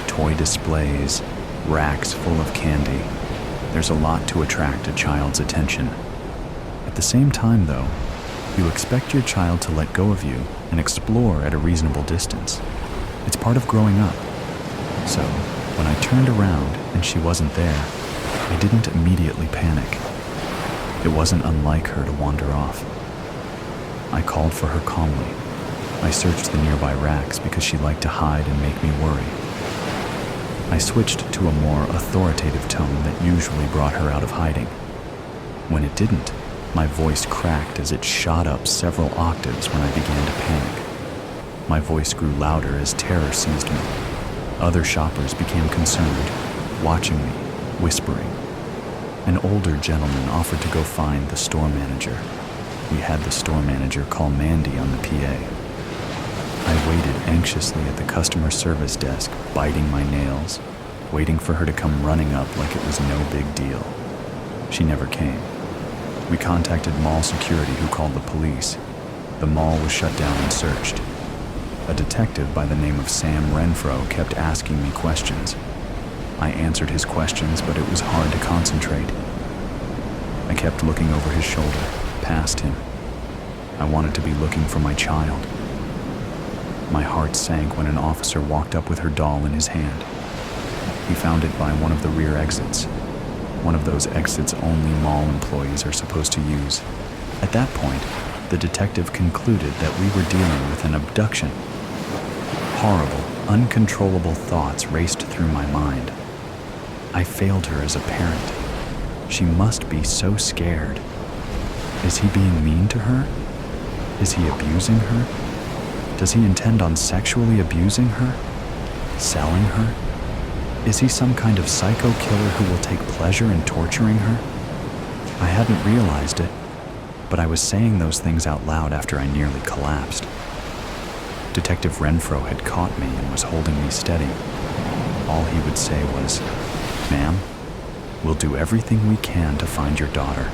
[SPEAKER 1] toy displays, racks full of candy. There's a lot to attract a child's attention. At the same time, though, you expect your child to let go of you and explore at a reasonable distance. It's part of growing up. So, when I turned around and she wasn't there, I didn't immediately panic. It wasn't unlike her to wander off. I called for her calmly. I searched the nearby racks because she liked to hide and make me worry. I switched to a more authoritative tone that usually brought her out of hiding. When it didn't, my voice cracked as it shot up several octaves when I began to panic. My voice grew louder as terror seized me. Other shoppers became concerned, watching me, whispering. An older gentleman offered to go find the store manager. We had the store manager call Mandy on the PA. I waited anxiously at the customer service desk, biting my nails, waiting for her to come running up like it was no big deal. She never came. We contacted mall security who called the police. The mall was shut down and searched. A detective by the name of Sam Renfro kept asking me questions. I answered his questions, but it was hard to concentrate. I kept looking over his shoulder, past him. I wanted to be looking for my child. My heart sank when an officer walked up with her doll in his hand. He found it by one of the rear exits, one of those exits only mall employees are supposed to use. At that point, the detective concluded that we were dealing with an abduction. Horrible, uncontrollable thoughts raced through my mind. I failed her as a parent. She must be so scared. Is he being mean to her? Is he abusing her? Does he intend on sexually abusing her? Selling her? Is he some kind of psycho killer who will take pleasure in torturing her? I hadn't realized it, but I was saying those things out loud after I nearly collapsed. Detective Renfro had caught me and was holding me steady. All he would say was, "Ma'am, we'll do everything we can to find your daughter."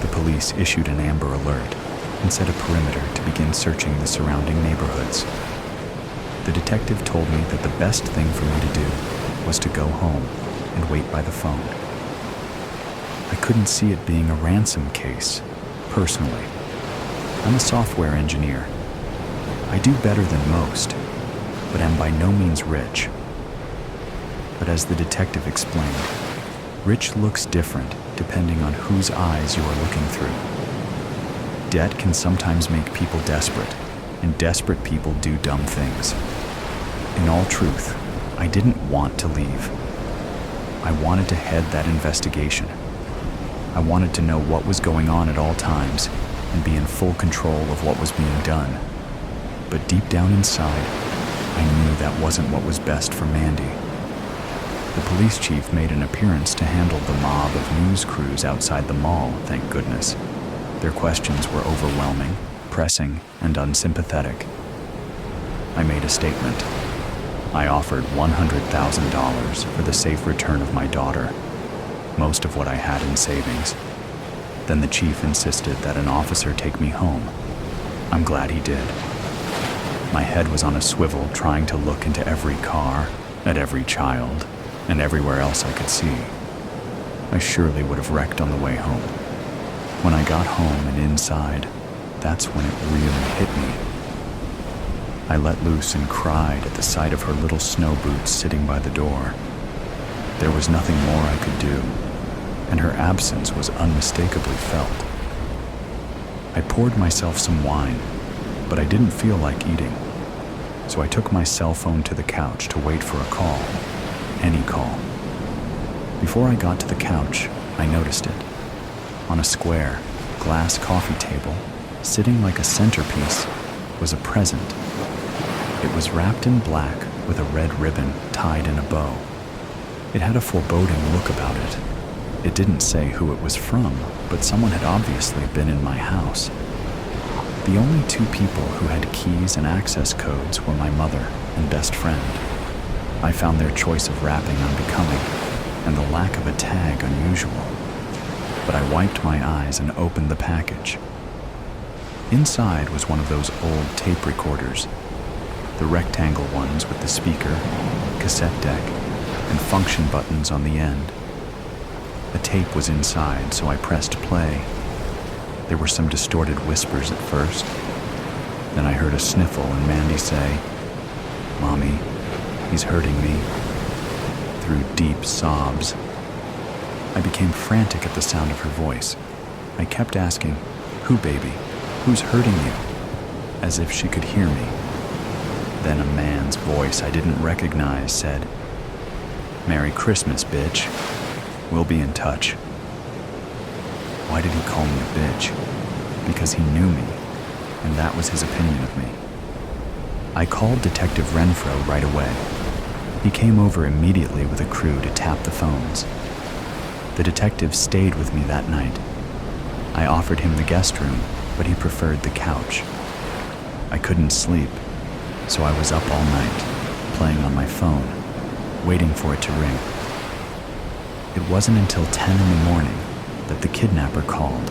[SPEAKER 1] The police issued an Amber Alert and set a perimeter to begin searching the surrounding neighborhoods. The detective told me that the best thing for me to do was to go home and wait by the phone. I couldn't see it being a ransom case, personally. I'm a software engineer. I do better than most, but am by no means rich. But as the detective explained, rich looks different depending on whose eyes you are looking through. Debt can sometimes make people desperate, and desperate people do dumb things. In all truth, I didn't want to leave. I wanted to head that investigation. I wanted to know what was going on at all times and be in full control of what was being done. But deep down inside, I knew that wasn't what was best for Mandy. The police chief made an appearance to handle the mob of news crews outside the mall, thank goodness. Their questions were overwhelming, pressing, and unsympathetic. I made a statement. I offered $100,000 for the safe return of my daughter, most of what I had in savings. Then the chief insisted that an officer take me home. I'm glad he did. My head was on a swivel trying to look into every car, at every child, and everywhere else I could see. I surely would have wrecked on the way home. When I got home and inside, that's when it really hit me. I let loose and cried at the sight of her little snow boots sitting by the door. There was nothing more I could do, and her absence was unmistakably felt. I poured myself some wine, but I didn't feel like eating, so I took my cell phone to the couch to wait for a call, any call. Before I got to the couch, I noticed it. On a square, glass coffee table, sitting like a centerpiece, was a present. It was wrapped in black with a red ribbon tied in a bow. It had a foreboding look about it. It didn't say who it was from, but someone had obviously been in my house. The only two people who had keys and access codes were my mother and best friend. I found their choice of wrapping unbecoming, and the lack of a tag unusual. But I wiped my eyes and opened the package. Inside was one of those old tape recorders, the rectangle ones with the speaker, cassette deck, and function buttons on the end. A tape was inside, so I pressed play. There were some distorted whispers at first. Then I heard a sniffle and Mandy say, "Mommy, he's hurting me," through deep sobs. I became frantic at the sound of her voice. I kept asking, "Who, baby? Who's hurting you?" as if she could hear me. Then a man's voice I didn't recognize said, "Merry Christmas, bitch. We'll be in touch." Why did he call me a bitch? Because he knew me, and that was his opinion of me. I called Detective Renfro right away. He came over immediately with a crew to tap the phones. The detective stayed with me that night. I offered him the guest room, but he preferred the couch. I couldn't sleep, so I was up all night, playing on my phone, waiting for it to ring. It wasn't until 10 in the morning that the kidnapper called.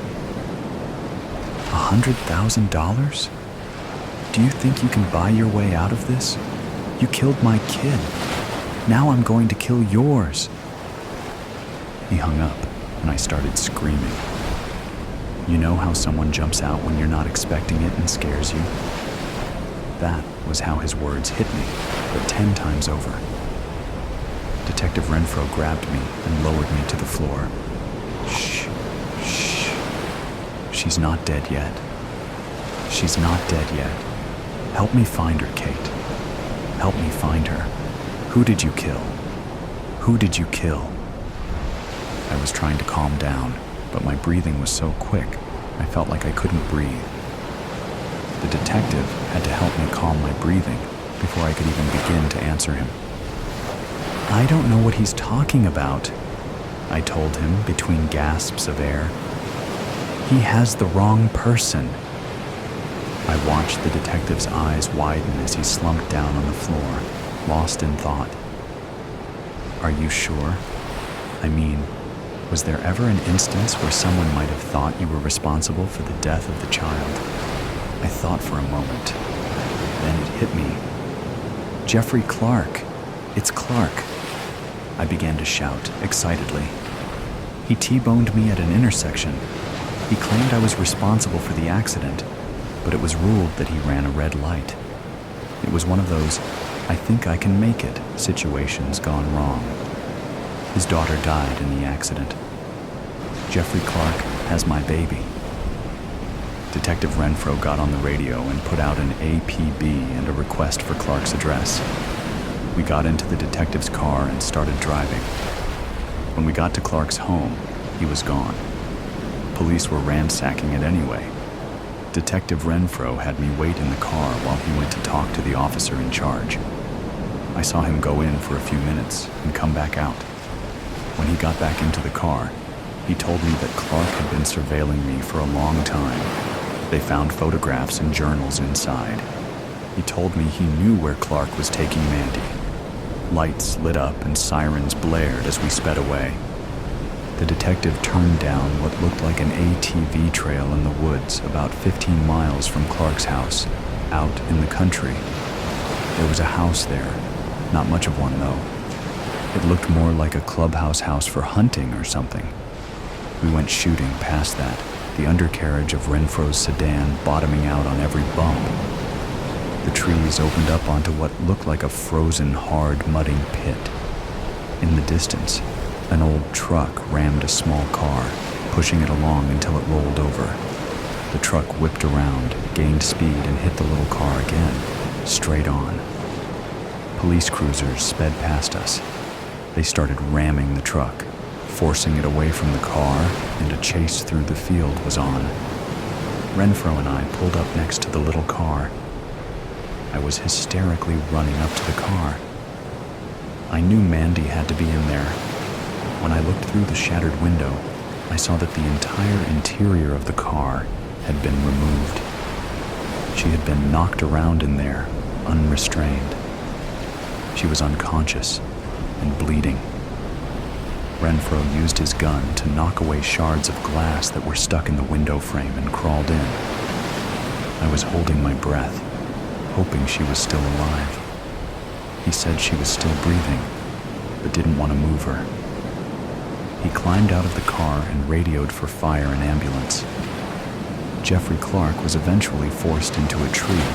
[SPEAKER 1] $100,000? Do you think you can buy your way out of this? You killed my kid. Now I'm going to kill yours. He hung up, and I started screaming. You know how someone jumps out when you're not expecting it and scares you? That was how his words hit me, but 10 times over. Detective Renfro grabbed me and lowered me to the floor. Shh, shh. She's not dead yet. She's not dead yet. Help me find her, Kate. Help me find her. Who did you kill? Who did you kill? I was trying to calm down, but my breathing was so quick, I felt like I couldn't breathe. The detective had to help me calm my breathing before I could even begin to answer him. I don't know what he's talking about, I told him between gasps of air. He has the wrong person. I watched the detective's eyes widen as he slumped down on the floor, lost in thought. Are you sure? I mean, was there ever an instance where someone might have thought you were responsible for the death of the child? I thought for a moment. Then it hit me. Jeffrey Clark! It's Clark! I began to shout, excitedly. He T-boned me at an intersection. He claimed I was responsible for the accident, but it was ruled that he ran a red light. It was one of those, I think I can make it situations gone wrong. His daughter died in the accident. Jeffrey Clark has my baby. Detective Renfro got on the radio and put out an APB and a request for Clark's address. We got into the detective's car and started driving. When we got to Clark's home, he was gone. Police were ransacking it anyway. Detective Renfro had me wait in the car while he went to talk to the officer in charge. I saw him go in for a few minutes and come back out. When he got back into the car, he told me that Clark had been surveilling me for a long time. They found photographs and journals inside. He told me he knew where Clark was taking Mandy. Lights lit up and sirens blared as we sped away. The detective turned down what looked like an ATV trail in the woods about 15 miles from Clark's house, out in the country. There was a house there, not much of one though. It looked more like a clubhouse house for hunting or something. We went shooting past that, the undercarriage of Renfro's sedan bottoming out on every bump. The trees opened up onto what looked like a frozen, hard, mudding pit. In the distance, an old truck rammed a small car, pushing it along until it rolled over. The truck whipped around, gained speed, and hit the little car again, straight on. Police cruisers sped past us. They started ramming the truck, forcing it away from the car, and a chase through the field was on. Renfro and I pulled up next to the little car. I was hysterically running up to the car. I knew Mandy had to be in there. When I looked through the shattered window, I saw that the entire interior of the car had been removed. She had been knocked around in there, unrestrained. She was unconscious and bleeding. Renfro used his gun to knock away shards of glass that were stuck in the window frame and crawled in. I was holding my breath, hoping she was still alive. He said she was still breathing, but didn't want to move her. He climbed out of the car and radioed for fire and ambulance. Jeffrey Clark was eventually forced into a tree.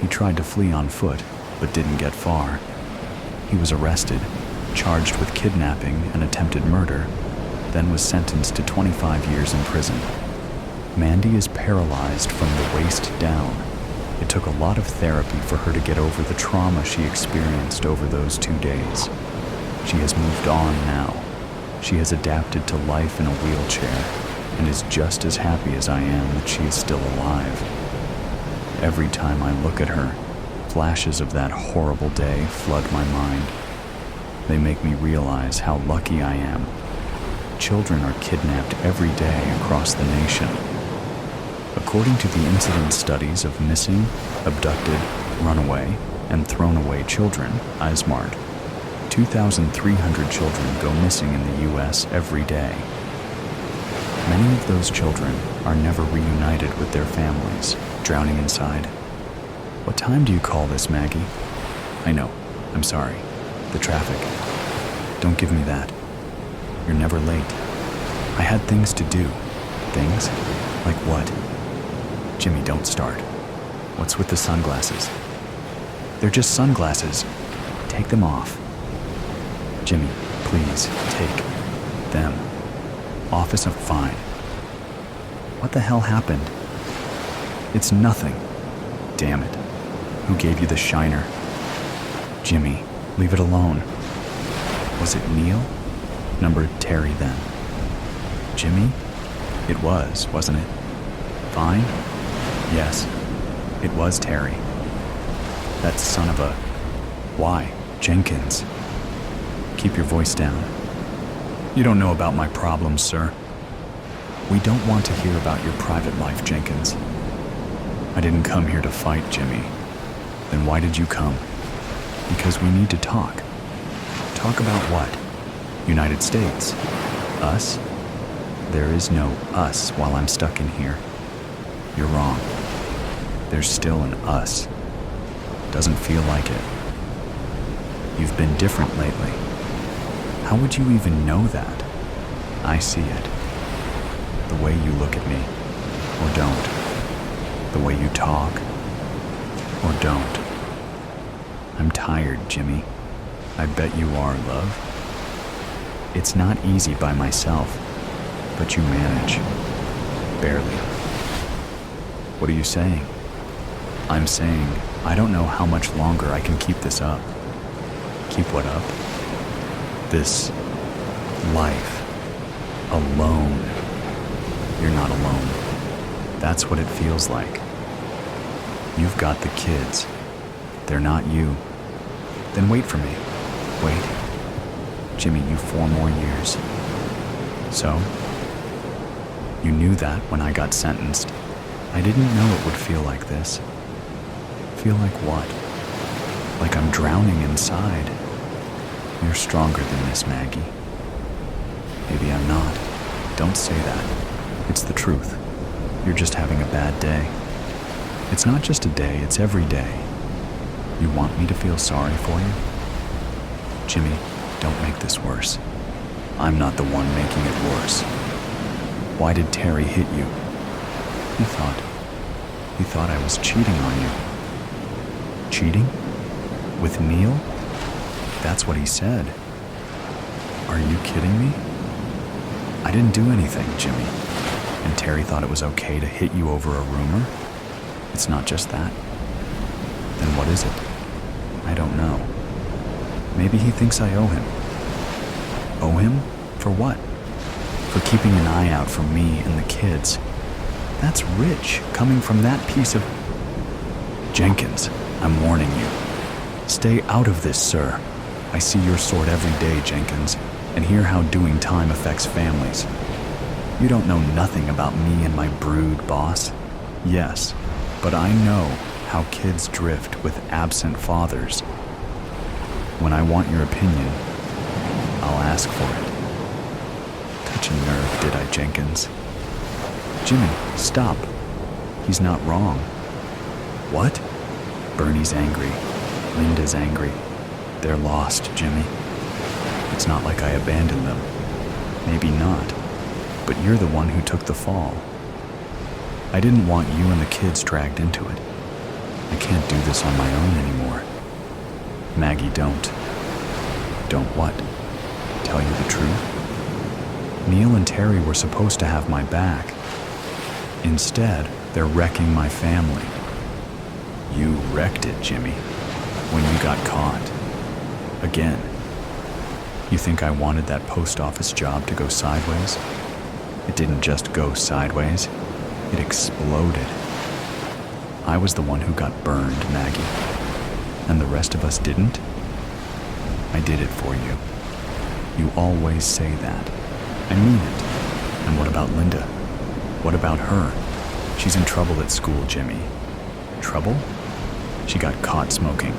[SPEAKER 1] He tried to flee on foot, but didn't get far. He was arrested, charged with kidnapping and attempted murder, then was sentenced to 25 years in prison. Mandy is paralyzed from the waist down. It took a lot of therapy for her to get over the trauma she experienced over those 2 days. She has moved on now. She has adapted to life in a wheelchair and is just as happy as I am that she is still alive. Every time I look at her, flashes of that horrible day flood my mind. They make me realize how lucky I am. Children are kidnapped every day across the nation. According to the incident studies of missing, abducted, runaway, and thrown away children, ISMART, 2,300 children go missing in the U.S. every day. Many of those children are never reunited with their families, drowning inside. What time do you call this, Maggie? I know, I'm sorry. The traffic. Don't give me that. You're never late. I had things to do. Things? Like what? Jimmy, don't start. What's with the sunglasses? They're just sunglasses. Take them off. Jimmy, please, take them. Office of fine. What the hell happened? It's nothing. Damn it. Who gave you the shiner? Jimmy, leave it alone. Was it Neil? Number Terry then. Jimmy? It was, wasn't it? Fine? Yes, it was Terry. That son of a... Why? Jenkins. Keep your voice down. You don't know about my problems, sir. We don't want to hear about your private life, Jenkins. I didn't come here to fight, Jimmy. Then why did you come? Because we need to talk. Talk about what? United States. Us? There is no us while I'm stuck in here. You're wrong. There's still an us. Doesn't feel like it. You've been different lately. How would you even know that? I see it. The way you look at me, or don't. The way you talk, or don't. I'm tired, Jimmy. I bet you are, love. It's not easy by myself, but you manage. Barely. What are you saying? I'm saying I don't know how much longer I can keep this up. Keep what up? This life. Alone. You're not alone. That's what it feels like. You've got the kids. They're not you. Then wait for me. Wait. Jimmy, you 4 more years. So? You knew that when I got sentenced. I didn't know it would feel like this. Feel like what? Like I'm drowning inside. You're stronger than this, Maggie. Maybe I'm not. Don't say that. It's the truth. You're just having a bad day. It's not just a day, it's every day. You want me to feel sorry for you? Jimmy, don't make this worse. I'm not the one making it worse. Why did Terry hit you? He thought I was cheating on you. Cheating? With Neil? That's what he said. Are you kidding me? I didn't do anything, Jimmy. And Terry thought it was okay to hit you over a rumor? It's not just that. Then what is it? I don't know. Maybe he thinks I owe him. Owe him? For what? For keeping an eye out for me and the kids. That's rich, coming from that piece of... Jenkins, I'm warning you. Stay out of this, sir. I see your sort every day, Jenkins, and hear how doing time affects families. You don't know nothing about me and my brood, boss. Yes, but I know how kids drift with absent fathers. When I want your opinion, I'll ask for it. Touching nerve, did I, Jenkins? Jimmy, stop. He's not wrong. What? Bernie's angry. Linda's angry. They're lost, Jimmy. It's not like I abandoned them. Maybe not. But you're the one who took the fall. I didn't want you and the kids dragged into it. I can't do this on my own anymore. Maggie, don't. Don't what? Tell you the truth? Neil and Terry were supposed to have my back. Instead, they're wrecking my family. You wrecked it, Jimmy, when you got caught. Again. You think I wanted that post office job to go sideways? It didn't just go sideways. It exploded. I was the one who got burned, Maggie. And the rest of us didn't? I did it for you. You always say that. I mean it. And what about Linda? What about her? She's in trouble at school, Jimmy. Trouble? She got caught smoking.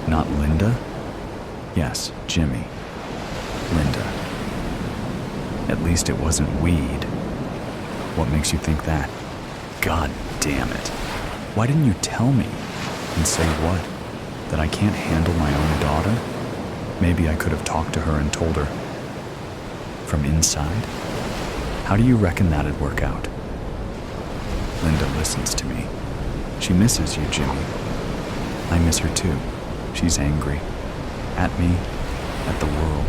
[SPEAKER 1] Not Linda? Yes, Jimmy. Linda. At least it wasn't weed. What makes you think that? God damn it. Why didn't you tell me? And say what? That I can't handle my own daughter? Maybe I could have talked to her and told her. From inside? How do you reckon that'd work out? Linda listens to me. She misses you, Jimmy. I miss her too. She's angry. At me. At the world.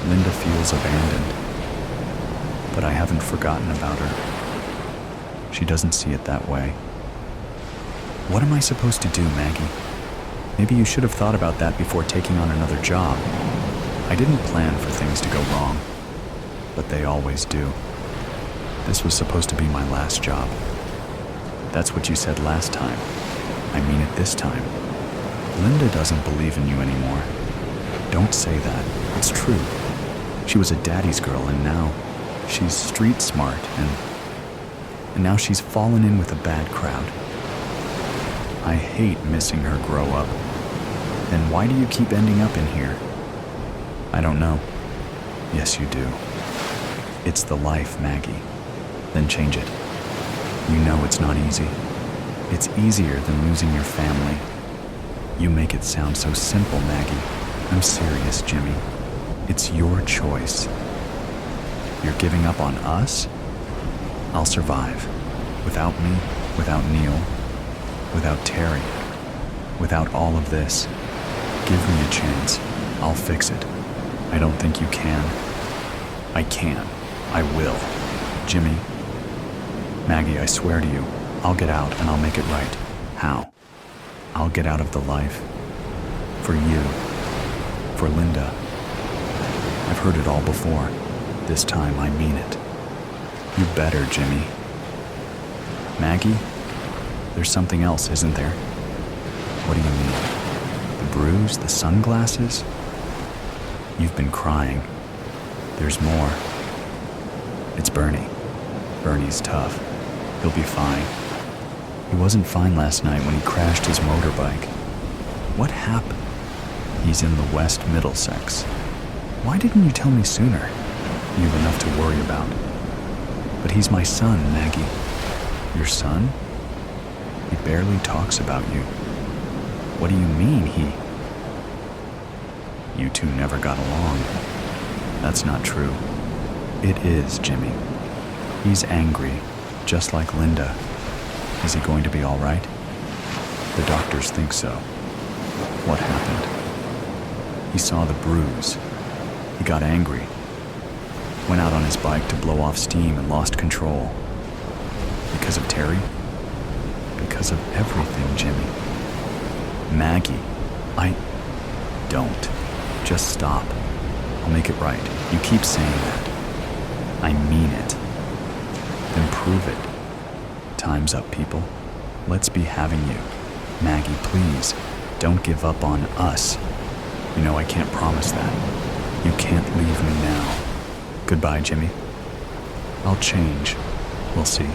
[SPEAKER 1] Linda feels abandoned. But I haven't forgotten about her. She doesn't see it that way. What am I supposed to do, Maggie? Maybe you should have thought about that before taking on another job. I didn't plan for things to go wrong, but they always do. This was supposed to be my last job. That's what you said last time. I mean it this time. Linda doesn't believe in you anymore. Don't say that. It's true. She was a daddy's girl, and now she's street smart, and now she's fallen in with a bad crowd. I hate missing her grow up. Then why do you keep ending up in here? I don't know. Yes, you do. It's the life, Maggie. Then change it. You know it's not easy. It's easier than losing your family. You make it sound so simple, Maggie. I'm serious, Jimmy. It's your choice. You're giving up on us? I'll survive. Without me, without Neil, without Terry, without all of this. Give me a chance. I'll fix it. I don't think you can. I can. I will. Jimmy. Maggie, I swear to you, I'll get out and I'll make it right. How? I'll get out of the life. For you. For Linda. I've heard it all before. This time I mean it. You better, Jimmy. Maggie? There's something else, isn't there? What do you mean? The bruise, the sunglasses? You've been crying. There's more. It's Bernie. Bernie's tough. He'll be fine. He wasn't fine last night when he crashed his motorbike. What happened? He's in the West Middlesex. Why didn't you tell me sooner? You've enough to worry about. But he's my son, Maggie. Your son? He barely talks about you. What do you mean, he? You two never got along. That's not true. It is, Jimmy. He's angry, just like Linda. Is he going to be all right? The doctors think so. What happened? He saw the bruise. He got angry. Went out on his bike to blow off steam and lost control. Because of Terry? Because of everything, Jimmy. Maggie, Don't. Just stop. I'll make it right. You keep saying that. I mean it. Then prove it. Time's up, people. Let's be having you. Maggie, please, don't give up on us. You know I can't promise that. You can't leave me now. Goodbye, Jimmy. I'll change. We'll see.